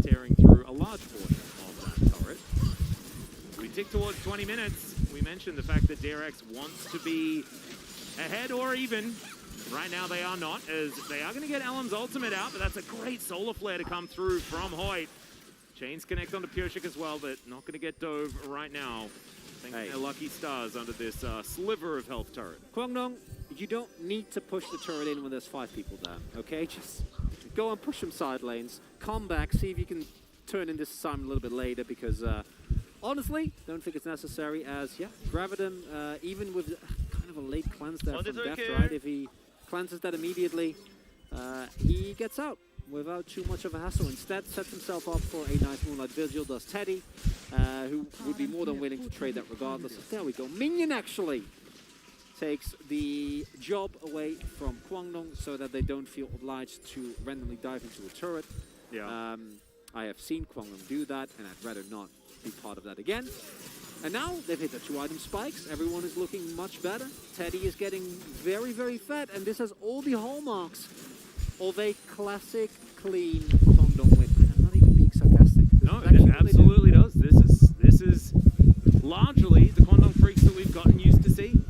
Tearing through a large portion of that turret. We tick towards 20 minutes. We mentioned the fact that DRX wants to be ahead or even. Right now they are not, as they are going to get Ellen's ultimate out, but that's a great solar flare to come through from Hoyt. Chains connect onto Pureshik as well, but not going to get Dove right now. Thanking their lucky stars under this sliver of health turret. Kwangdong, you don't need to push the turret in when there's 5 people down, okay? Just go and push them side lanes, come back, see if you can turn in this assignment a little bit later, because honestly, don't think it's necessary, as, yeah, Graviton, even with kind of a late cleanse there from Death, right? If he cleanses that immediately, he gets out without too much of a hassle. Instead, sets himself up for a nice Moonlight Vigil, does Teddy, who would be more than willing to trade that regardless. There we go. Minion actually takes the job away from Kwangdong so that they don't feel obliged to randomly dive into a turret. Yeah. I have seen Kwangdong do that, and I'd rather not be part of that again. And now they've hit the 2-item spikes. Everyone is looking much better. Teddy is getting very, very fat, and this has all the hallmarks of a classic, clean Kwangdong win. I'm not even being sarcastic. No, it absolutely does. This is largely the Kwangdong Freaks that we've gotten used to seeing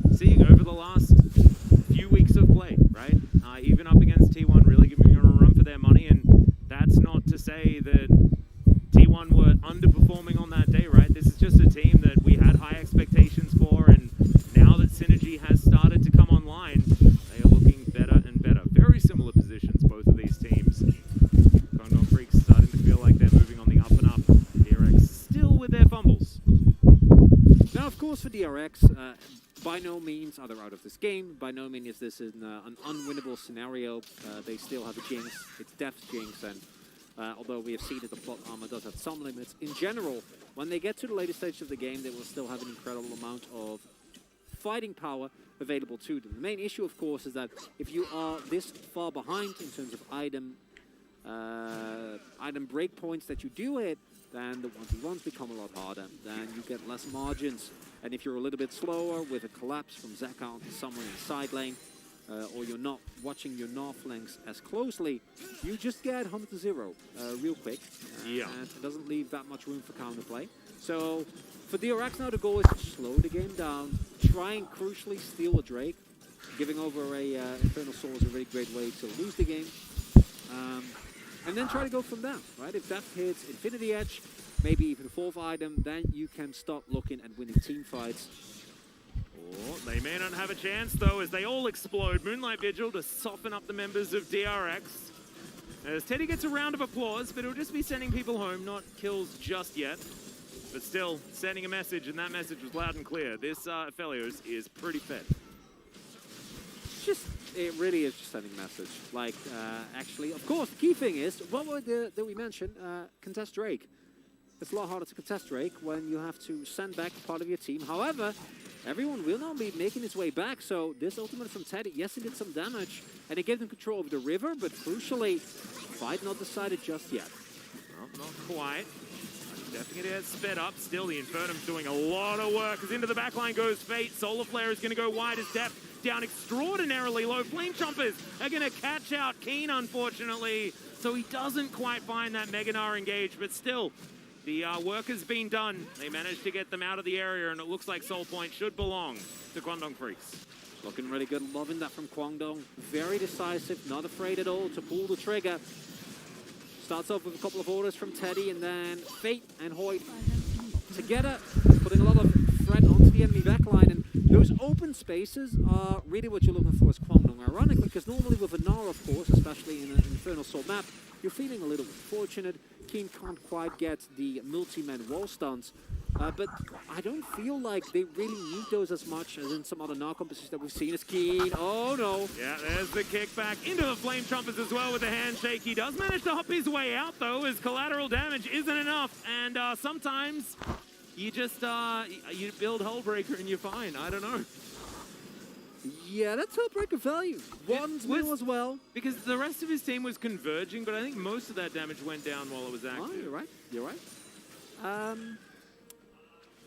over the last few weeks of play, right? Even up against T1, really giving them a run for their money, and that's not to say that T1 were underperforming on that day, right? This is just a team that we had high expectations for, and now that synergy has started to come online, they are looking better and better. Very similar positions, both of these teams. Kwangdong Freaks starting to feel like they're moving on the up and up. DRX still with their fumbles. Now, of course, for DRX, by no means are they out of this game. By no means is this an unwinnable scenario. They still have a Jinx. It's Death's Jinx, and although we have seen that the plot armor does have some limits, in general, when they get to the later stage of the game, they will still have an incredible amount of fighting power available to them. The main issue, of course, is that if you are this far behind in terms of item breakpoints that you do it, then the 1v1s become a lot harder. Then you get less margins. And if you're a little bit slower with a collapse from Zeka onto someone in the side lane, or you're not watching your Gnar flanks as closely, you just get 100-0 real quick. Yeah. And it doesn't leave that much room for counterplay. So for DRX now, the goal is to slow the game down, try and crucially steal a Drake. Giving over a Infernal Soul is a really great way to lose the game. And then try to go from there, right? If that hits Infinity Edge, maybe even a 4th item, then you can start looking at winning team fights. Oh, they may not have a chance, though, as they all explode. Moonlight Vigil to soften up the members of DRX. As Teddy gets a round of applause, but it'll just be sending people home, not kills just yet. But still, sending a message, and that message was loud and clear. This Aphelios is pretty fed. it really is just sending a message. Like, actually, of course, the key thing is, what were did we mention? Contest Drake. It's a lot harder to contest Drake when you have to send back part of your team. However, everyone will not be making its way back, so this ultimate from Teddy, yes, it did some damage, and it gave them control of the river, but crucially, fight not decided just yet. Well, not quite. Definitely gonna get sped up. Still, the Infernum's doing a lot of work, as into the backline goes Fate. Solar Flare is gonna go wide as depth. Down extraordinarily low. Flame Chompers are going to catch out Keen, unfortunately. So he doesn't quite find that Mega Gnar engage, but still, the work has been done. They managed to get them out of the area, and it looks like Soul Point should belong to Kwangdong Freaks. Looking really good. Loving that from Kwangdong. Very decisive, not afraid at all to pull the trigger. Starts off with a couple of orders from Teddy, and then Fate and Hoyt together, putting a lot of threat onto the enemy backline, and those open spaces are really what you're looking for as Kwangdong. Ironically, because normally with a Gnar, of course, especially in an Infernal Soul map, you're feeling a little bit fortunate. Keen can't quite get the multi-man wall stunts, but I don't feel like they really need those as much as in some other Gnar compositions that we've seen. As Keen, oh no. Yeah, there's the kickback into the Flame Chompers as well with the handshake. He does manage to hop his way out, though, as collateral damage isn't enough, and sometimes you just, you build Hullbreaker and you're fine. I don't know. Yeah, that's Hullbreaker value. One's mill as well. Because the rest of his team was converging, but I think most of that damage went down while it was active. Oh, you're right. You're right.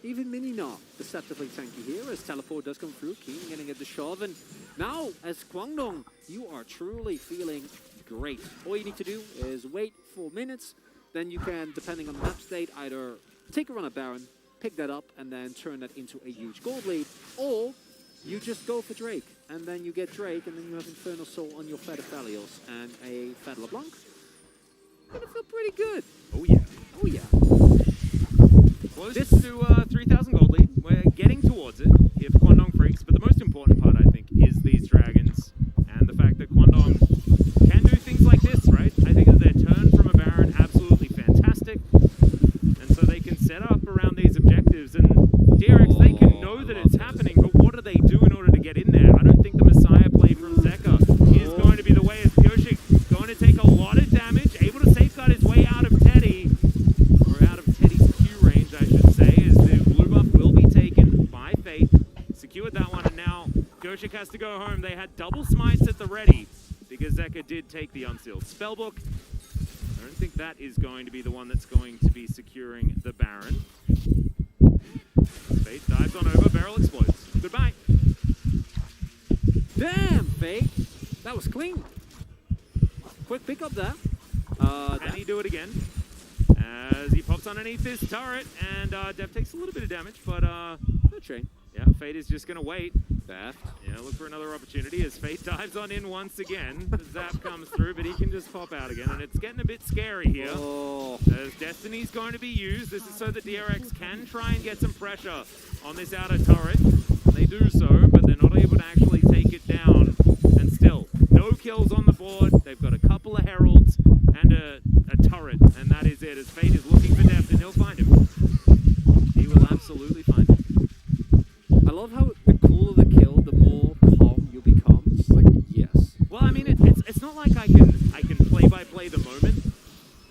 Even Mini Gnar deceptively tanky here as Teleport does come through. Keen getting at the shove. And now, as Kwangdong, you are truly feeling great. All you need to do is wait 4 minutes. Then you can, depending on the map state, either take a run at Baron, pick that up, and then turn that into a huge gold lead. Or you just go for Drake, and then you get Drake, and then you have Infernal Soul on your Fed Aphelios and a Fed LeBlanc. Gonna feel pretty good. Oh yeah. Oh yeah. Close to 3,000 gold lead. We're getting towards it here for Kwangdong Freaks, but the most important part, I think, is these dragons and the fact that Kwangdong can do things like this, right? I think that their turn from a Baron absolutely fantastic, and so they can set up around these objectives, and DRX, they can know that it's happening, but what do they do in order to get in there? I don't think the Messiah play from Zeka is going to be the way, as Kyoshik going to take a lot of damage, able to safeguard his way out of Teddy, or out of Teddy's Q range, I should say, as the blue buff will be taken by Fate. Secured that one, and now Kyoshik has to go home. They had double smites at the ready, because Zeka did take the unsealed spellbook. I don't think that is going to be the one that's going to be securing the Baron. Fate dives on over, barrel explodes. Goodbye. Damn, Fate. That was clean. Quick pick up there. Can he do it again? As he pops underneath this turret, and Dev takes a little bit of damage, but no chain. Yeah, Fate is just going to wait. Theft. Yeah, look for another opportunity as Fate dives on in once again. The zap comes through, but he can just pop out again, and it's getting a bit scary here. Oh. As Destiny's going to be used. This is so that DRX can try and get some pressure on this outer turret. They do so, but they're not able to actually take it down. And still, no kills on the board. They've got a couple of heralds and a turret, and that is it. As Fate is looking for depth, and he'll find him. He will absolutely find him. I love how the cooler the kill, the more calm you become. It's like, yes. Well, I mean, it's not like I can play-by-play the moment,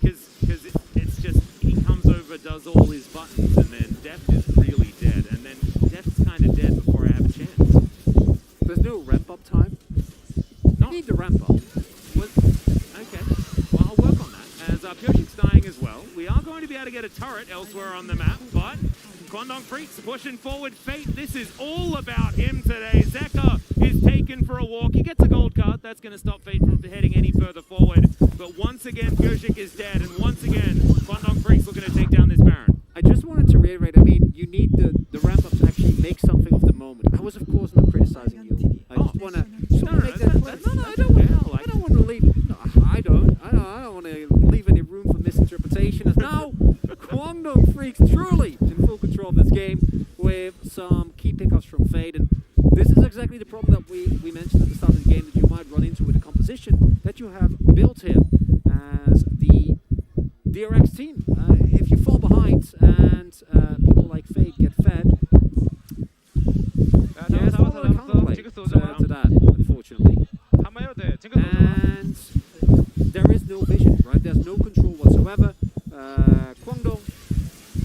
because it's just he comes over, does all his buttons, and then Deft is really dead, and then Deft's kind of dead before I have a chance. There's no ramp-up time. You need the ramp-up. Okay, well, I'll work on that, as Pyoshik's dying as well. We are going to be able to get a turret elsewhere on the map, but Kwangdong Freaks pushing forward. Fate, this is all about him today. Zeka is taken for a walk. He gets a gold card. That's going to stop Fate from heading any further forward. But once again, Kyoshik is dead. And once again, Kwangdong Freaks looking to take down this Baron. I just wanted to reiterate, I mean, you need the ramp-up to actually make something of the moment. I was, of course, not criticizing you. I just want to make that clear. No, I don't want to leave. No, I don't want to leave any room for misinterpretation. As now, Kwangdong Freaks truly in full control of this game with some key pickups from Fade. And this is exactly the problem that we mentioned at the start of the game that you might run into with the composition that you have built here as the DRX team. If you fall behind and people like Fade get fed, there's a lot of counterplay to that, unfortunately. right? There's no control whatsoever. Kwangdong,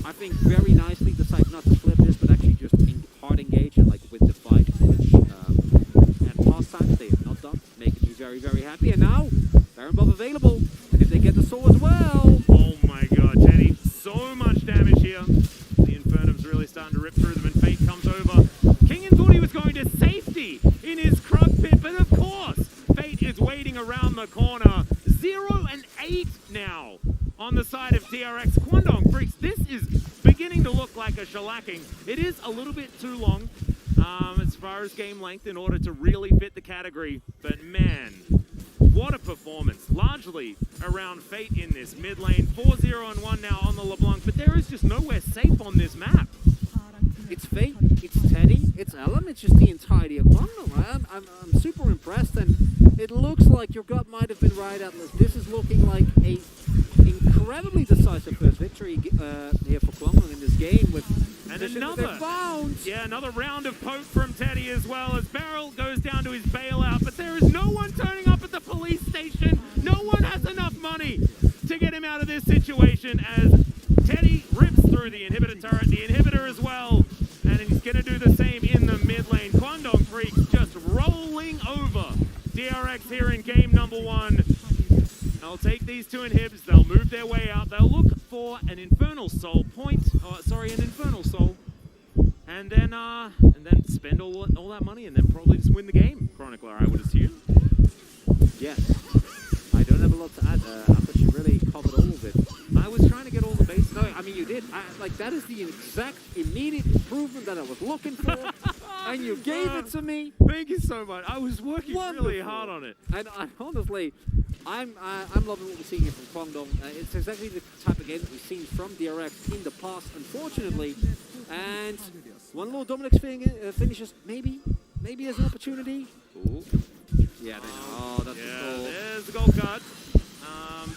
I think very nicely decides not to flip this, but actually just hard engage and like with the fight, which at past times they have not done, making me very, very happy. And now, Baron Buff available, and if they get the soul as well. Oh my god, Teddy, so much damage here. The Infernum's really starting to rip through them, and Fate comes over. Kingen thought he was going to safety in his Krug pit, but of course, Fate is waiting around the corner. 0 and 8 now on the side of TRX. Kwangdong Freaks, this is beginning to look like a shellacking. It is a little bit too long as far as game length in order to really fit the category, but man, what a performance. Largely around Fate in this mid lane. 4-0 and 1 now on the LeBlanc, but there is just nowhere safe on this map. It's Fate, it's Teddy, it's Ellum, it's just the entirety of Kwangdong, right? I'm super impressed, and it looks like your gut might have been right, Atlas. This is looking like a incredibly decisive first victory here for Kwangdong in this game with another round of poke from Teddy as well, as Beryl goes down to his bailout, but there is no one turning up at the police station. No one has enough money to get him out of this situation as Teddy rips through the inhibitor turret, the inhibitor as well, and he's going to do the same in the mid lane. Kwangdong Freaks just rolling over DRX here in game number 1. They'll take these two inhibs, they'll move their way out, they'll look for an Infernal Soul an Infernal Soul, and then spend all that money and then probably just win the game, Chronicler, I would assume. Yes. I don't have a lot to add. Atlas, you really covered all of it. I was trying to get all the bases. No, I mean you did. Like that is the exact immediate improvement that I was looking for, and you gave it to me. Thank you so much. I was working really hard on it. And honestly, I'm loving what we're seeing here from Kwangdong. It's exactly the type of game that we've seen from DRX in the past, unfortunately. And one Lord Dominic's finishes. Maybe there's an opportunity. Ooh. Yeah, oh, that's yeah, the goal. There's the goal card.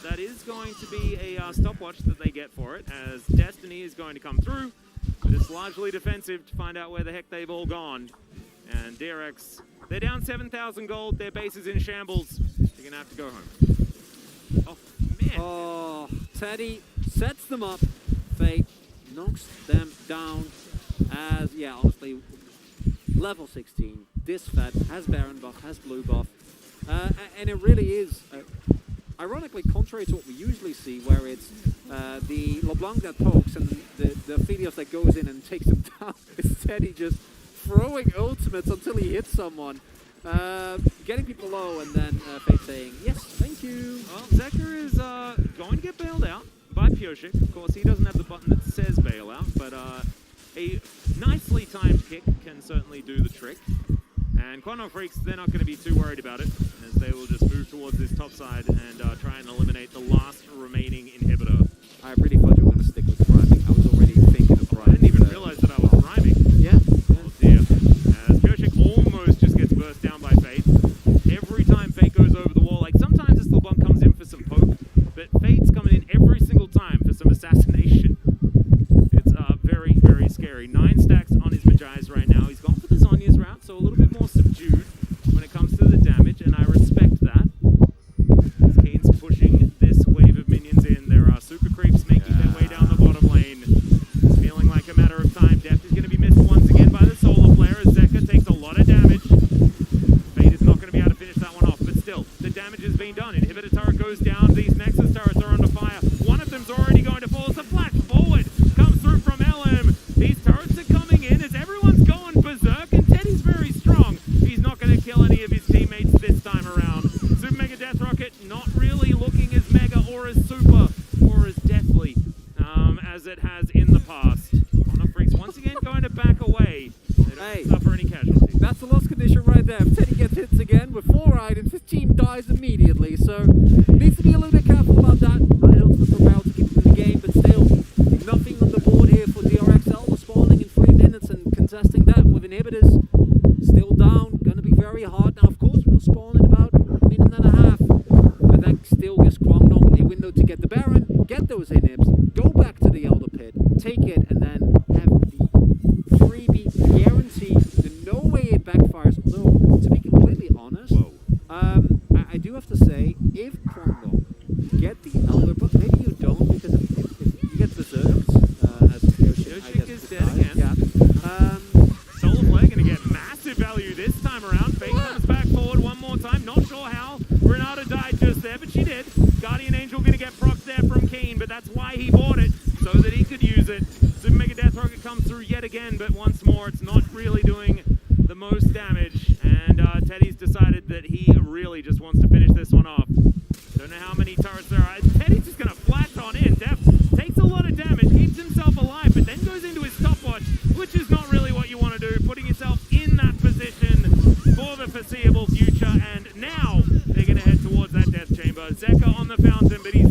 That is going to be a stopwatch that they get for it, as Destiny is going to come through, but it's largely defensive to find out where the heck they've all gone. And DRX, they're down 7,000 gold, their base is in shambles. They're going to have to go home. Oh, man. Oh, Teddy sets them up. Fate knocks them down as, yeah, honestly, level 16. This Fed has Baron buff, has blue buff. And it really is, ironically, contrary to what we usually see, where it's the LeBlanc that pokes and the Phidios that goes in and takes him down. It's Teddy just throwing ultimates until he hits someone. Getting people low and then Fate saying, yes, thank you. Well, Zekka is going to get bailed out by Pureshik. Of course, he doesn't have the button that says bail out, but a nicely timed kick can certainly do the trick. And Kwangdong Freaks, they're not going to be too worried about it, as they will just move towards this top side and try and eliminate the last remaining inhibitor. I really thought you were going to stick with rhyming. I was already thinking of rhyming. I didn't even realize that I was rhyming. Yeah. Oh dear. As Pureshik almost just gets burst down by Fate. Every time Fate goes over the wall, like sometimes this LeBlanc comes in for some poke, but Fate's coming in every single time for some assassination. It's very, very scary. 9 stacks on his Magi's right now. He's gone for the Zonya's route, so a little bit more subdued when it comes to the damage, and I respect that. As Kane's pushing this wave of minions in, there are super creeps making their way down the bottom lane. It's feeling like a matter of time. Deft is going to be missed once again by the solar flare as Zekka takes a lot of damage. Fate is not going to be able to finish that one off, but still, the damage has been done. Inhibitor turret goes down. These Nexus turrets are under fire. One of them's already going to fall. It's a flash forward. Comes through from LM. These turrets are coming in as everyone's going berserk, and Teddy's very strong. He's not going to kill any of his teammates this time around. Super Mega Death Rocket not really looking as mega or as super or as deathly as it has in the past. Kwangdong Freaks once again going to back away. They don't suffer any casualties. That's the lost condition right there. If Teddy gets hits again with 4 items, his team dies immediately. So, needs to be a little bit careful about that. I don't think we're about to keep in the game, but still, nothing on the board here for DRXL. We're spawning in 3 minutes and contesting that with inhibitors. Still down, going to be very hard. Now, of course, we'll spawn in about a minute and a half. But that still gives Kwangdong a window to get the Baron, get those inhibs, go back to the Elder Pit, take it, and then have the freebie guarantee. There's no way it backfires. Although, to be completely honest, I do have to say, if Kwangdong get get the elbow, but maybe you don't because if you get the Zergs, as Yoshik is dead again. Yeah. Solar Flare going to get massive value this time around. Fate comes back forward one more time. Not sure how Renata died just there, but she did. Guardian Angel going to get procs there from Keen, but that's why he bought it, so that he could use it. Super Mega Death Rocket comes through yet again, but once more, it's not really doing the most damage. And Teddy's decided that he really just wants to finish this one off. Don't know how many turrets there are. Teddy's just going to flash on in. Def takes a lot of damage, keeps himself alive, but then goes into his stopwatch, which is not really what you want to do, putting yourself in that position for the foreseeable future. And now they're going to head towards that death chamber. Zeka on the fountain, but he's